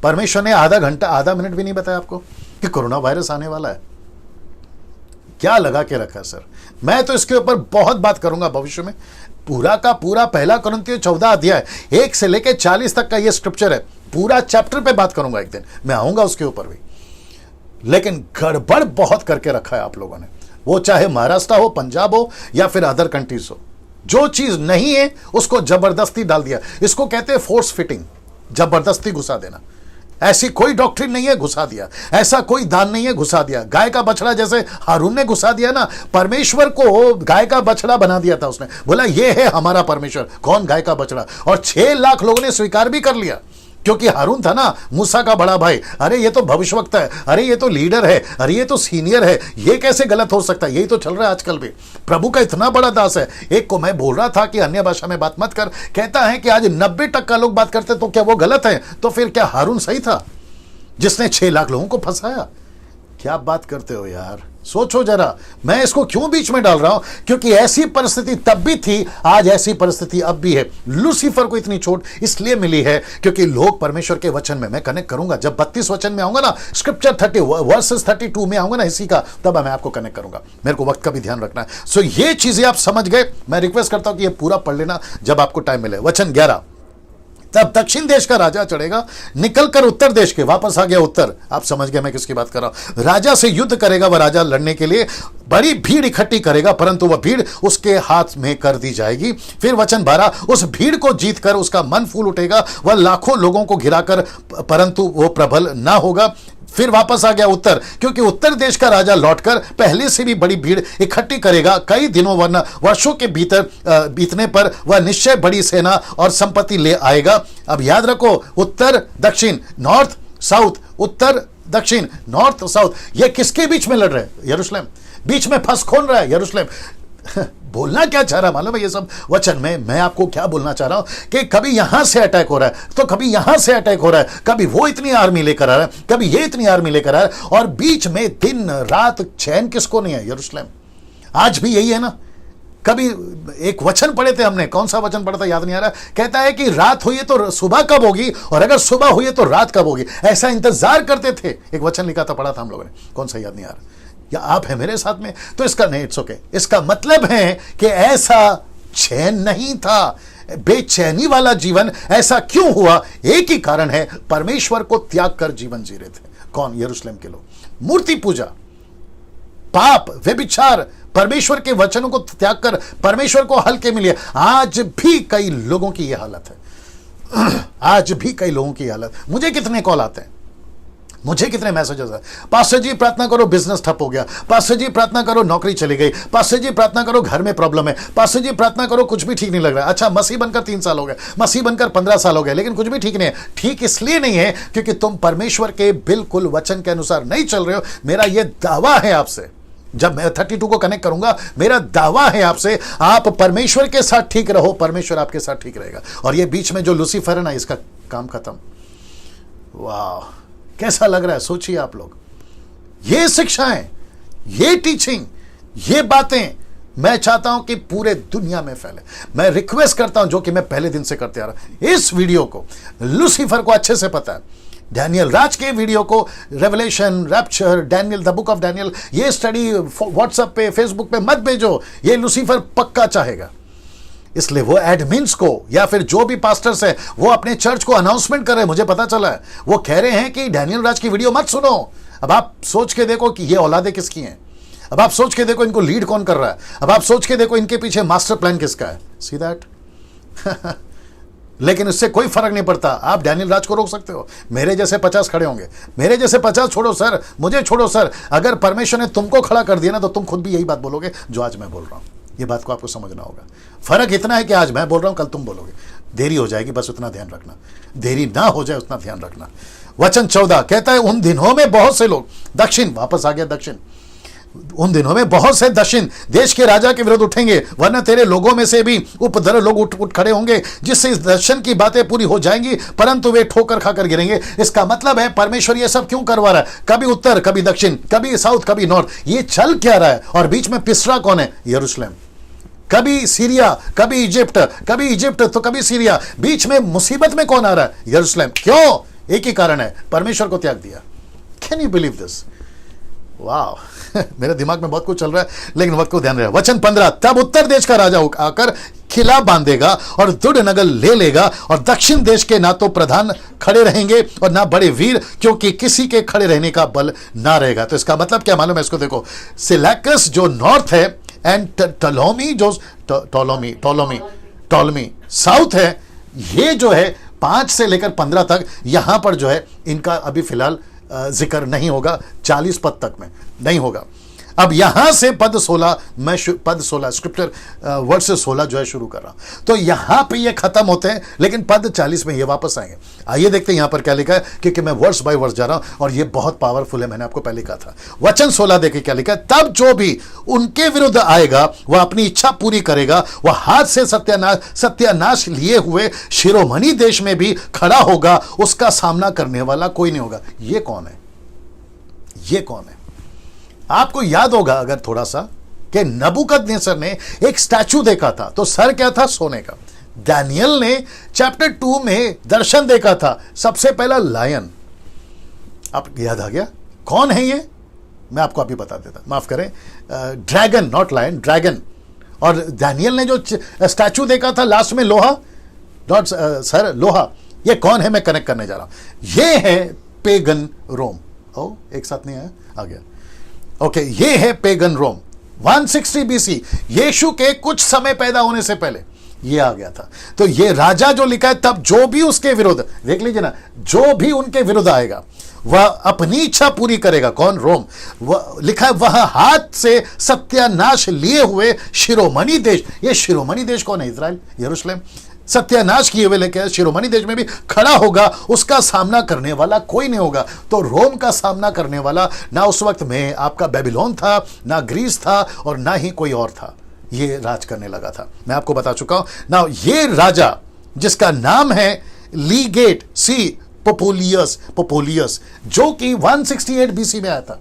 परमेश्वर ने आधा घंटा, आधा मिनट भी नहीं बताया आपको कि कोरोना वायरस आने वाला है? क्या लगा के रखा सर? मैं तो इसके ऊपर बहुत बात करूंगा भविष्य में। पूरा का पूरा 1 कुरिन्थियों 14 अध्याय 1 से लेकर 40 तक का ये स्क्रिप्चर है, पूरा चैप्टर पे बात करूंगा। एक दिन मैं आऊंगा उसके ऊपर भी। लेकिन गड़बड़ बहुत करके रखा है आप लोगों ने, वो चाहे महाराष्ट्र हो, पंजाब हो या फिर अदर कंट्रीज हो। जो चीज नहीं है उसको जबरदस्ती डाल दिया। इसको कहते हैं फोर्स फिटिंग, जबरदस्ती घुसा देना। ऐसी कोई डॉक्ट्रिन नहीं है, घुसा दिया। ऐसा कोई दान नहीं है, घुसा दिया। गाय का बछड़ा जैसे हारून ने घुसा दिया ना, परमेश्वर को गाय का बछड़ा बना दिया था उसने, बोला ये है हमारा परमेश्वर। कौन? गाय का बछड़ा। और 6 लाख लोगों ने स्वीकार भी कर लिया, क्योंकि हारून था ना मूसा का बड़ा भाई। अरे ये तो भविष्यवक्ता है, अरे ये तो लीडर है, अरे ये तो सीनियर है, ये कैसे गलत हो सकता है? यही तो चल रहा है आजकल भी। प्रभु का इतना बड़ा दास है। एक को मैं बोल रहा था कि अन्य भाषा में बात मत कर, कहता है कि आज 90% लोग बात करते, तो क्या वो गलत है? तो फिर क्या हारून सही था जिसने 6 लाख लोगों को फंसाया? क्या बात करते हो यार, सोचो जरा। मैं इसको क्यों बीच में डाल रहा हूं? क्योंकि ऐसी परिस्थिति तब भी थी, आज ऐसी परिस्थिति अब भी है। लूसीफर को इतनी छूट इसलिए मिली है क्योंकि लोग परमेश्वर के वचन में, मैं कनेक्ट करूंगा जब 32 वचन में आऊंगा ना, स्क्रिप्चर 30 वर्सेस 32 में आऊंगा ना इसी का, तब मैं आपको कनेक्ट करूंगा। मेरे को वक्त का भी ध्यान रखना है। सो ये चीजें आप समझ गए। मैं रिक्वेस्ट करता हूं कि ये पूरा पढ़ लेना जब आपको टाइम मिले। वचन 11, तब दक्षिण देश का राजा चढ़ेगा, निकलकर उत्तर देश के, वापस आ गया उत्तर। आप समझ गए मैं किसकी बात कर रहा हूं। राजा से युद्ध करेगा, वह राजा लड़ने के लिए बड़ी भीड़ इकट्ठी करेगा, परंतु वह भीड़ उसके हाथ में कर दी जाएगी। फिर वचन 12, उस भीड़ को जीतकर उसका मन फूल उठेगा, वह लाखों लोगों को घिराकर, परंतु वो प्रबल ना होगा। फिर वापस आ गया उत्तर, क्योंकि उत्तर देश का राजा लौटकर पहले से भी बड़ी भीड़ इकट्ठी करेगा कई दिनों वरना वर्षों के बीतने पर वह निश्चय बड़ी सेना और संपत्ति ले आएगा। अब याद रखो, उत्तर दक्षिण, नॉर्थ साउथ, उत्तर दक्षिण, नॉर्थ साउथ, ये किसके बीच में लड़ रहे हैं? यरूशलेम। बीच में फंस कौन रहा है? यरूशलेम। बोलना क्या चाह रहा मालूम है? ये सब वचन में मैं आपको क्या बोलना चाह रहा हूं कि कभी यहां से अटैक हो रहा है, तो कभी यहां से अटैक हो रहा है, कभी वो इतनी आर्मी लेकर आ रहा है, कभी ये इतनी आर्मी लेकर आ रहा है, और बीच में दिन रात चैन किसको नहीं है? यरूशलेम। आज भी यही है ना, कभी एक वचन पढ़े थे हमने, कौन सा वचन पढ़ा था याद नहीं आ रहा, कहता है कि रात हुई तो सुबह कब होगी, और अगर सुबह हुई तो रात कब होगी, ऐसा इंतजार करते थे। एक वचन लिखा था, पढ़ा था हम लोगों ने, कौन सा याद नहीं आ रहा, या आप है मेरे साथ में, तो इसका नहीं, इट्स ओके, इसका मतलब है कि ऐसा चैन नहीं था, बेचैनी वाला जीवन ऐसा क्यों हुआ? एक ही कारण है, परमेश्वर को त्याग कर जीवन जी रहे थे। कौन? यरूशलेम के लोग। मूर्ति पूजा, पाप, व्यभिचार, परमेश्वर के वचनों को त्याग कर परमेश्वर को हल्के में लिया। आज भी कई लोगों की यह हालत है। आज भी कई लोगों की हालत। मुझे कितने कॉल आते हैं, मुझे कितने मैसेजेस हैं, पास्टर जी प्रार्थना करो बिजनेस ठप हो गया, पास्टर जी प्रार्थना करो नौकरी चली गई, पास्टर जी प्रार्थना करो घर में प्रॉब्लम है, पास्टर जी प्रार्थना करो कुछ भी ठीक नहीं लग रहा। अच्छा, मसीह बनकर 3 साल हो गए, मसीह बनकर 15 साल हो गए, लेकिन कुछ भी ठीक नहीं है। ठीक इसलिए नहीं है क्योंकि तुम परमेश्वर के बिल्कुल वचन के अनुसार नहीं चल रहे हो। मेरा यह दावा है आपसे, जब मैं 32 को कनेक्ट करूंगा, मेरा दावा है आपसे, आप परमेश्वर के साथ ठीक रहो, परमेश्वर आपके साथ ठीक रहेगा। और ये बीच में जो लूसीफर है ना, इसका काम खत्म। वाह, कैसा लग रहा है? सोचिए आप लोग, ये शिक्षाएं, ये टीचिंग, ये बातें मैं चाहता हूं कि पूरे दुनिया में फैले। मैं रिक्वेस्ट करता हूं, जो कि मैं पहले दिन से करते आ रहा, इस वीडियो को लूसीफर को अच्छे से पता है, डैनियल राज के वीडियो को, revelation, rapture, Daniel, the book of Daniel, ये स्टडी व्हाट्सएप पे, फेसबुक पे मत भेजो, ये लूसीफर पक्का चाहेगा। इसलिए वो एडमिन्स को या फिर जो भी पास्टर्स है, वो अपने चर्च को अनाउंसमेंट कर रहे हैं। मुझे पता चला है, वो कह रहे हैं कि डैनियल राज की वीडियो मत सुनो। अब आप सोच के देखो कि ये औलादे किसकी हैं। अब आप सोच के देखो इनको लीड कौन कर रहा है। अब आप सोच के देखो इनके पीछे मास्टर प्लान किसका है। See that. लेकिन इससे कोई फर्क नहीं पड़ता। आप डैनियल राज को रोक सकते हो, मेरे जैसे 50 खड़े होंगे, मेरे जैसे 50 छोड़ो सर, मुझे छोड़ो सर। अगर परमेश्वर ने तुमको खड़ा कर दिया ना, तो तुम खुद भी यही बात बोलोगे जो आज मैं बोल रहा हूं। ये बात को आपको समझना होगा। फर्क इतना है कि आज मैं बोल रहा हूं, कल तुम बोलोगे। देरी हो जाएगी, बस उतना ध्यान रखना, देरी ना हो जाए उतना ध्यान रखना। वचन 14 कहता है, उन दिनों में बहुत से लोग दक्षिण, वापस आ गया दक्षिण, उन दिनों में बहुत से दक्षिण देश के राजा के विरुद्ध उठेंगे, वरना तेरे लोगों में से भी उपद्रव लोग उठ खड़े होंगे, जिससे इस दर्शन की बातें पूरी हो जाएंगी, परंतु वे ठोकर खाकर गिरेंगे। इसका मतलब है परमेश्वर ये सब क्यों करवा रहा है? कभी उत्तर, कभी दक्षिण, कभी साउथ, कभी नॉर्थ, ये चल क्या रहा है? और बीच में पिसरा कौन है? यरूशलेम। कभी सीरिया, कभी इजिप्ट, कभी इजिप्ट तो कभी सीरिया, बीच में मुसीबत में कौन आ रहा है? यरूशलेम। क्यों? एक ही कारण है, परमेश्वर को त्याग दिया। Can you believe this? वाह, मेरे दिमाग में बहुत कुछ चल रहा है, लेकिन वक्त को ध्यान रहे। वचन 15, तब उत्तर देश का राजा आकर किला बांधेगा और दुड नगर ले लेगा, और दक्षिण देश के ना तो प्रधान खड़े रहेंगे और ना बड़े वीर, क्योंकि किसी के खड़े रहने का बल ना रहेगा। तो इसका मतलब क्या मालूम है? इसको देखो, सिलैकस जो नॉर्थ है एंड टोलोमी जो टोलोमी साउथ है, ये जो है 5 से लेकर 15 तक, यहां पर जो है इनका अभी फिलहाल जिक्र नहीं होगा, 40 पद तक में नहीं होगा। अब यहां से पद 16, मैं पद 16 स्क्रिप्चर वर्ड से 16 जो है शुरू कर रहा हूं, तो यहां पे ये खत्म होते हैं, लेकिन पद 40 में ये वापस आएंगे। आइए देखते हैं यहां पर क्या लिखा है, क्योंकि मैं वर्स बाय वर्स जा रहा हूं और ये बहुत पावरफुल है, मैंने आपको पहले कहा था। वचन 16 देखिए क्या लिखा है, तब जो भी उनके विरुद्ध आएगा वह अपनी इच्छा पूरी करेगा, वह हाथ से सत्यानाश लिए हुए शिरोमणि देश में भी खड़ा होगा, उसका सामना करने वाला कोई नहीं होगा। ये कौन है? ये कौन है? आपको याद होगा अगर थोड़ा सा, कि नबूकदनेस्सर ने एक स्टैचू देखा था, तो सर क्या था? सोने का। डैनियल ने चैप्टर 2 में दर्शन देखा था, सबसे पहला लायन। आप याद आ गया कौन है ये? मैं आपको अभी बता देता, माफ करें, ड्रैगन, नॉट लायन, ड्रैगन। और डैनियल ने जो स्टैचू देखा था लास्ट में, लोहा, नॉट सर, लोहा। ये कौन है? मैं कनेक्ट करने जा रहा हूं। ये है पेगन रोम। ओ, एक साथ नहीं आया, आ गया। ओके, ये है पेगन रोम। 160 BC, यीशु के कुछ समय पैदा होने से पहले ये आ गया था। तो ये राजा जो लिखा है, तब जो भी उसके विरुद्ध, देख लीजिए ना, जो भी उनके विरुद्ध आएगा वह अपनी इच्छा पूरी करेगा। कौन? रोम। वह लिखा है, वह हाथ से सत्यानाश लिए हुए शिरोमणि देश। ये शिरोमणि देश कौन है? इजराइल, यरूशलेम। सत्यानाश किए हुए लेके शिरोमणि देश में भी खड़ा होगा, उसका सामना करने वाला कोई नहीं होगा। तो रोम का सामना करने वाला ना उस वक्त में आपका बेबीलोन था, ना ग्रीस था, और ना ही कोई और था। ये राज करने लगा था, मैं आपको बता चुका हूं ना। ये राजा जिसका नाम है लीगेट सी पोपोलियस, जो कि 168 BC में आया था।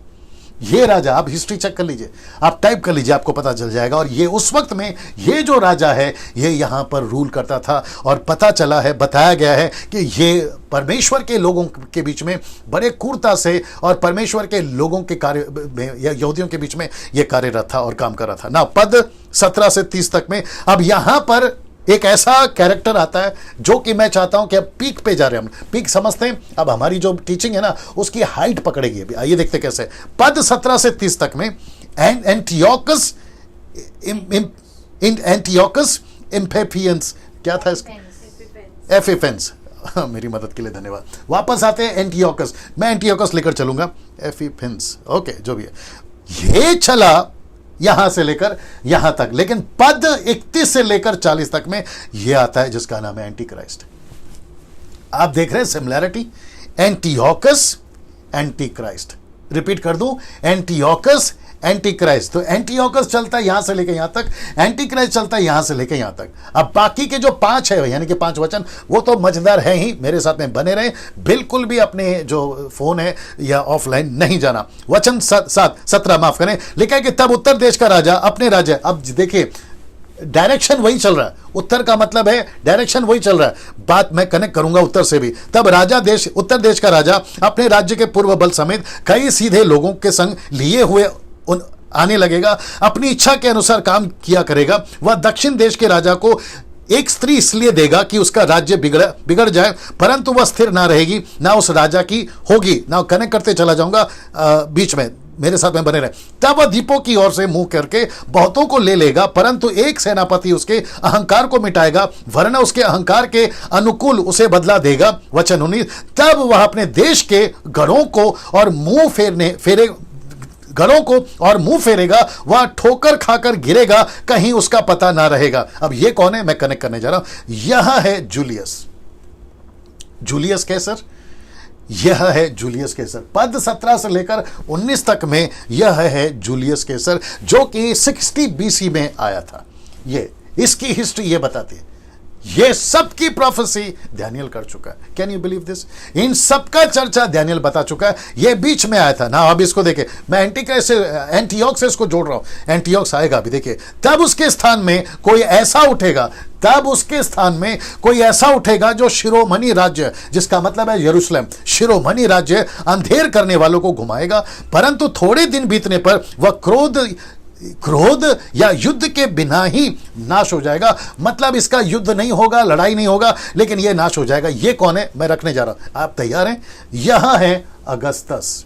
ये राजा, आप हिस्ट्री चेक कर लीजिए, आप टाइप कर लीजिए, आपको पता चल जाएगा। और ये उस वक्त में ये जो राजा है ये यहां पर रूल करता था। और पता चला है, बताया गया है कि ये परमेश्वर के लोगों के बीच में बड़े क्रूरता से और परमेश्वर के लोगों के कार्य में या यहूदियों के बीच में ये कार्यरत था और काम कर रहा था ना। पद 17 से 30 तक में अब यहां पर एक ऐसा कैरेक्टर आता है जो कि मैं चाहता हूं कि अब पीक पे जा रहे हैं, हम पीक समझते हैं। अब हमारी जो टीचिंग है ना उसकी हाइट पकड़ेगी अभी। आइए देखते कैसे। पद 17 से 30 तक में एंटियोकस इम्फेफियंस, क्या था इसका? एफिफेंस। मेरी मदद के लिए धन्यवाद। वापस आते हैं एंटियोकस, मैं एंटियोकस लेकर चलूंगा, एफिफेंस, ओके जो भी है। ये चला यहां से लेकर यहां तक, लेकिन पद 31 से लेकर 40 तक में यह आता है जिसका नाम है एंटी क्राइस्ट। आप देख रहे हैं similarity, Antiochus anti Christ. Repeat कर दूं, एंटियोकस एंटी क्राइस्ट। तो एंटियोकस चलता है यहां से लेकर यहां तक, एंटी क्राइस्ट चलता है यहां से लेकर यहां तक। अब बाकी के जो 5 है यानी कि 5 वचन वो तो मजेदार है ही, मेरे साथ में बने रहे, बिल्कुल भी अपने जो फोन है या ऑफलाइन नहीं जाना। वचन 17 माफ करें, लिखा है कि तब उत्तर देश का राजा अपने राज्य, अब देखिए डायरेक्शन वही चल रहा है, उत्तर का मतलब है डायरेक्शन वही चल रहा है, बात मैं कनेक्ट करूंगा उत्तर से भी। तब उत्तर देश का राजा अपने राज्य के पूर्व बल समेत कई सीधे लोगों के संग लिए हुए आने लगेगा, अपनी इच्छा के अनुसार काम किया करेगा। वह दक्षिण देश के राजा को एक स्त्री इसलिए देगा कि उसका राज्य बिगड़ जाए, परंतु वह स्थिर ना रहेगी, ना उस राजा की होगी। ना कनेक्ट करते चला जाऊंगा बीच में, मेरे साथ में बने रहे। तब वह द्वीपों की ओर से मुंह करके बहुतों को ले लेगा, परंतु एक सेनापति उसके अहंकार को मिटाएगा, वरना उसके अहंकार के अनुकूल उसे बदला देगा। वचन 19, तब वह अपने देश के गढ़ों को और मुंह फेरेगा, वह ठोकर खाकर गिरेगा, कहीं उसका पता ना रहेगा। अब ये कौन है, मैं कनेक्ट करने जा रहा हूं। यह है जूलियस कैसर, यह है जूलियस कैसर। पद 17 से लेकर 19 तक में यह है जूलियस कैसर, जो कि 60 BC में आया था। ये इसकी हिस्ट्री ये बताती है, ये सबकी प्रोफेसी दानियल कर चुका है। Can you believe this? इन सबका चर्चा दानियल बता चुका है। ये बीच में आया था ना। अब इसको देखे, मैं एंटियोक्स से इसको जोड़ रहा हूं। एंटियोक्स आएगा अभी, देखिए। तब उसके स्थान में कोई ऐसा उठेगा जो शिरोमणि राज्य, जिसका मतलब है यरूशलेम, शिरोमणि राज्य अंधेर करने वालों को घुमाएगा, परंतु थोड़े दिन बीतने पर वह क्रोध या युद्ध के बिना ही नाश हो जाएगा। मतलब इसका युद्ध नहीं होगा, लड़ाई नहीं होगा, लेकिन यह नाश हो जाएगा। यह कौन है, मैं रखने जा रहा हूं, आप तैयार हैं? यह है अगस्तस।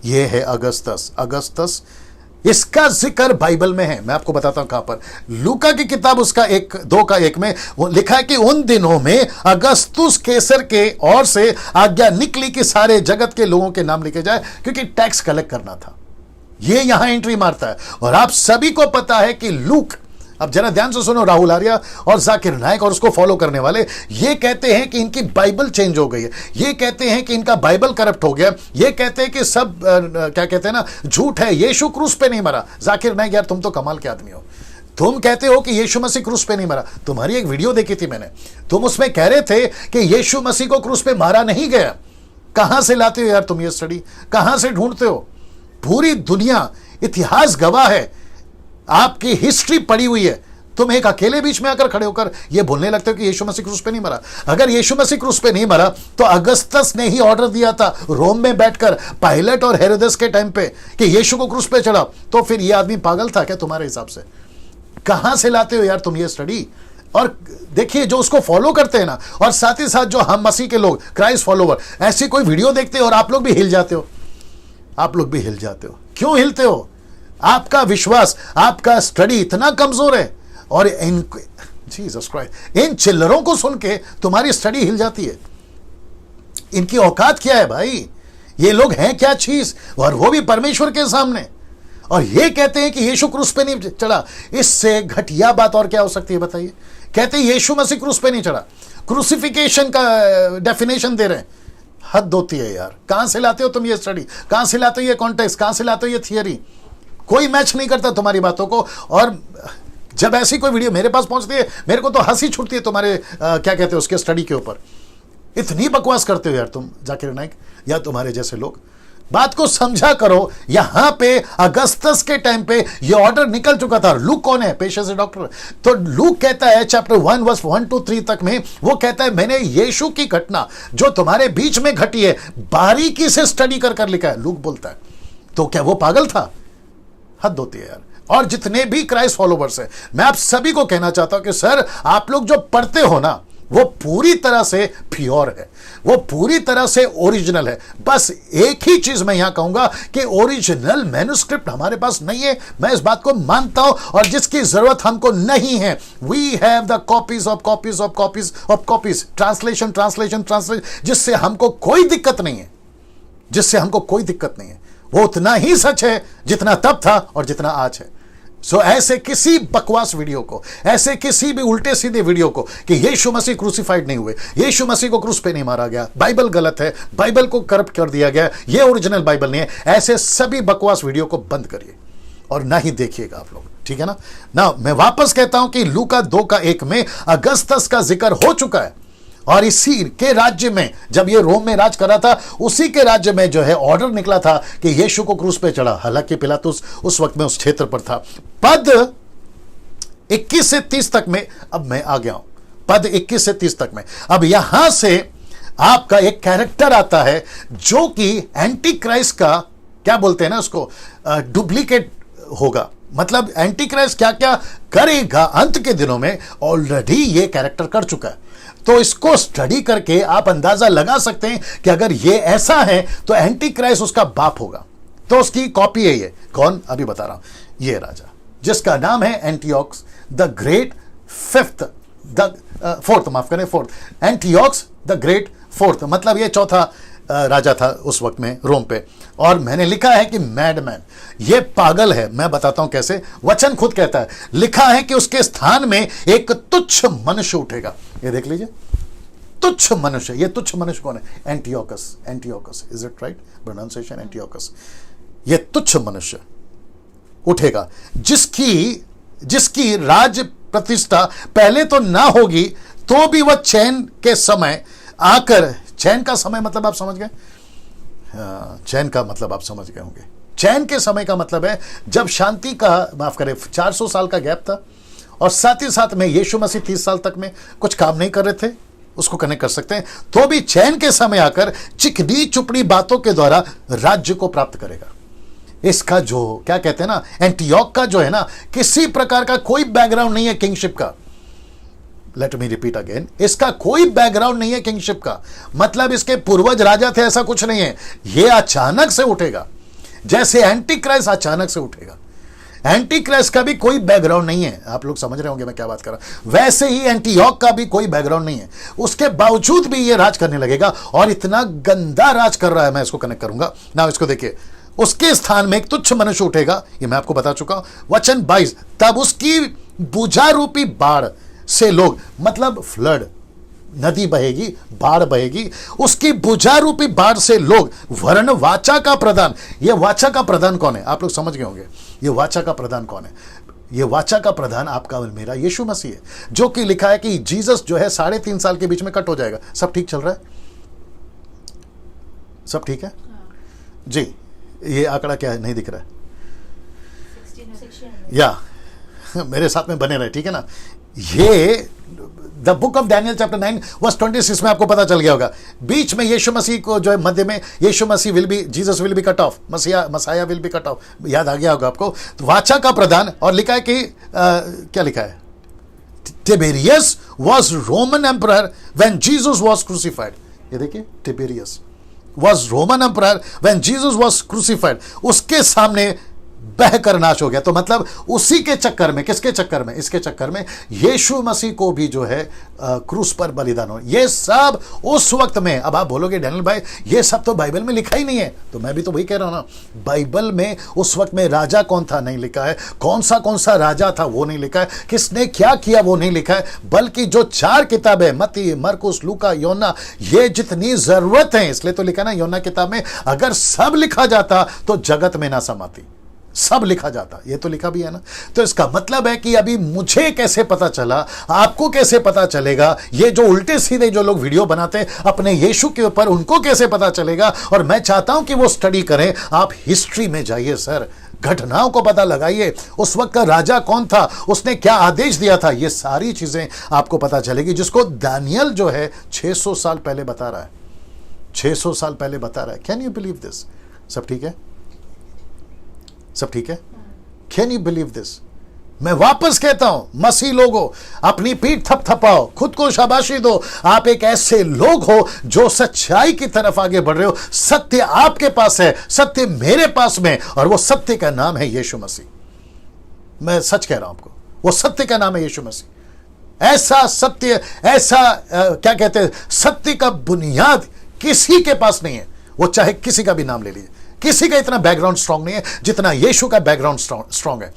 यह है अगस्तस। इसका जिक्र बाइबल में है, मैं आपको बताता हूं कहां पर। लूका की किताब उसका 2:1 में लिखा है कि उन दिनों में अगस्तुस कैसर के ओर से आज्ञा निकली कि सारे जगत के लोगों के नाम लिखे जाए, क्योंकि टैक्स कलेक्ट करना था। ये यहां एंट्री मारता है। और आप सभी को पता है कि लूक, अब जरा ध्यान से सुनो, राहुल आर्या और जाकिर नायक और उसको फॉलो करने वाले, ये कहते हैं कि इनकी बाइबल चेंज हो गई है, ये कहते हैं कि इनका बाइबल करप्ट हो गया, ये कहते हैं कि सब क्या कहते हैं ना, झूठ है, यीशु क्रूस पे नहीं मरा। जाकिर नायक, यार तुम तो कमाल के आदमी हो, तुम कहते हो कि यीशु मसीह क्रूस पे नहीं मरा। तुम्हारी एक वीडियो देखी थी मैंने, तुम उसमें कह रहे थे कि यीशु मसीह को क्रूस पे मारा नहीं गया। कहां से लाते हो यार तुम ये स्टडी, कहां से ढूंढते हो? पूरी दुनिया, इतिहास गवाह है, आपकी हिस्ट्री पड़ी हुई है। तुम एक अकेले बीच में आकर खड़े होकर यह बोलने लगते हो कि यीशु मसीह क्रूस पे नहीं मरा। अगर यीशु मसीह क्रूस पे नहीं मरा तो अगस्तस ने ही ऑर्डर दिया था रोम में बैठकर, पायलट और हेरोदेस के टाइम पे, कि यीशु को क्रूस पे चढ़ा। तो फिर यह आदमी पागल था क्या तुम्हारे हिसाब से? कहां से लाते हो यार तुम ये स्टडी? और देखिए, जो उसको फॉलो करते हैं ना, और साथ ही साथ जो हम मसीह के लोग, क्राइस्ट फॉलोवर, ऐसी कोई वीडियो देखते हो और आप लोग भी हिल जाते हो। क्यों हिलते हो? आपका विश्वास, आपका स्टडी इतना कमजोर है, और जीसस क्राइस्ट, इन चिल्लरों को सुन के तुम्हारी स्टडी हिल जाती है। इनकी औकात क्या है भाई? ये लोग हैं क्या चीज, और वो भी परमेश्वर के सामने, और ये कहते हैं कि यीशु क्रूस पे नहीं चढ़ा। इससे घटिया बात और क्या हो सकती है बताइए? कहते हैं यीशु मसीह क्रूस पे नहीं चढ़ा, क्रूसिफिकेशन का डेफिनेशन दे रहे हैं। हद होती है यार। कहां से लाते हो तुम ये स्टडी, कहां से लाते हो ये कॉन्टेक्स्ट, कहां से लाते हो ये थियरी? कोई मैच नहीं करता तुम्हारी बातों को। और जब ऐसी कोई वीडियो मेरे पास पहुंचती है, मेरे को तो हंसी छूटती है तुम्हारे क्या कहते हैं उसके स्टडी के ऊपर। इतनी बकवास करते हो यार तुम, जाकिर नाइक या तुम्हारे जैसे लोग। बात को समझा करो। यहां पे अगस्तस के टाइम पे ये ऑर्डर निकल चुका था। लूक कौन है? पेशे से डॉक्टर। तो लूक कहता है चैप्टर 1 वर्स 1 to 3 तक में, वो कहता है मैंने यीशु की घटना जो तुम्हारे बीच में घटी है बारीकी से स्टडी कर कर लिखा है। लूक बोलता है तो क्या वो पागल था? हद होती है यार। और जितने भी क्राइस्ट फॉलोवर्स हैं, मैं आप सभी को कहना चाहता हूं कि सर आप लोग जो पढ़ते हो ना वो पूरी तरह से प्योर है, वो पूरी तरह से ओरिजिनल है। बस एक ही चीज मैं यहां कहूंगा कि ओरिजिनल मैन्युस्क्रिप्ट हमारे पास नहीं है, मैं इस बात को मानता हूं, और जिसकी जरूरत हमको नहीं है। We have the copies of copies of copies of copies, translation translation translation, जिससे हमको कोई दिक्कत नहीं है, जिससे हमको कोई दिक्कत नहीं है। वो उतना ही सच है जितना तब था और जितना आज है। सो ऐसे किसी बकवास वीडियो को, ऐसे किसी भी उल्टे सीधे वीडियो को कि यीशु मसीह क्रूसिफाइड नहीं हुए, यीशु मसीह को क्रूस पे नहीं मारा गया, बाइबल गलत है, बाइबल को करप्ट कर दिया गया, ये ओरिजिनल बाइबल नहीं है, ऐसे सभी बकवास वीडियो को बंद करिए और ना ही देखिएगा आप लोग, ठीक है ना। ना मैं वापस कहता हूं कि लूका 2:1 में अगस्तस का जिक्र हो चुका है, और इसी के राज्य में जब ये रोम में राज कर रहा था, उसी के राज्य में जो है ऑर्डर निकला था कि यीशु को क्रूस पे चढ़ा। हालांकि पिलातुस उस वक्त में उस क्षेत्र पर था। पद 21 से 30 तक में अब मैं आ गया हूं, पद 21 से 30 तक में। अब यहां से आपका एक कैरेक्टर आता है जो कि एंटी क्राइस्ट का, क्या बोलते हैं ना उसको, डुप्लीकेट होगा। मतलब एंटी क्राइस्ट क्या क्या करेगा अंत के दिनों में, ऑलरेडी ये कैरेक्टर कर चुका है। तो इसको स्टडी करके आप अंदाजा लगा सकते हैं कि अगर ये ऐसा है तो एंटी क्राइस्ट उसका बाप होगा। तो उसकी कॉपी है ये। कौन? अभी बता रहा हूं। ये राजा जिसका नाम है एंटियोक्स द ग्रेट फोर्थ, माफ करें, फोर्थ, एंटियोक्स द ग्रेट फोर्थ। मतलब ये चौथा राजा था उस वक्त में रोम पे। और मैंने लिखा है कि मैडमैन, ये पागल है। मैं बताता हूं कैसे। वचन खुद कहता है, लिखा है कि उसके स्थान में एक तुच्छ मनुष्य उठेगा। ये देख लीजिए, तुच्छ मनुष्य। ये तुच्छ मनुष्य कौन है? Antiochus. Antiochus, is it right pronunciation? Antiochus. ये तुच्छ मनुष्य उठेगा जिसकी राज प्रतिष्ठा पहले तो ना होगी, तो भी वह चैन के समय आकर, चैन का समय मतलब आप समझ गए, चैन का मतलब आप समझ गए होंगे। चैन के समय का मतलब है जब शांति का, माफ करें, 400 साल का गैप था, और साथ ही साथ में यीशु मसीह 30 साल तक में कुछ काम नहीं कर रहे थे, उसको कनेक्ट कर सकते हैं। तो भी चैन के समय आकर चिकनी चुपड़ी बातों के द्वारा राज्य को प्राप्त करेगा। इसका जो क्या कहते हैं ना, एंटियोक का जो है ना, किसी प्रकार का कोई बैकग्राउंड नहीं है किंगशिप का। लेट मी रिपीट अगेन, इसका कोई बैकग्राउंड नहीं है किंगशिप का। मतलब इसके पूर्वज राजा थे ऐसा कुछ नहीं है। ये अचानक से उठेगा, जैसे एंटी क्राइस्ट अचानक से उठेगा। एंटी क्राइस्ट का भी कोई बैकग्राउंड नहीं है। आप लोग समझ रहे होंगे मैं क्या बात कर रहा हूं। वैसे ही एंटीयोक का भी कोई बैकग्राउंड नहीं है, उसके बावजूद भी ये राज करने लगेगा, और इतना गंदा राज कर रहा है। मैं इसको कनेक्ट करूंगा ना। इसको देखिए, उसके स्थान में एक तुच्छ मनुष्य उठेगा, ये मैं आपको बता चुका हूं। वचन 22, तब उसकी बुझा रूपी बाढ़ से लोग, मतलब फ्लड, नदी बहेगी, बाढ़ बहेगी, उसकी बुझा रूपी बाढ़ से लोग वर्ण वाचा का प्रधान। ये वाचा का प्रधान कौन है? आप लोग समझ गए होंगे ये वाचा का प्रधान कौन है। ये वाचा का प्रधान आपका और मेरा यीशु मसीह है, जो कि लिखा है कि जीसस जो है 3.5 साल के बीच में कट हो जाएगा। सब ठीक चल रहा है? सब ठीक है जी? ये आंकड़ा क्या है, नहीं दिख रहा है? 16 या मेरे साथ में बने रहे, ठीक है ना। ये the book of Daniel chapter 9 verse 26 में आपको पता चल गया होगा। बीच में यीशु मसीह को जो है मध्य में, यीशु मसीह will be, Jesus will be cut off, Messiah will be cut off. याद आ गया होगा आपको। तो वाचा का प्रधान, और लिखा है कि क्या लिखा है, Tiberius was Roman emperor when Jesus was crucified. ये देखिए, Tiberius was Roman emperor when Jesus was crucified. उसके सामने बहकर नाश हो गया। तो मतलब उसी के चक्कर में, किसके चक्कर में? इसके चक्कर में यीशु मसीह को भी जो है क्रूस पर बलिदान हो। ये सब उस वक्त में। अब आप बोलोगे डैनियल भाई ये सब तो बाइबल में लिखा ही नहीं है, तो मैं भी तो वही कह रहा हूं ना। बाइबल में उस वक्त में राजा कौन था नहीं लिखा है, कौन सा राजा था वो नहीं लिखा है, किसने क्या किया वो नहीं लिखा है। बल्कि जो 4 किताबें, मत्ती, मरकुस, लूका, योना, ये जितनी जरूरत है, इसलिए तो लिखा ना योना किताब में, अगर सब लिखा जाता तो जगत में ना समाती। सब लिखा जाता, ये तो लिखा भी है ना। तो इसका मतलब है कि अभी मुझे कैसे पता चला, आपको कैसे पता चलेगा, ये जो उल्टे सीधे जो लोग वीडियो बनाते हैं अपने यीशु के ऊपर, उनको कैसे पता चलेगा। और मैं चाहता हूं कि वो स्टडी करें। आप हिस्ट्री में जाइए सर, घटनाओं को पता लगाइए, उस वक्त का राजा कौन था, उसने क्या आदेश दिया था, ये सारी चीजें आपको पता चलेगी, जिसको दानियल जो है 600 साल पहले बता रहा है, 600 साल पहले बता रहा है। Can you believe this? सब ठीक है? सब ठीक है? Can you believe this? मैं वापस कहता हूं, मसीह लोगों, अपनी पीठ थपथपाओ, खुद को शाबाशी दो। आप एक ऐसे लोग हो जो सच्चाई की तरफ आगे बढ़ रहे हो। सत्य आपके पास है, सत्य मेरे पास में, और वो सत्य का नाम है यीशु मसीह। मैं सच कह रहा हूं आपको, वो सत्य का नाम है यीशु मसीह। ऐसा सत्य, ऐसा क्या कहते हैं, सत्य का बुनियाद किसी के पास नहीं है। वो चाहे किसी का भी नाम ले लीजिए, किसी का इतना बैकग्राउंड स्ट्रांग नहीं है जितना यीशु का बैकग्राउंड स्ट्रांग है।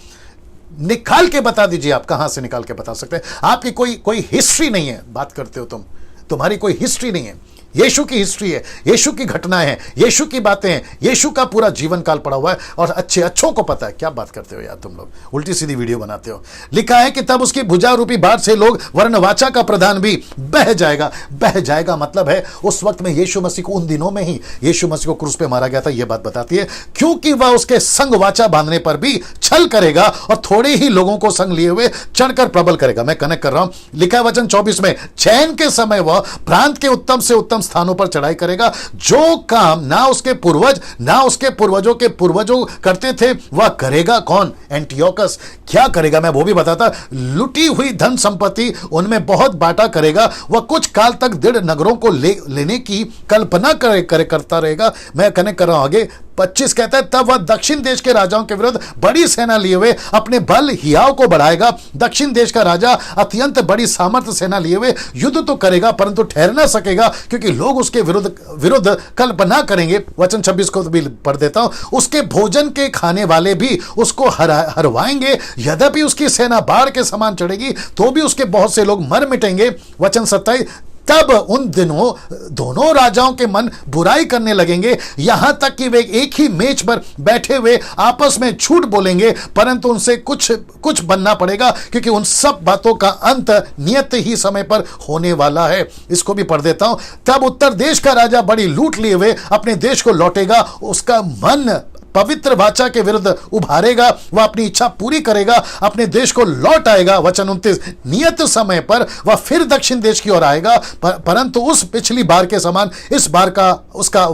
निकाल के बता दीजिए, आप कहां से निकाल के बता सकते हैं? आपकी कोई हिस्ट्री नहीं है। बात करते हो तुम्हारी कोई हिस्ट्री नहीं है। यीशु की हिस्ट्री है, यीशु की घटनाएं हैं, यीशु की बातें हैं, यीशु का पूरा जीवन काल पड़ा हुआ है, और अच्छों को पता है। क्या बात करते हो यार तुम लोग, उल्टी सीधी वीडियो बनाते हो। लिखा है कि तब उसकी भुजा रूपी बाढ़ से लोग वर्ण वाचा का प्रधान भी बह जाएगा। बह जाएगा मतलब है उस वक्त में यीशु मसीह को, उन दिनों में ही यीशु मसीह को क्रूस पे मारा गया था। यह बात बताती है, क्योंकि वह उसके संग वाचा बांधने पर भी छल करेगा और थोड़े ही लोगों को संग लिए हुए चढ़कर प्रबल करेगा। मैं कनेक्ट कर रहा हूं, लिखा है वचन 24 में, चैन के समय वह प्रांत के उत्तम से उत्तम स्थानों पर चढ़ाई करेगा। जो काम ना उसके पूर्वज ना उसके पूर्वजों के पूर्वजों करते थे, वह करेगा कौन? एंटियोकस। क्या करेगा मैं वो भी बताता। लुटी हुई धन संपत्ति उनमें बहुत बांटा करेगा। वह कुछ काल तक दृढ़ नगरों को लेने की कल्पना करता रहेगा। मैं कनेक्ट कर रहा हूं आगे। 25 कहता है, तब वह दक्षिण देश के राजाओं के विरुद्ध बड़ी सेना लिए हुए अपने बल हियाव को बढ़ाएगा। दक्षिण देश का राजा अत्यंत बड़ी सामर्थ्य सेना लिए हुए युद्ध तो करेगा, परंतु ठहर ना सकेगा, क्योंकि लोग उसके विरुद्ध कल्पना करेंगे। वचन 26 को भी पढ़ देता हूं। उसके भोजन के खाने वाले भी उसको हरवाएंगे। यद्यपि उसकी सेना बाढ़ के समान चढ़ेगी, तो भी उसके बहुत से लोग मर मिटेंगे। वचन 27, तब उन दिनों दोनों राजाओं के मन बुराई करने लगेंगे, यहां तक कि वे एक ही मेज पर बैठे हुए आपस में झूठ बोलेंगे, परंतु उनसे कुछ बनना पड़ेगा, क्योंकि उन सब बातों का अंत नियत ही समय पर होने वाला है। इसको भी पढ़ देता हूं। तब उत्तर देश का राजा बड़ी लूट लिए हुए अपने देश को लौटेगा। उसका मन पवित्र वाचा के विरुद्ध उभारेगा। वह अपनी इच्छा पूरी करेगा, अपने देश को लौट आएगा। वचन 29, नियत समय पर वह फिर दक्षिण देश की ओर आएगा, परंतु उस पिछली बार के समान इस बार का उसका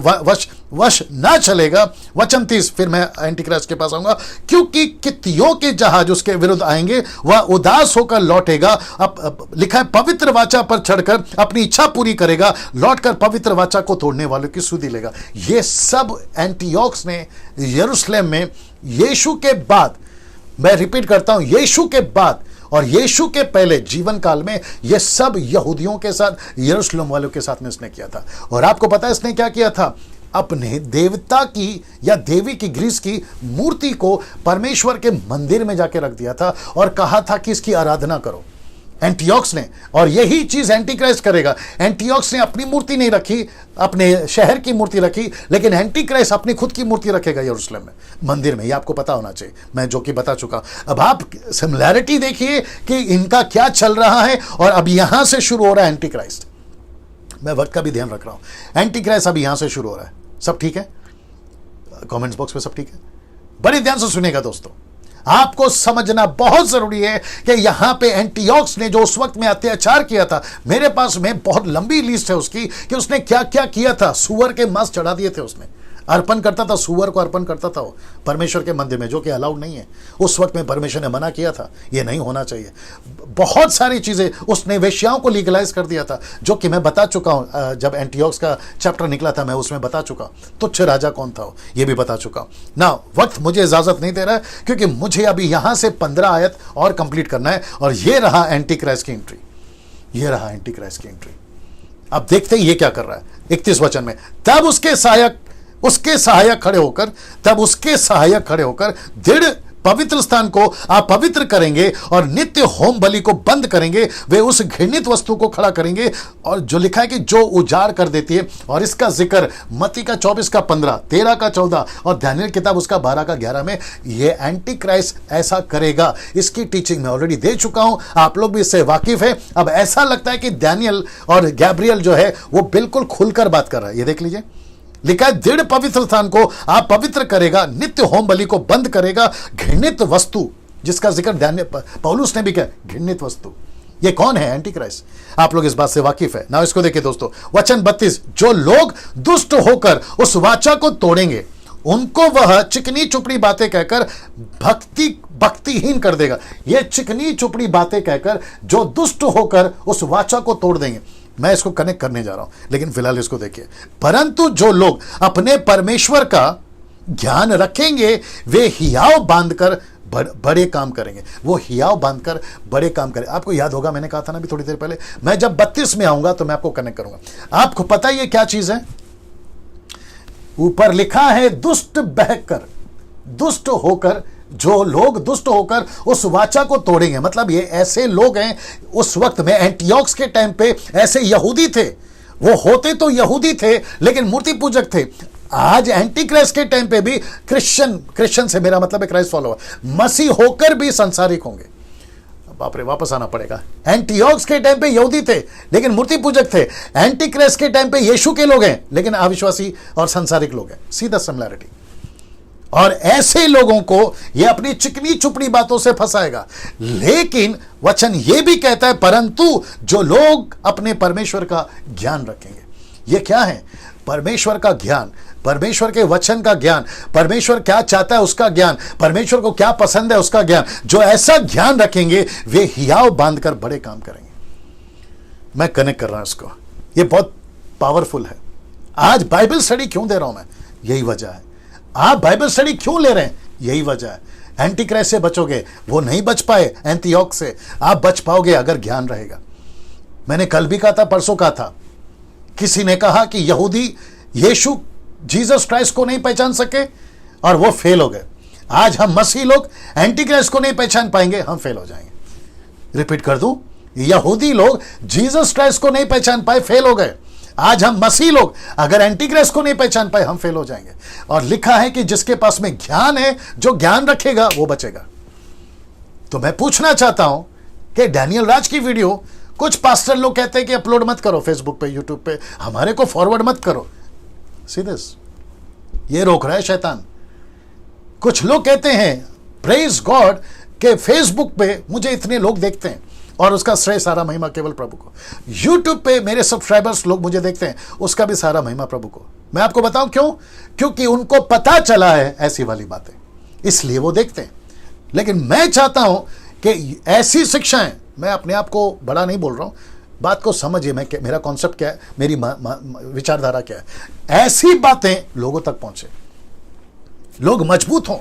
वश ना चलेगा। वचन 30, फिर मैं एंटीक्राइस्ट के पास आऊंगा, क्योंकि कित्तियों के जहाज उसके विरुद्ध आएंगे, वह उदास होकर लौटेगा। अब लिखा है, पवित्र वाचा पर चढ़कर अपनी इच्छा पूरी करेगा, लौटकर पवित्र वाचा को तोड़ने वालों की सुधि लेगा। ये सब एंटियोक्स ने यरूशलेम में यीशु के बाद, मैं रिपीट करता हूं, यीशु के बाद और यीशु के पहले जीवन काल में यह सब यहूदियों के साथ, यरूशलेम वालों के साथ में इसने किया था। और आपको पता है इसने क्या किया था? अपने देवता की या देवी की ग्रीस की मूर्ति को परमेश्वर के मंदिर में जाके रख दिया था और कहा था कि इसकी आराधना करो, एंटियोक्स ने। और यही चीज एंटीक्राइस्ट करेगा। एंटियोक्स ने अपनी मूर्ति नहीं रखी, अपने शहर की मूर्ति रखी, लेकिन एंटीक्राइस्ट अपनी खुद की मूर्ति रखेगा यरूशलेम में, मंदिर में। ये आपको पता होना चाहिए, मैं जो कि बता चुका। अब आप सिमिलैरिटी देखिए कि इनका क्या चल रहा है, और अब यहां से शुरू हो रहा है एंटीक्राइस्ट। मैं वक्त का भी ध्यान रख रहा हूं। एंटीक्राइस्ट अब यहां से शुरू हो रहा है। सब ठीक है? कमेंट्स बॉक्स में सब ठीक है? बड़े ध्यान से सुनिएगा दोस्तों, आपको समझना बहुत जरूरी है कि यहां पे एंटियोक्स ने जो उस वक्त में अत्याचार किया था, मेरे पास में बहुत लंबी लिस्ट है उसकी कि उसने क्या क्या किया था। सुअर के मांस चढ़ा दिए थे उसने, अर्पण करता था, सुअर को अर्पण करता था वो परमेश्वर के मंदिर में, जो कि अलाउड नहीं है। उस वक्त में परमेश्वर ने मना किया था, ये नहीं होना चाहिए। बहुत सारी चीजें उसने वेश्याओं को लीगलाइज कर दिया था, जो कि मैं बता चुका हूं। जब एंटियोक्स का चैप्टर निकला था मैं उसमें बता चुका। तुच्छ राजा कौन था ये भी बता चुका ना। वक्त मुझे इजाजत नहीं दे रहा है, क्योंकि मुझे अभी यहां से 15 आयत और कंप्लीट करना है। और ये रहा एंटीक्राइस्ट की एंट्री, ये रहा एंटीक्राइस्ट की एंट्री। अब देखते हैं ये क्या कर रहा है। 31 वचन में, तब उसके सहायक खड़े होकर दृढ़ पवित्र स्थान को आप पवित्र करेंगे और नित्य होम बलि को बंद करेंगे, वे उस घृणित वस्तु को खड़ा करेंगे। और जो लिखा है कि जो उजाड़ कर देती है, और इसका जिक्र मत्ती का 24 का 15, 13 का 14 और दानियल किताब उसका 12 का 11 में ये एंटी क्राइस्ट ऐसा करेगा। इसकी टीचिंग मैं ऑलरेडी दे चुका हूं, आप लोग भी इससे वाकिफ है। अब ऐसा लगता है कि दानियल और गैब्रियल जो है वो बिल्कुल खुलकर बात कर रहा है। ये देख लीजिए, लिखा है दृढ़ पवित्र स्थान को आप पवित्र करेगा, नित्य होम बलि को बंद करेगा, घृणित वस्तु, जिसका जिक्र पौलुस ने भी किया, घृणित वस्तु। ये कौन है? Anti Christ. आप लोग इस बात से वाकिफ है ना। इसको देखिए दोस्तों, वचन 32, जो लोग दुष्ट होकर उस वाचा को तोड़ेंगे उनको वह चिकनी चुपड़ी बातें कहकर भक्तिहीन कर देगा। ये चिकनी चुपड़ी बातें कहकर जो दुष्ट होकर उस वाचा को तोड़ देंगे। मैं इसको कनेक्ट करने जा रहा हूं, लेकिन फिलहाल इसको देखिए। परंतु जो लोग अपने परमेश्वर का ध्यान रखेंगे वे हियाव बांधकर बड़े काम करेंगे। वो हियाव बांधकर बड़े काम करें। आपको याद होगा, मैंने कहा था ना अभी थोड़ी देर पहले, मैं जब 32 में आऊंगा तो मैं आपको कनेक्ट करूंगा। आपको पता है ये क्या चीज है? ऊपर लिखा है दुष्ट बहकर, दुष्ट होकर, जो लोग दुष्ट होकर उस वाचा को तोड़ेंगे। मतलब ये ऐसे लोग हैं, उस वक्त में एंटियोक्स के टाइम पे ऐसे यहूदी थे, वो होते तो यहूदी थे लेकिन मूर्ति पूजक थे। आज एंटी क्राइस्ट के टाइम पे भी क्रिश्चियन से मेरा मतलब है क्राइस्ट फॉलोअर, मसीह होकर भी संसारिक होंगे। बाप रे, वापस आना पड़ेगा। एंटियोक्स के टाइम पे यहूदी थे लेकिन मूर्ति पूजक थे। एंटी क्राइस्ट के टाइम पे यीशु के लोग हैं लेकिन अविश्वासी और संसारिक लोग हैं। सीधा सिमिलैरिटी। और ऐसे लोगों को यह अपनी चिकनी चुपड़ी बातों से फंसाएगा। लेकिन वचन यह भी कहता है परंतु जो लोग अपने परमेश्वर का ज्ञान रखेंगे। यह क्या है? परमेश्वर का ज्ञान, परमेश्वर के वचन का ज्ञान, परमेश्वर क्या चाहता है उसका ज्ञान, परमेश्वर को क्या पसंद है उसका ज्ञान। जो ऐसा ज्ञान रखेंगे वे हियाव बांधकर बड़े काम करेंगे। मैं कनेक्ट कर रहा हूं इसको, यह बहुत पावरफुल है। आज बाइबल स्टडी क्यों दे रहा हूं मैं? यही वजह है। आप बाइबल स्टडी क्यों ले रहे हैं? यही वजह है। एंटी क्राइस्ट से बचोगे, वो नहीं बच पाए एंटियोक से, आप बच पाओगे अगर ज्ञान रहेगा। मैंने कल भी कहा था, परसों कहा था, किसी ने कहा कि यहूदी यीशु जीसस क्राइस्ट को नहीं पहचान सके और वो फेल हो गए। आज हम मसीह लोग एंटी क्राइस्ट को नहीं पहचान पाएंगे, हम फेल हो जाएंगे। रिपीट कर दूं, यहूदी लोग जीसस क्राइस्ट को नहीं पहचान पाए, फेल हो गए। आज हम मसीह लोग अगर एंटी क्राइस्ट को नहीं पहचान पाए, हम फेल हो जाएंगे। और लिखा है कि जिसके पास में ज्ञान है, जो ज्ञान रखेगा वो बचेगा। तो मैं पूछना चाहता हूं कि डैनियल राज की वीडियो कुछ पास्टर लोग कहते हैं कि अपलोड मत करो फेसबुक पे, यूट्यूब पे, हमारे को फॉरवर्ड मत करो। सीधे ये रोक रहा है शैतान। कुछ लोग कहते हैं प्रेज गॉड के फेसबुक पे मुझे इतने लोग देखते हैं और उसका श्रेय सारा महिमा केवल प्रभु को। यूट्यूब पे मेरे सब्सक्राइबर्स लोग मुझे देखते हैं, उसका भी सारा महिमा प्रभु को। मैं आपको बताऊं क्यों? क्योंकि उनको पता चला है ऐसी वाली बातें, इसलिए वो देखते हैं। लेकिन मैं चाहता हूं कि ऐसी शिक्षाएं, मैं अपने आप को बड़ा नहीं बोल रहा हूं, बात को समझिए। मेरा कॉन्सेप्ट क्या है, मेरी विचारधारा क्या है। ऐसी बातें लोगों तक पहुंचे, लोग मजबूत हों।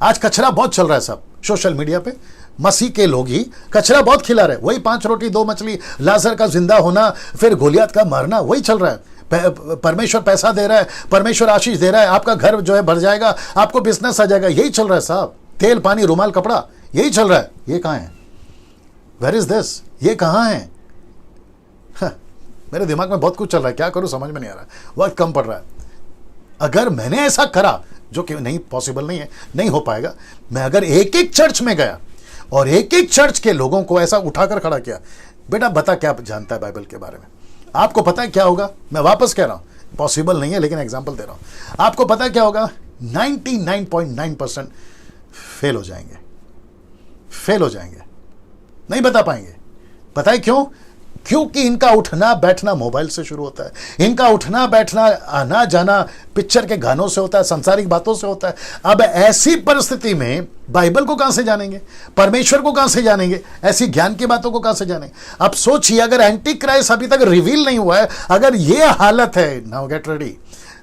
आज कचरा बहुत चल रहा है सब सोशल मीडिया पे, मसीह के लोग ही कचरा बहुत खिला रहे हैं। वही 5 रोटी 2 मछली, लाजर का जिंदा होना, फिर गोलियत का मरना, वही चल रहा है। परमेश्वर पैसा दे रहा है, परमेश्वर आशीष दे रहा है, आपका घर जो है भर जाएगा, आपको बिजनेस आ जाएगा, यही चल रहा है साहब। तेल पानी रुमाल कपड़ा, यही चल रहा है। ये कहाँ है? Where is this? ये कहाँ है? मेरे दिमाग में बहुत कुछ चल रहा है, क्या करूं समझ में नहीं आ रहा, वक्त कम पड़ रहा है। अगर मैंने ऐसा करा, जो कि नहीं, पॉसिबल नहीं है, नहीं हो पाएगा, मैं अगर एक एक चर्च में गया और एक एक चर्च के लोगों को ऐसा उठाकर खड़ा किया, बेटा बता क्या जानता है बाइबल के बारे में, आपको पता है क्या होगा? मैं वापस कह रहा हूं, पॉसिबल नहीं है लेकिन एग्जांपल दे रहा हूं। आपको पता है क्या होगा? 99.9% फेल हो जाएंगे, फेल हो जाएंगे, नहीं बता पाएंगे। पता है क्यों? क्योंकि इनका उठना बैठना मोबाइल से शुरू होता है। इनका उठना बैठना, आना जाना पिक्चर के गानों से होता है, संसारिक बातों से होता है। अब ऐसी परिस्थिति में बाइबल को कहां से जानेंगे? परमेश्वर को कहां से जानेंगे? ऐसी ज्ञान की बातों को कहां से जानेंगे? अब सोचिए, अगर एंटी क्राइस्ट अभी तक रिवील नहीं हुआ है, अगर यह हालत है, नाउ गेट रेडी,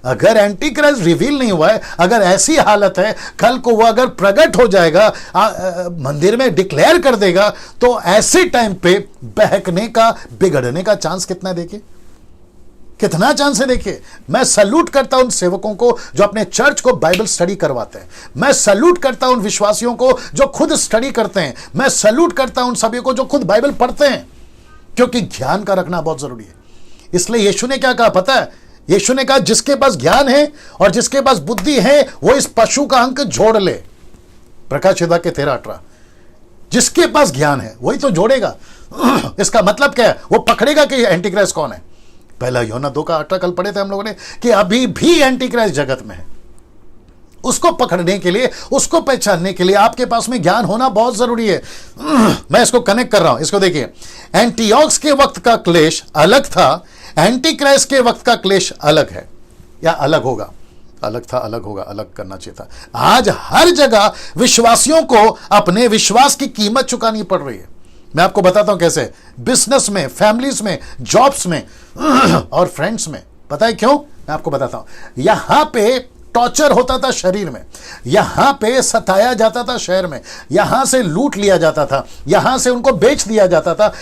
अगर एंटी क्राइस्ट रिवील नहीं हुआ है, अगर ऐसी हालत है, कल को वो अगर प्रकट हो जाएगा, मंदिर में डिक्लेयर कर देगा, तो ऐसे टाइम पे बहकने का, बिगड़ने का चांस कितना है? देखिए, कितना चांस है देखिए। मैं सैल्यूट करता हूं उन सेवकों को जो अपने चर्च को बाइबल स्टडी करवाते हैं। मैं सैल्यूट करता हूं उन विश्वासियों को जो खुद स्टडी करते हैं। मैं सैल्यूट करता हूं उन सभी को जो खुद बाइबल पढ़ते हैं, क्योंकि ज्ञान का रखना बहुत जरूरी है। इसलिए यीशु ने क्या कहा पता है? यीशु ने कहा जिसके पास ज्ञान है और जिसके पास बुद्धि है वो इस पशु का अंक जोड़ ले। प्रकाश के 13:18। जिसके पास ज्ञान है वही तो जोड़ेगा। इसका मतलब क्या है? वो पकड़ेगा कि एंटी क्राइस्ट कौन है। पहला यूहन्ना 2:18 कल पढ़े थे हम लोगों ने कि अभी भी एंटी क्राइस्ट जगत में है। उसको पकड़ने के लिए, उसको पहचानने के लिए आपके पास में ज्ञान होना बहुत जरूरी है। मैं इसको कनेक्ट कर रहा हूं, इसको देखिए। एंटीओक्स के वक्त का क्लेश अलग था, एंटी क्राइस्ट के वक्त का क्लेश अलग है, या अलग होगा। अलग था, अलग होगा, अलग करना चाहिए था। आज हर जगह विश्वासियों को अपने विश्वास की कीमत चुकानी पड़ रही है। मैं आपको बताता हूं कैसे। बिजनेस में, फैमिलीज में, जॉब्स में और फ्रेंड्स में। पता है क्यों? मैं आपको बताता हूं। यहां पे टॉर्चर होता था शरीर में, यहां पे सताया जाता था शहर में, यहां से लूट लिया जाता था, यहां से उनको बेच दिया जाता था।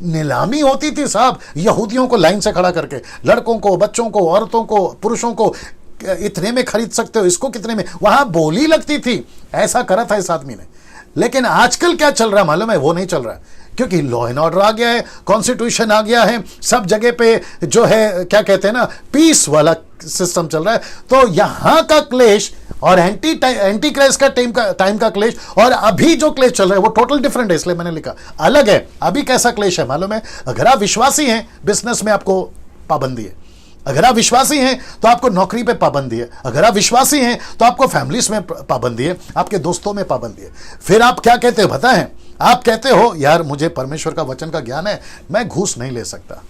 नीलामी होती थी साहब, यहूदियों को लाइन से खड़ा करके, लड़कों को, बच्चों को, औरतों को, पुरुषों को इतने में खरीद सकते हो, इसको कितने में। वहां बोली लगती थी। ऐसा करा था इस आदमी ने। लेकिन आजकल क्या चल रहा है मालूम है? वो नहीं चल रहा है, क्योंकि लॉ एंड ऑर्डर आ गया है, कॉन्स्टिट्यूशन आ गया है, सब जगह पे जो है क्या कहते हैं ना, पीस वाला सिस्टम चल रहा है। तो यहां का क्लेश और एंटी क्राइस्ट का टाइम का क्लेश और अभी जो क्लेश चल रहा है वो टोटल डिफरेंट है। इसलिए मैंने लिखा अलग है। अभी कैसा क्लेश है मालूम है? अगर आप विश्वासी हैं, बिजनेस में आपको पाबंदी है। अगर आप विश्वासी हैं तो आपको नौकरी पे पाबंदी है। अगर आप विश्वासी हैं तो आपको फैमिलीज में पाबंदी है, आपके दोस्तों में पाबंदी है। फिर आप क्या कहते हो पता है? आप कहते हो यार मुझे परमेश्वर का वचन का ज्ञान है, मैं घूस नहीं ले सकता,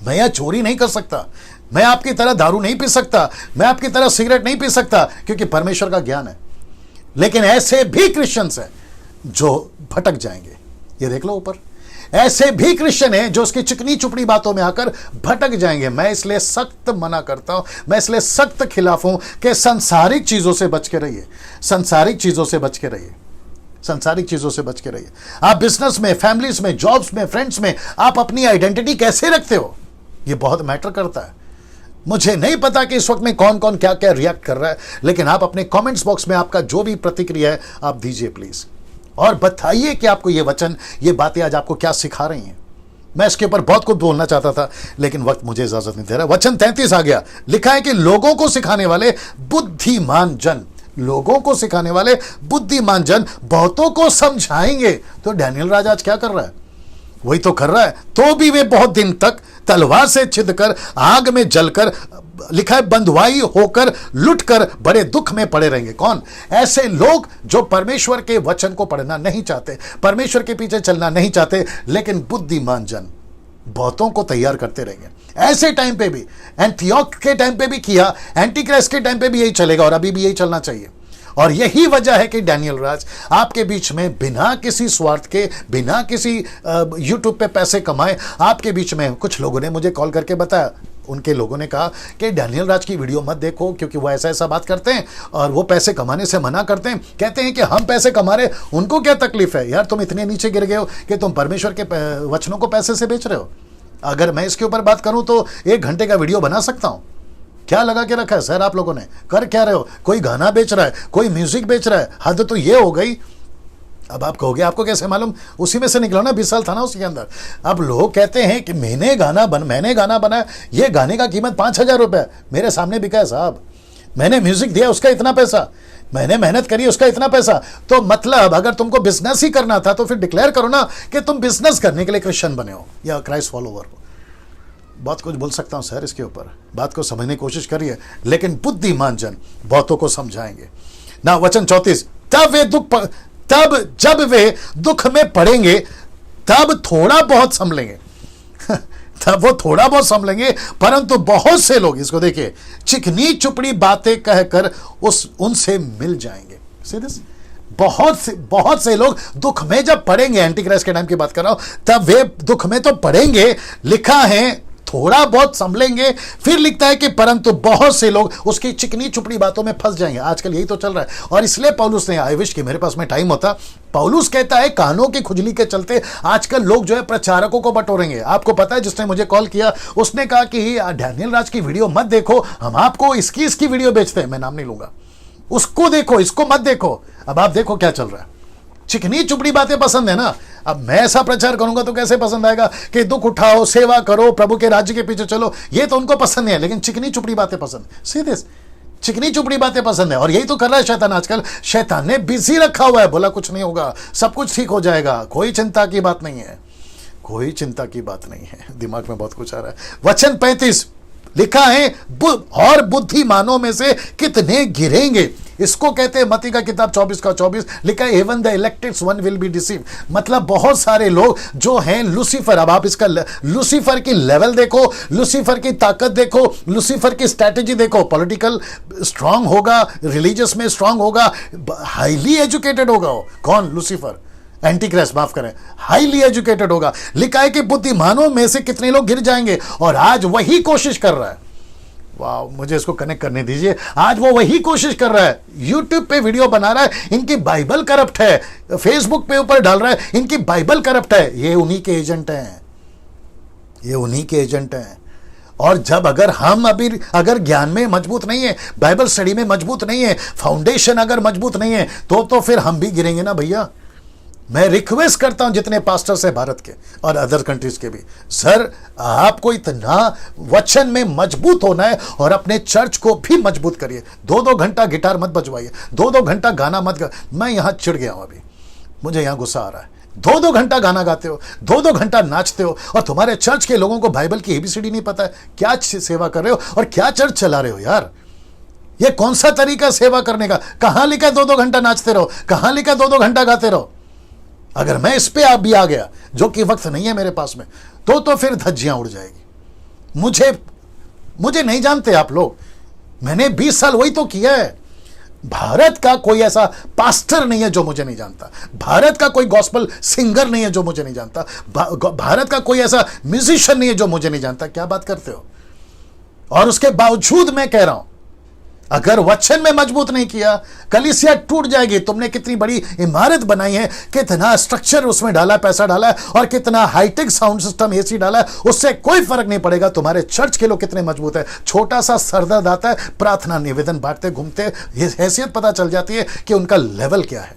मैं यह चोरी नहीं कर सकता, मैं आपकी तरह दारू नहीं पी सकता, मैं आपकी तरह सिगरेट नहीं पी सकता, क्योंकि परमेश्वर का ज्ञान है। लेकिन ऐसे भी क्रिश्चियंस हैं जो भटक जाएंगे। ये देख लो ऊपर, ऐसे भी क्रिश्चियन हैं जो उसकी चिकनी चुपड़ी बातों में आकर भटक जाएंगे। मैं इसलिए सख्त मना करता हूं, मैं इसलिए सख्त खिलाफ हूं कि सांसारिक चीजों से बच के रहिए, सांसारिक चीजों से बच के रहिए, सांसारिक चीजों से बच के रहिए। आप बिजनेस में, फैमिलीज में, जॉब्स में, फ्रेंड्स में आप अपनी आइडेंटिटी कैसे रखते हो, ये बहुत मैटर करता है। मुझे नहीं पता कि इस वक्त में कौन कौन क्या क्या रिएक्ट कर रहा है, लेकिन आप अपने कमेंट्स बॉक्स में आपका जो भी प्रतिक्रिया है आप दीजिए प्लीज, और बताइए कि आपको ये वचन, ये बातें आज आपको क्या सिखा रही हैं। मैं इसके ऊपर बहुत कुछ बोलना चाहता था, लेकिन वक्त मुझे इजाजत नहीं दे रहा। वचन 33 आ गया, लिखा है कि लोगों को सिखाने वाले बुद्धिमान जन, लोगों को सिखाने वाले बुद्धिमान जन बहुतों को समझाएंगे। तो डैनियल राजा आज क्या कर रहा है? वही तो कर रहा है। तो भी वे बहुत दिन तक तलवार से छिदकर, आग में जलकर, लिखा है बंधुआई होकर, लुटकर बड़े दुख में पड़े रहेंगे। कौन? ऐसे लोग जो परमेश्वर के वचन को पढ़ना नहीं चाहते, परमेश्वर के पीछे चलना नहीं चाहते, लेकिन बुद्धिमान जन बहुतों को तैयार करते रहेंगे। ऐसे टाइम पे भी, एंटियोक के टाइम पे भी किया, एंटी क्राइस्ट के टाइम पे भी यही चलेगा और अभी भी यही चलना चाहिए। और यही वजह है कि डैनियल राज आपके बीच में बिना किसी स्वार्थ के, बिना किसी यूट्यूब पे पैसे कमाए, आपके बीच में कुछ लोगों ने मुझे कॉल करके बताया, उनके लोगों ने कहा कि डैनियल राज की वीडियो मत देखो क्योंकि वो ऐसा ऐसा बात करते हैं और वो पैसे कमाने से मना करते हैं। कहते हैं कि हम पैसे कमा रहे, उनको क्या तकलीफ है? यार तुम इतने नीचे गिर गए हो कि तुम परमेश्वर के वचनों को पैसे से बेच रहे हो। अगर मैं इसके ऊपर बात करूं तो 1 घंटे का वीडियो बना सकता हूं। क्या लगा के रखा है सर आप लोगों ने? कर क्या रहे हो? कोई गाना बेच रहा है, कोई म्यूजिक बेच रहा है, हद तो ये हो गई। अब आप कहोगे आपको कैसे मालूम? उसी में से निकला ना, 20 साल था ना उसके अंदर। अब लोग कहते हैं कि मैंने गाना बनाया, ये गाने का कीमत 5,000 रुपये मेरे सामने बिका है साहब, मैंने म्यूजिक दिया उसका इतना पैसा, मैंने मेहनत करी उसका इतना पैसा। तो मतलब अगर तुमको बिजनेस ही करना था तो फिर डिक्लेयर करो ना कि तुम बिजनेस करने के लिए क्रिश्चियन बने हो या क्राइस्ट फॉलोवर हो। बहुत कुछ बोल सकता हूं सर इसके ऊपर, बात को समझने की कोशिश करिए, लेकिन बुद्धिमान जन बहुतों को समझाएंगे ना। वचन 34, तब जब वे दुख में पड़ेंगे तब थोड़ा बहुत संभलेंगे तब वो थोड़ा बहुत संभलेंगे, परंतु बहुत से लोग, इसको देखिए, चिकनी चुपड़ी बातें कहकर उनसे मिल जाएंगे। बहुत से लोग दुख में जब पड़ेंगे, एंटी क्राइस्ट के टाइम की बात कर रहा हूं, तब वे दुख में तो पड़ेंगे, लिखा है थोड़ा बहुत संभलेंगे। फिर लिखता है कि परंतु बहुत से लोग उसकी चिकनी चुपड़ी बातों में फंस जाएंगे। आजकल यही तो चल रहा है। और इसलिए पौलुस ने, आई विश कि मेरे पास में टाइम होता, पौलुस कहता है कानों की खुजली के चलते आजकल लोग जो है प्रचारकों को बटोरेंगे। आपको पता है, जिसने मुझे कॉल किया उसने कहा कि डैनियल राज की वीडियो मत देखो, हम आपको इसकी वीडियो बेचते हैं, मैं नाम नहीं लूंगा, उसको देखो, इसको मत देखो। अब आप देखो क्या चल रहा है। चिकनी चुपड़ी बातें पसंद है ना। अब मैं ऐसा प्रचार करूंगा तो कैसे पसंद आएगा कि दुख उठाओ, सेवा करो, प्रभु के राज्य के पीछे चलो, ये तो उनको पसंद नहीं है। लेकिन चिकनी चुपड़ी बातें पसंद, सीधे चिकनी चुपड़ी बातें पसंद है। और यही तो कर रहा है शैतान आजकल। शैतान ने बिजी रखा हुआ है, बोला कुछ नहीं होगा, सब कुछ ठीक हो जाएगा, कोई चिंता की बात नहीं है, कोई चिंता की बात नहीं है। दिमाग में बहुत कुछ आ रहा है। वचन 35 लिखा है, और बुद्धिमानों में से कितने गिरेंगे। इसको कहते हैं मत्ती का किताब 24:24 लिखा है, even the elected one will be deceive. मतलब बहुत सारे लोग जो हैं लूसीफर। अब आप इसका लूसीफर की लेवल देखो, लूसीफर की ताकत देखो, लूसीफर की स्ट्रैटेजी देखो। पॉलिटिकल स्ट्रांग होगा, रिलीजियस में स्ट्रांग होगा, हाईली एजुकेटेड होगा वो। कौन? लूसीफर, एंटी क्राइस्ट, माफ करें, हाईली एजुकेटेड होगा। लिखा है कि बुद्धिमानों में से कितने लोग गिर जाएंगे, और आज वही कोशिश कर रहा है। वाह, मुझे इसको कनेक्ट करने दीजिए। आज वो वही कोशिश कर रहा है, यूट्यूब पे वीडियो बना रहा है, इनकी बाइबल करप्ट है, फेसबुक पे ऊपर डाल रहा है, इनकी बाइबल करप्ट है। ये उन्हीं के एजेंट हैं, ये उन्हीं के एजेंट हैं। और जब हम अगर ज्ञान में मजबूत नहीं है, बाइबल स्टडी में मजबूत नहीं है, फाउंडेशन अगर मजबूत नहीं है, तो फिर हम भी गिरेंगे ना भैया। मैं रिक्वेस्ट करता हूं जितने पास्टर्स है भारत के और अदर कंट्रीज के भी, सर आपको इतना वचन में मजबूत होना है और अपने चर्च को भी मजबूत करिए। 2-2 घंटा गिटार मत बजवाइए, 2-2 घंटा गाना मत मैं यहां चिढ़ गया हूं, अभी मुझे यहां गुस्सा आ रहा है। 2-2 घंटा गाना गाते हो, 2-2 घंटा नाचते हो, और तुम्हारे चर्च के लोगों को बाइबल की एबीसीडी नहीं पता है। क्या सेवा कर रहे हो और क्या चर्च चला रहे हो यार? ये कौन सा तरीका सेवा करने का? कहां लिखा 2-2 घंटा नाचते रहो, कहां लिखा 2-2 घंटा गाते रहो? अगर मैं इस पे आप भी आ गया, जो कि वक्त नहीं है मेरे पास में, तो फिर धज्जियां उड़ जाएगी। मुझे नहीं जानते आप लोग, मैंने 20 साल वही तो किया है। भारत का कोई ऐसा पास्टर नहीं है जो मुझे नहीं जानता, भारत का कोई गॉस्पल सिंगर नहीं है जो मुझे नहीं जानता, भारत का कोई ऐसा म्यूजिशियन नहीं है जो मुझे नहीं जानता। क्या बात करते हो? और उसके बावजूद मैं कह रहा हूं, अगर वचन में मजबूत नहीं किया, कलीसिया टूट जाएगी। तुमने कितनी बड़ी इमारत बनाई है, कितना स्ट्रक्चर उसमें डाला, पैसा डाला है, और कितना हाईटेक साउंड सिस्टम, एसी डाला है, उससे कोई फर्क नहीं पड़ेगा। तुम्हारे चर्च के लोग कितने मजबूत है। छोटा सा सरदर्द आता है, प्रार्थना निवेदन बांटते घूमते, ये हैसियत पता चल जाती है कि उनका लेवल क्या है।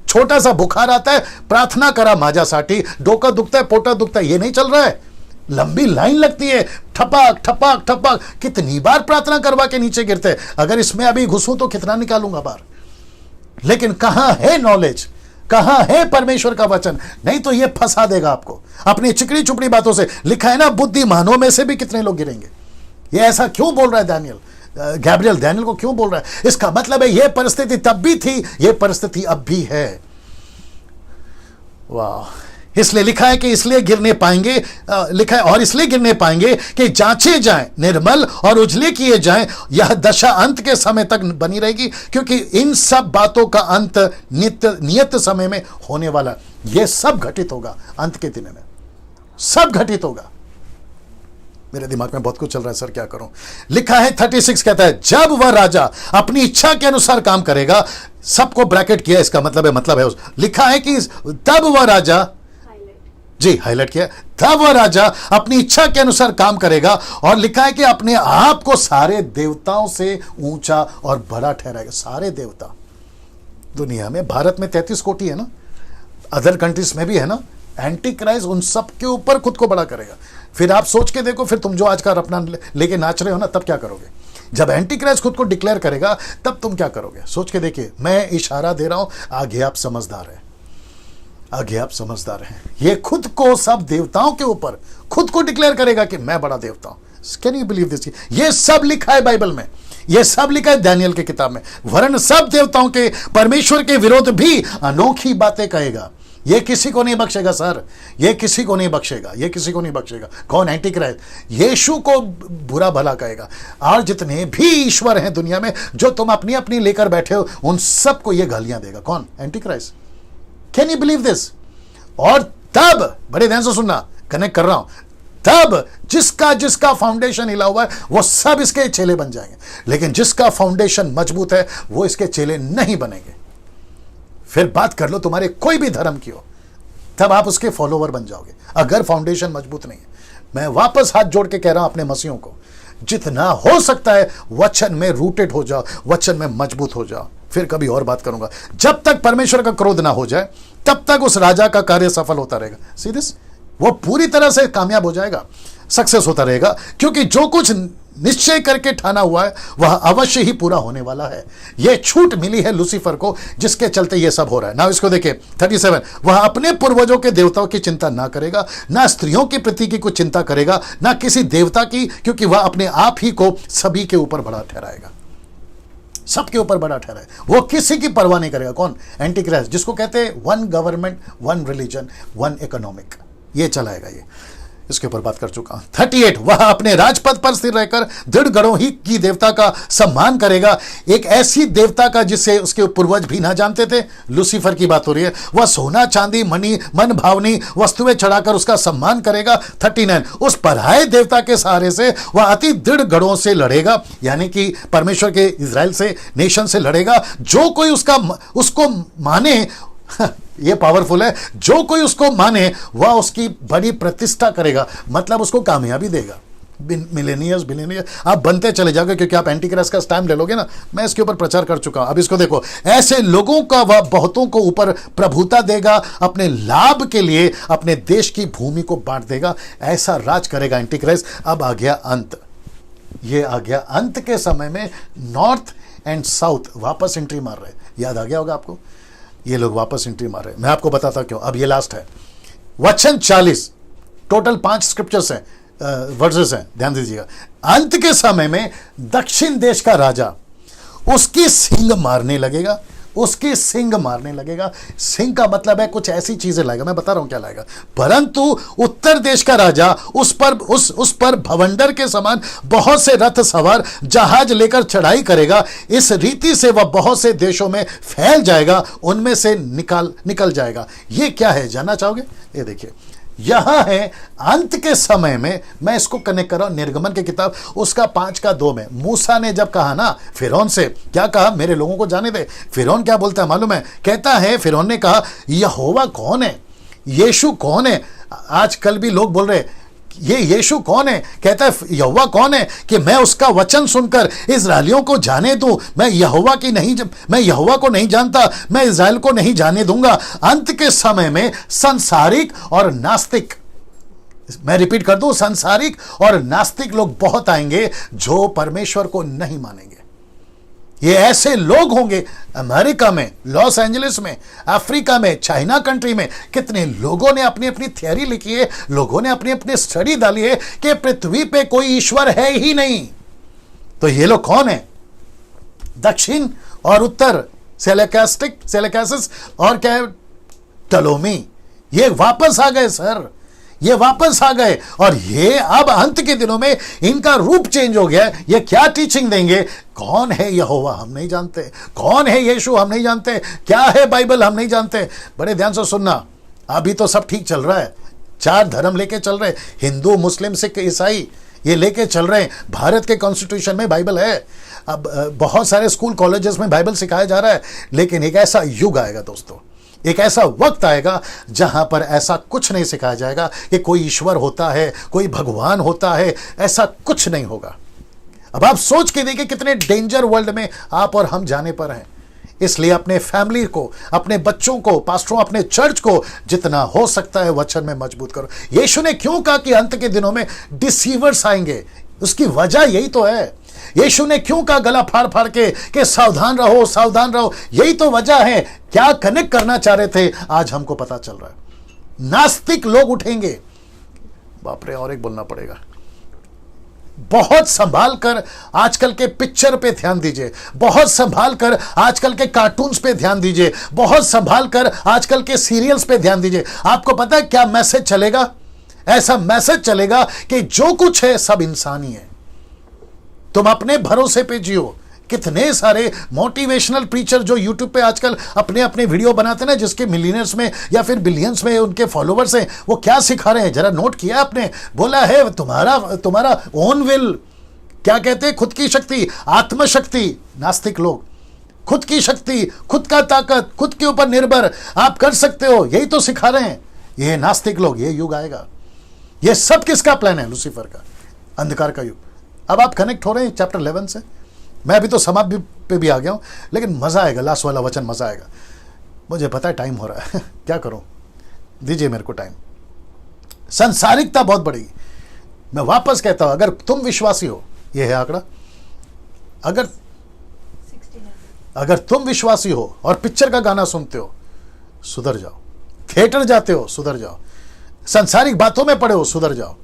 छोटा सा बुखार आता है, प्रार्थना करा माजा साटी, डोका दुखता है, पोटा दुखता है, ये नहीं चल रहा है। लंबी लाइन लगती है, ठपाक ठपाक ठपाक, कितनी बार प्रार्थना करवा के नीचे गिरते। अगर इसमें अभी घुसूं तो कितना निकालूंगा बार। लेकिन कहां है नॉलेज, कहां है परमेश्वर का वचन? नहीं तो ये फंसा देगा आपको अपनी चिकनी चुपड़ी बातों से। लिखा है ना, बुद्धिमानों में से भी कितने लोग गिरेंगे। ये ऐसा क्यों बोल रहा है गैब्रियल डैनियल को क्यों बोल रहा है? इसका मतलब है यह परिस्थिति तब भी थी, यह परिस्थिति अब भी है। वाह, इसलिए लिखा है कि इसलिए गिरने पाएंगे, लिखा है और इसलिए गिरने पाएंगे कि जांचे जाएं, निर्मल और उजले किए जाएं। यह दशा अंत के समय तक बनी रहेगी, क्योंकि इन सब बातों का अंत नियत समय में होने वाला। यह सब घटित होगा अंत के दिन में, सब घटित होगा। मेरे दिमाग में बहुत कुछ चल रहा है सर, क्या करूं। लिखा है 36 कहता है, जब वह राजा अपनी इच्छा के अनुसार काम करेगा। सबको ब्रैकेट किया, इसका मतलब है लिखा है कि तब वह राजा, जी हाईलाइट किया, तब वह राजा अपनी इच्छा के अनुसार काम करेगा। और लिखा है कि अपने आप को सारे देवताओं से ऊंचा और बड़ा ठहराएगा। सारे देवता दुनिया में, भारत में 33 कोटि है ना, अदर कंट्रीज में भी है ना। एंटी क्राइस्ट उन सब के ऊपर खुद को बड़ा करेगा। फिर आप सोच के देखो, फिर तुम जो आज का अपना लेके नाच रहे हो ना, तब क्या करोगे? जब एंटी क्राइस्ट खुद को डिक्लेयर करेगा, तब तुम क्या करोगे? सोच के देखिए। मैं इशारा दे रहा हूं, आगे आप समझदार हैं, आगे आप समझदार हैं। ये खुद को सब देवताओं के ऊपर खुद को डिक्लेयर करेगा कि मैं बड़ा देवता हूं। Can you believe this? ये सब लिखा है बाइबल में, ये सब लिखा है दानियेल की किताब में। वरन सब देवताओं के, परमेश्वर के विरोध भी अनोखी बातें कहेगा। ये किसी को नहीं बख्शेगा सर, ये किसी को नहीं बख्शेगा, ये किसी को नहीं बख्शेगा। कौन? Anti Christ. यीशु को बुरा भला कहेगा। और जितने भी ईश्वर हैं दुनिया में, जो तुम अपनी अपनी लेकर बैठे हो, उन सबको ये गालियां देगा। कौन? Anti Christ. Can you believe this? और तब, बड़े ध्यान से सुनना, कनेक्ट कर रहा हूं, तब जिसका जिसका फाउंडेशन हिला हुआ है वो सब इसके चेले बन जाएंगे, लेकिन जिसका फाउंडेशन मजबूत है वो इसके चेले नहीं बनेंगे। फिर बात कर लो तुम्हारे कोई भी धर्म की हो, तब आप उसके फॉलोवर बन जाओगे अगर फाउंडेशन मजबूत नहीं है। मैं वापस हाथ जोड़ के कह रहा हूं अपने मसीहों को, जितना हो सकता है वचन में रूटेड हो जाओ, वचन में मजबूत हो जाओ। फिर कभी और बात करूंगा। जब तक परमेश्वर का क्रोध ना हो जाए तब तक उस राजा का कार्य सफल होता रहेगा। सी दिस, वो पूरी तरह से कामयाब हो जाएगा, सक्सेस होता रहेगा, क्योंकि जो कुछ निश्चय करके ठाना हुआ है वह अवश्य ही पूरा होने वाला है। यह छूट मिली है लूसीफर को, जिसके चलते यह सब हो रहा है। ना इसको देखिए 37, वह अपने पूर्वजों के देवताओं की चिंता ना करेगा, ना स्त्रियों की प्रति की कुछ चिंता करेगा, ना किसी देवता की, क्योंकि वह अपने आप ही को सभी के ऊपर बड़ा ठहराएगा, सबके ऊपर बड़ा ठहराए। वो किसी की परवाह नहीं करेगा। कौन? एंटी क्राइस्ट, जिसको कहते हैं one government, one religion, one economic, ये चलाएगा। ये इसके ऊपर बात कर चुका हूं। 38, वह अपने राजपद पर स्थिर रहकर दृढ़ गढ़ों ही की देवता का सम्मान करेगा, एक ऐसी देवता का जिसे उसके पूर्वज भी ना जानते थे। लूसीफर की बात हो रही है। वह सोना चांदी मणि मन भावनी वस्तुएं चढ़ाकर उसका सम्मान करेगा। 39, उस पराये देवता के सहारे से वह अति दृढ़ गढ़ों से लड़ेगा, यानी कि परमेश्वर के इजराइल से, नेशन से लड़ेगा। जो कोई उसको माने, ये पावरफुल है, जो कोई उसको माने वह उसकी बड़ी प्रतिष्ठा करेगा, मतलब उसको कामयाबी देगा। बिलियनियर्स आप बनते चले जाओगे, क्योंकि आप एंटी क्राइस्ट का स्टैंड ले लोगे ना। मैं इसके ऊपर प्रचार कर चुका हूं। अब इसको देखो, ऐसे लोगों का वह बहुतों को ऊपर प्रभुता देगा, अपने लाभ के लिए अपने देश की भूमि को बांट देगा। ऐसा राज करेगा एंटी क्राइस्ट। अब आ गया अंत, ये आ गया अंत के समय में नॉर्थ एंड साउथ वापस एंट्री मार रहे। याद आ गया होगा आपको, ये लोग वापस एंट्री मार रहे हैं। मैं आपको बताता क्यों। अब ये लास्ट है वचन 40, टोटल 5 स्क्रिप्चर्स हैं, वर्सेस हैं, ध्यान दीजिएगा। अंत के समय में दक्षिण देश का राजा उसकी सींग मारने लगेगा, उसकी सींग मारने लगेगा। सींग का मतलब है कुछ ऐसी चीजें लाएगा, मैं बता रहा हूं क्या लाएगा। परंतु उत्तर देश का राजा उस पर भवंडर के समान बहुत से रथ सवार जहाज लेकर चढ़ाई करेगा। इस रीति से वह बहुत से देशों में फैल जाएगा, उनमें से निकल जाएगा। ये क्या है, जानना चाहोगे? ये देखिए, यहां है अंत के समय में। मैं इसको कनेक्ट कर रहा हूं निर्गमन की किताब उसका 5:2 में। मूसा ने जब कहा ना फिरौन से, क्या कहा? मेरे लोगों को जाने दे। फिरौन क्या बोलता है मालूम है? कहता है, फिरौन ने कहा यहोवा कौन है, यीशु कौन है? आजकल भी लोग बोल रहे ये यीशु कौन है? कहता है यहोवा कौन है कि मैं उसका वचन सुनकर इस्राएलियों को जाने दूं। मैं यहोवा को नहीं जानता, मैं इस्राएल को नहीं जाने दूंगा। अंत के समय में संसारिक और नास्तिक, मैं रिपीट कर दूं, संसारिक और नास्तिक लोग बहुत आएंगे जो परमेश्वर को नहीं मानेंगे। ये ऐसे लोग होंगे अमेरिका में, लॉस एंजलिस में, अफ्रीका में, चाइना कंट्री में। कितने लोगों ने अपनी अपनी थियरी लिखी है, लोगों ने अपनी अपनी स्टडी डाली है कि पृथ्वी पे कोई ईश्वर है ही नहीं। तो ये लोग कौन है? दक्षिण और उत्तर, सेलेकासिस और क्या है, टलोमी। ये वापस आ गए सर, ये वापस आ गए। और ये अब अंत के दिनों में इनका रूप चेंज हो गया। ये क्या टीचिंग देंगे? कौन है यहोवा हम नहीं जानते, कौन है यीशु हम नहीं जानते, क्या है बाइबल हम नहीं जानते। बड़े ध्यान से सुनना, अभी तो सब ठीक चल रहा है, 4 धर्म लेके चल रहे, हिंदू मुस्लिम सिख ईसाई, ये लेके चल रहे हैं। भारत के कॉन्स्टिट्यूशन में बाइबल है, अब बहुत सारे स्कूल कॉलेजेस में बाइबल सिखाया जा रहा है। लेकिन एक ऐसा युग आएगा दोस्तों, एक ऐसा वक्त आएगा जहां पर ऐसा कुछ नहीं सिखाया जाएगा कि कोई ईश्वर होता है, कोई भगवान होता है। ऐसा कुछ नहीं होगा। अब आप सोच के देखिए कितने डेंजर वर्ल्ड में आप और हम जाने पर हैं। इसलिए अपने फैमिली को, अपने बच्चों को, पास्टरों, अपने चर्च को जितना हो सकता है वचन में मजबूत करो। यीशु ने क्यों कहा कि अंत के दिनों में डिसीवर्स आएंगे? उसकी वजह यही तो है। यीशु ने क्यों कहा गला फाड़ फाड़ के कि सावधान रहो, सावधान रहो? यही तो वजह है। क्या कनेक्ट करना चाह रहे थे आज हमको पता चल रहा है। नास्तिक लोग उठेंगे, बाप रे, और एक बोलना पड़ेगा। बहुत संभाल कर आजकल के पिक्चर पे ध्यान दीजिए, बहुत संभाल कर आजकल के कार्टून्स पे ध्यान दीजिए, बहुत संभाल कर आजकल के सीरियल्स पे ध्यान दीजिए। आपको पता है क्या मैसेज चलेगा? ऐसा मैसेज चलेगा कि जो कुछ है सब इंसानी है, तुम अपने भरोसे पे जियो। कितने सारे मोटिवेशनल प्रीचर जो यूट्यूब पे आजकल अपने अपने वीडियो बनाते हैं ना, जिसके मिलियनर्स में या फिर बिलियंस में उनके फॉलोवर्स हैं, वो क्या सिखा रहे हैं जरा नोट किया आपने? बोला है तुम्हारा ओन विल, क्या कहते हैं, खुद की शक्ति, आत्मशक्ति। नास्तिक लोग खुद की शक्ति, खुद का ताकत, खुद के ऊपर निर्भर, आप कर सकते हो, यही तो सिखा रहे हैं ये नास्तिक लोग। ये युग आएगा। ये सब किसका प्लान है? लूसीफर का, अंधकार का युग। अब आप कनेक्ट हो रहे हैं चैप्टर 11 से। मैं अभी तो समाप्ति पे भी आ गया हूं, लेकिन मजा आएगा, लास्ट वाला वचन मजा आएगा। मुझे पता है टाइम हो रहा है क्या करूं, दीजिए मेरे को टाइम। संसारिकता बहुत बढ़ेगी। मैं वापस कहता हूं, अगर तुम विश्वासी हो, यह है आंकड़ा, अगर तुम विश्वासी हो और पिक्चर का गाना सुनते हो, सुधर जाओ। थिएटर जाते हो, सुधर जाओ। सांसारिक बातों में पड़े हो, सुधर जाओ।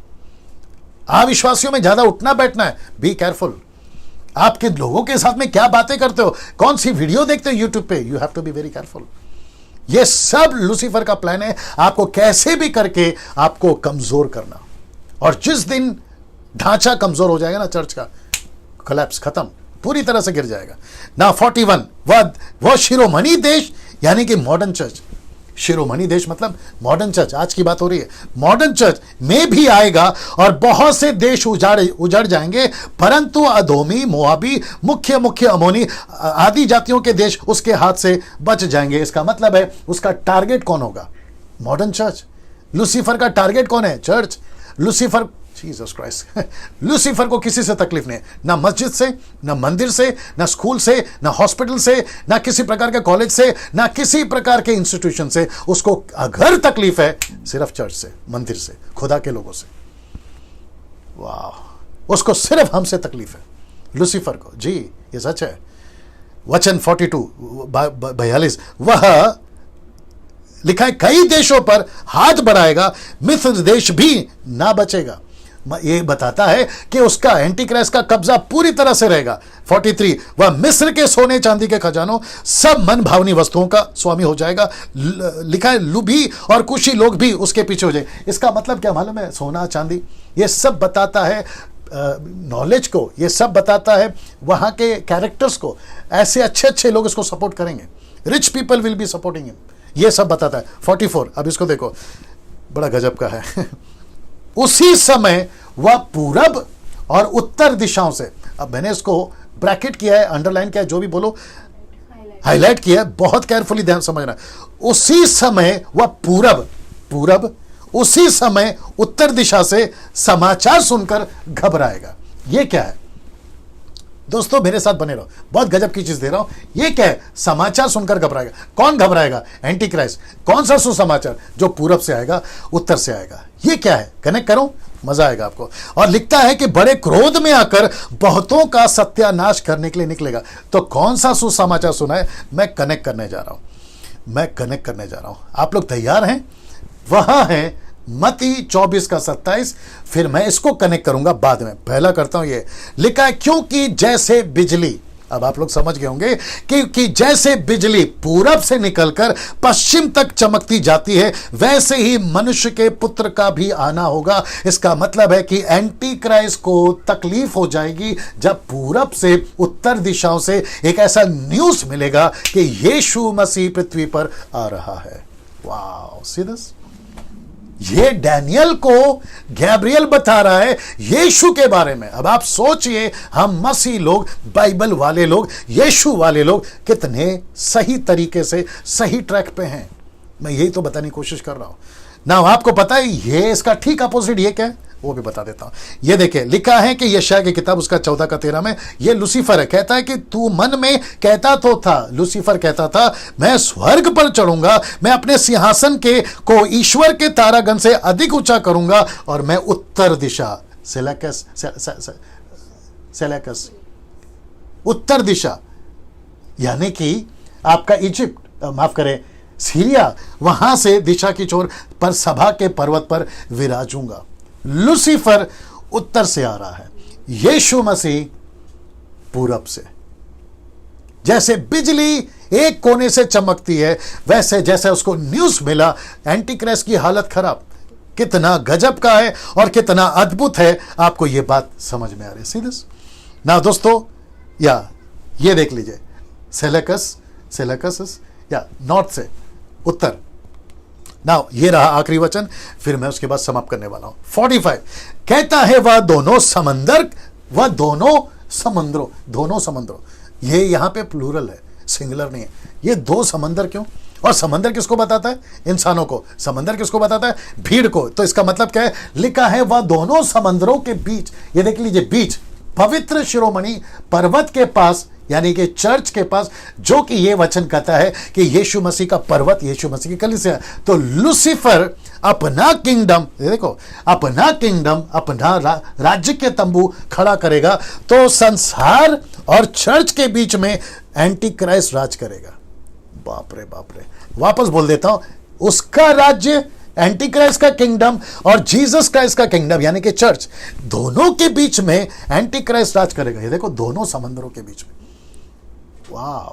अविश्वासियों में ज्यादा उठना बैठना है, बी केयरफुल। आपके लोगों के साथ में क्या बातें करते हो, कौन सी वीडियो देखते हो यूट्यूब पे, you have to be very careful. ये सब लूसीफर का प्लान है, आपको कैसे भी करके आपको कमजोर करना। और जिस दिन ढांचा कमजोर हो जाएगा ना चर्च का, कोलैप्स, खत्म, पूरी तरह से गिर जाएगा ना। 41 वह शिरोमणि देश, यानी कि मॉडर्न चर्च। शिरोमणि देश मतलब मॉडर्न चर्च, आज की बात हो रही है। मॉडर्न चर्च में भी आएगा और बहुत से देश उजड़ जाएंगे, परंतु अदोमी, मोआबी, मुख्य अमोनी आदि जातियों के देश उसके हाथ से बच जाएंगे। इसका मतलब है उसका टारगेट कौन होगा? Modern church. लूसीफर का टारगेट कौन है? Church. Lucifer, Jesus Christ Lucifer को किसी से तकलीफ नहीं है, ना मस्जिद से, ना मंदिर से, ना स्कूल से, ना हॉस्पिटल से, ना किसी प्रकार के कॉलेज से, ना किसी प्रकार के इंस्टीट्यूशन से। उसको अगर तकलीफ है सिर्फ चर्च से, मंदिर से, खुदा के लोगों से। वाह, उसको सिर्फ हमसे तकलीफ है लूसीफर को। जी ये सच है। वचन 42 वह लिखा है कई देशों पर हाथ बढ़ाएगा, मिस्र देश भी ना बचेगा। ये बताता है कि उसका एंटी क्राइस्ट का कब्जा पूरी तरह से रहेगा। 43 वह मिस्र के सोने चांदी के खजानों, सब मन भावनी वस्तुओं का स्वामी हो जाएगा। लिखा है लुभी और कुशी लोग भी उसके पीछे हो जाए। इसका मतलब क्या मालूम है? सोना चांदी, ये सब बताता है नॉलेज को, ये सब बताता है वहां के कैरेक्टर्स को। ऐसे अच्छे लोग इसको सपोर्ट करेंगे, rich people will be supporting him, ये सब बताता है। 44 अब इसको देखो, बड़ा गजब का है उसी समय वह पूरब और उत्तर दिशाओं से, अब मैंने इसको ब्रैकेट किया है, अंडरलाइन किया है, जो भी बोलो हाईलाइट किया है, बहुत केयरफुली ध्यान समझना। उसी समय वह पूरब, उसी समय उत्तर दिशा से समाचार सुनकर घबराएगा। यह क्या है दोस्तों? मेरे साथ बने रहो, बहुत गजब की चीज दे रहा हूं। ये क्या है? समाचार सुनकर घबराएगा। कौन घबराएगा? Anti Christ. कौन सा सुसमाचार? जो पूरब से आएगा, उत्तर से आएगा। ये क्या है? कनेक्ट करो, मजा आएगा आपको। और लिखता है कि बड़े क्रोध में आकर बहुतों का सत्यानाश करने के लिए निकलेगा। तो कौन सा सुसमाचार सुना है? मैं कनेक्ट करने जा रहा हूं। आप लोग तैयार हैं? वहां है मत्ती 24 का 27। फिर मैं इसको कनेक्ट करूंगा बाद में, पहला करता हूं। ये लिखा है क्योंकि जैसे बिजली, अब आप लोग समझ गए होंगे कि जैसे बिजली पूरब से निकलकर पश्चिम तक चमकती जाती है, वैसे ही मनुष्य के पुत्र का भी आना होगा। इसका मतलब है कि एंटी क्राइस्ट को तकलीफ हो जाएगी जब पूरब से, उत्तर दिशाओं से एक ऐसा न्यूज मिलेगा कि यीशु मसीह पृथ्वी पर आ रहा है। वाह, सी दिस? ये डैनियल को गैब्रियल बता रहा है यीशु के बारे में। अब आप सोचिए, हम मसीह लोग, बाइबल वाले लोग, यीशु वाले लोग कितने सही तरीके से सही ट्रैक पे हैं। मैं यही तो बताने की कोशिश कर रहा हूं ना। आपको पता है ये इसका ठीक अपोजिट ये क्या है, वो भी बता देता हूं। ये देखिए, लिखा है कि यशायाह की किताब उसका 14 का 13 में, ये लूसीफर है। कहता है कि तू मन में कहता तो था, लूसीफर कहता था, मैं स्वर्ग पर चढ़ूंगा, मैं अपने सिंहासन को ईश्वर के तारागण से अधिक ऊंचा करूंगा, और मैं उत्तर दिशा, सेलेकस, उत्तर दिशा यानी कि आपका इजिप्ट, माफ करें सीरिया, वहां से दिशा की छोर पर सभा के पर्वत पर विराजूंगा। लूसीफर उत्तर से आ रहा है, यीशु मसीह पूरब से। जैसे बिजली एक कोने से चमकती है, वैसे जैसे उसको न्यूज मिला एंटी क्राइस्ट की हालत खराब, कितना गजब का है और कितना अद्भुत है। आपको यह बात समझ में आ रही है? सीधे ना दोस्तों, या ये देख लीजिए, सेलेकस या नॉर्थ से उत्तर। नाउ ये रहा आखिरी वचन, फिर मैं उसके बाद समाप्त करने वाला हूं। 45 कहता है वह दोनों समुद्रों, ये यहां पे प्लूरल है, सिंगुलर नहीं है। ये 2 समंदर क्यों? और समंदर किसको बताता है? इंसानों को। समंदर किसको बताता है? भीड़ को। तो इसका मतलब क्या है? लिखा है वह दोनों समंदरों के बीच, ये देख लीजिए, बीच पवित्र शिरोमणि पर्वत के पास, यानी कि चर्च के पास, जो कि ये वचन कहता है कि यीशु मसीह का पर्वत यीशु मसीह की कलीसिया। तो लूसीफर अपना किंगडम, देखो, अपना राज्य के तंबू खड़ा करेगा, तो संसार और चर्च के बीच में एंटी क्राइस्ट राज करेगा। बाप रे बाप रे, वापस बोल देता हूं, उसका राज्य, एंटी क्राइस्ट का किंगडम और जीसस क्राइस्ट का किंगडम यानी कि चर्च, दोनों के बीच में एंटी क्राइस्ट राज करेगा। ये देखो, दोनों समंदरों के बीच में। वाह,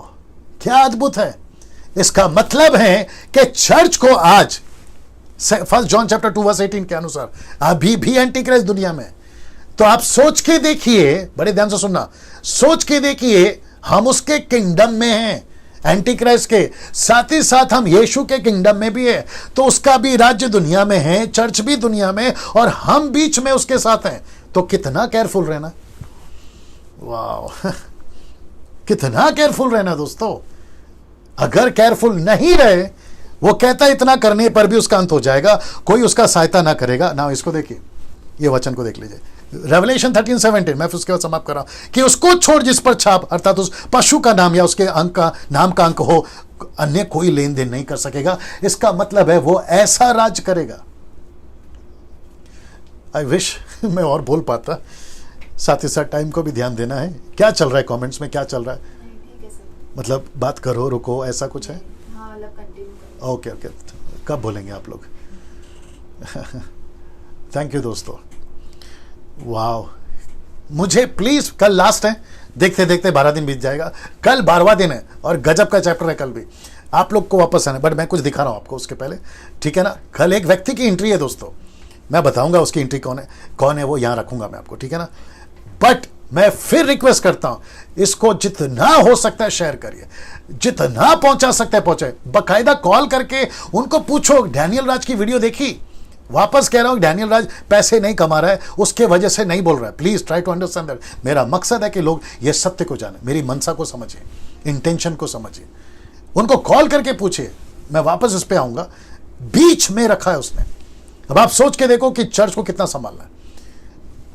क्या अद्भुत है। इसका मतलब है कि चर्च को आज 1 जॉन चैप्टर 2 वर्स 18 के अनुसार अभी भी एंटी क्राइस्ट दुनिया में। तो आप सोच के देखिए, बड़े ध्यान से सुनना, सोच के देखिए, हम उसके किंगडम में हैं, एंटी क्राइस्ट के, साथ ही साथ हम यीशु के किंगडम में भी है। तो उसका भी राज्य दुनिया में है, चर्च भी दुनिया में, और हम बीच में उसके साथ हैं। तो कितना केयरफुल रहना। वाह, कितना केयरफुल रहना दोस्तों। अगर केयरफुल नहीं रहे, वो कहता है इतना करने पर भी उसका अंत हो जाएगा, कोई उसका सहायता ना करेगा ना। इसको देखिए, ये वचन को देख लीजिए, रेवलेशन 13:17, मैं फिर उसके बाद समाप्त कर रहा हूं, कि उसको छोड़ जिस पर छाप, अर्थात उस पशु का नाम या उसके अंक का नाम का अंक हो, अन्य कोई लेन देन नहीं कर सकेगा। इसका मतलब है वो ऐसा राज करेगा। आई विश मैं और बोल पाता, साथ ही साथ टाइम को भी ध्यान देना है। क्या चल रहा है कमेंट्स में, क्या चल रहा है? ठीक है सर। मतलब बात करो, रुको, ऐसा कुछ है? हाँ, मतलब कंटिन्यू करो। ओके, कब बोलेंगे आप लोग? थैंक यू दोस्तों। वाह, मुझे प्लीज, कल लास्ट है, देखते देखते 12 दिन बीत जाएगा, कल 12वां दिन है और गजब का चैप्टर है कल भी। आप लोग को वापस आना, बट मैं कुछ दिखा रहा हूं आपको उसके पहले, ठीक है ना? कल एक व्यक्ति की एंट्री है दोस्तों, मैं बताऊंगा उसकी एंट्री कौन है वो यहां रखूंगा मैं आपको, ठीक है ना? बट मैं फिर रिक्वेस्ट करता हूं, इसको जितना हो सकता है शेयर करिए, जितना पहुंचा सकता है पहुंचाए। बकायदा कॉल करके उनको पूछो, डैनियल राज की वीडियो देखी? वापस कह रहा हूं, डैनियल राज पैसे नहीं कमा रहा है, उसके वजह से नहीं बोल रहा है। Please try to understand that. मेरा मकसद है कि लोग ये सत्य को जाने, मेरी मनसा को समझिए, इंटेंशन को समझिए। उनको कॉल करके पूछिए, मैं वापस इस पे आऊंगा। बीच में रखा है उसने। अब आप सोच के देखो कि चर्च को कितना संभालना है।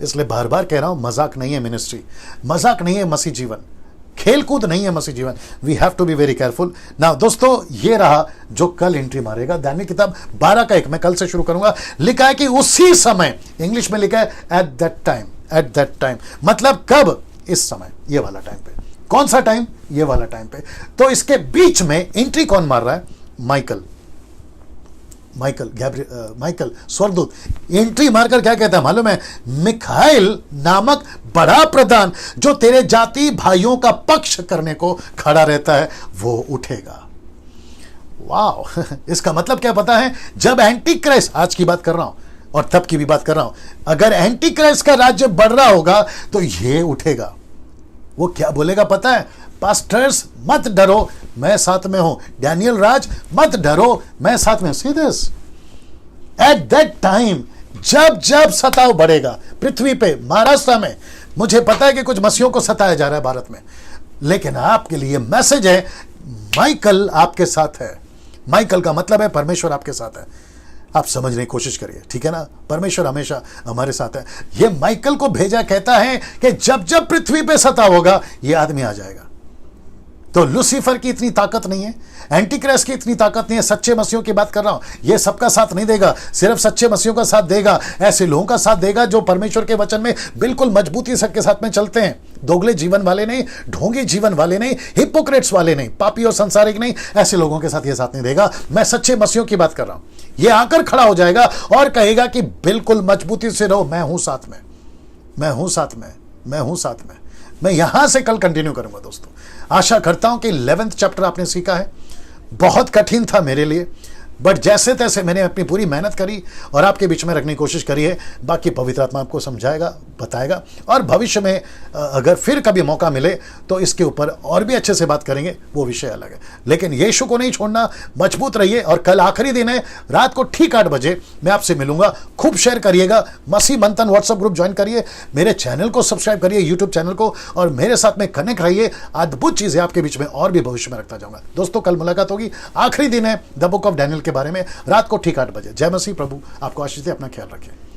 इसलिए बार बार कह रहा हूं, मजाक नहीं है मिनिस्ट्री, मजाक नहीं है मसीह जीवन, खेलकूद नहीं है मसीह जीवन। We have to be very careful. Now दोस्तों, ये रहा जो कल एंट्री मारेगा, दानियल किताब 12:1, मैं कल से शुरू करूंगा। लिखा है कि उसी समय, इंग्लिश में लिखा है एट दैट टाइम, मतलब कब? इस समय, ये वाला टाइम पे। कौन सा टाइम? ये वाला टाइम पे। तो इसके बीच में एंट्री कौन मार रहा है? माइकल स्वर्गदूत एंट्री मारकर क्या कहता है मालूम है? मिखाइल नामक बड़ा प्रधान, जो तेरे जाति भाइयों का पक्ष करने को खड़ा रहता है, वो उठेगा। वाह, इसका मतलब क्या पता है? जब एंटी क्राइस्ट, आज की बात कर रहा हूं और तब की भी बात कर रहा हूं, अगर एंटी क्राइस्ट का राज्य बढ़ रहा होगा तो ये उठेगा। वो क्या बोलेगा पता है? पास्टर्स मत डरो, मैं साथ में हूं। डैनियल राज मत डरो, मैं साथ में हूं। See this, at that time, जब सताव बढ़ेगा पृथ्वी पे, महाराष्ट्र में, मुझे पता है कि कुछ मसीहों को सताया जा रहा है भारत में, लेकिन आपके लिए मैसेज है, माइकल आपके साथ है। माइकल का मतलब है परमेश्वर आपके साथ है। आप समझने की कोशिश करिए, ठीक है ना? परमेश्वर हमेशा हमारे साथ है। ये माइकल को भेजा, कहता है कि जब पृथ्वी पे सताव होगा, ये आदमी आ जाएगा। तो लूसीफर की इतनी ताकत नहीं है, एंटी क्राइस्ट की इतनी ताकत नहीं है। सच्चे मसीहों की बात कर रहा हूं, ये सबका साथ नहीं देगा, सिर्फ सच्चे मसीहों का साथ देगा। ऐसे लोगों का साथ देगा जो परमेश्वर के वचन में बिल्कुल मजबूती से के साथ में चलते हैं। दोगले जीवन वाले नहीं, ढोंगी जीवन वाले नहीं, हिपोक्रेट्स वाले नहीं, पापी और संसारिक नहीं, ऐसे लोगों के साथ ये साथ नहीं देगा। मैं सच्चे मसीहों की बात कर रहा हूं। ये आकर खड़ा हो जाएगा और कहेगा कि बिल्कुल मजबूती से रहो, मैं हूं साथ में, मैं हूं साथ में, मैं हूं साथ में। मैं यहां से कल कंटिन्यू करूंगा दोस्तों। आशा करता हूं कि 11th चैप्टर आपने सीखा है। बहुत कठिन था मेरे लिए, बट जैसे तैसे मैंने अपनी पूरी मेहनत करी और आपके बीच में रखने की कोशिश करी है। बाकी पवित्र आत्मा आपको समझाएगा, बताएगा, और भविष्य में अगर फिर कभी मौका मिले तो इसके ऊपर और भी अच्छे से बात करेंगे, वो विषय अलग है। लेकिन यीशु को नहीं छोड़ना, मजबूत रहिए। और कल आखिरी दिन है, रात को ठीक 8 बजे मैं आपसे मिलूंगा। खूब शेयर करिएगा, मसीह मंथन व्हाट्सएप ग्रुप ज्वाइन करिए, मेरे चैनल को सब्सक्राइब करिए, यूट्यूब चैनल को, और मेरे साथ में कनेक्ट रहिए। अद्भुत चीजें आपके बीच में और भी भविष्य में रखता जाऊंगा। दोस्तों, कल मुलाकात होगी। आखिरी दिन है द बुक ऑफ डैनियल के बारे में, रात को ठीक 8 बजे। जय मसीह। प्रभु आपको आशीष दे। अपना ख्याल रखें।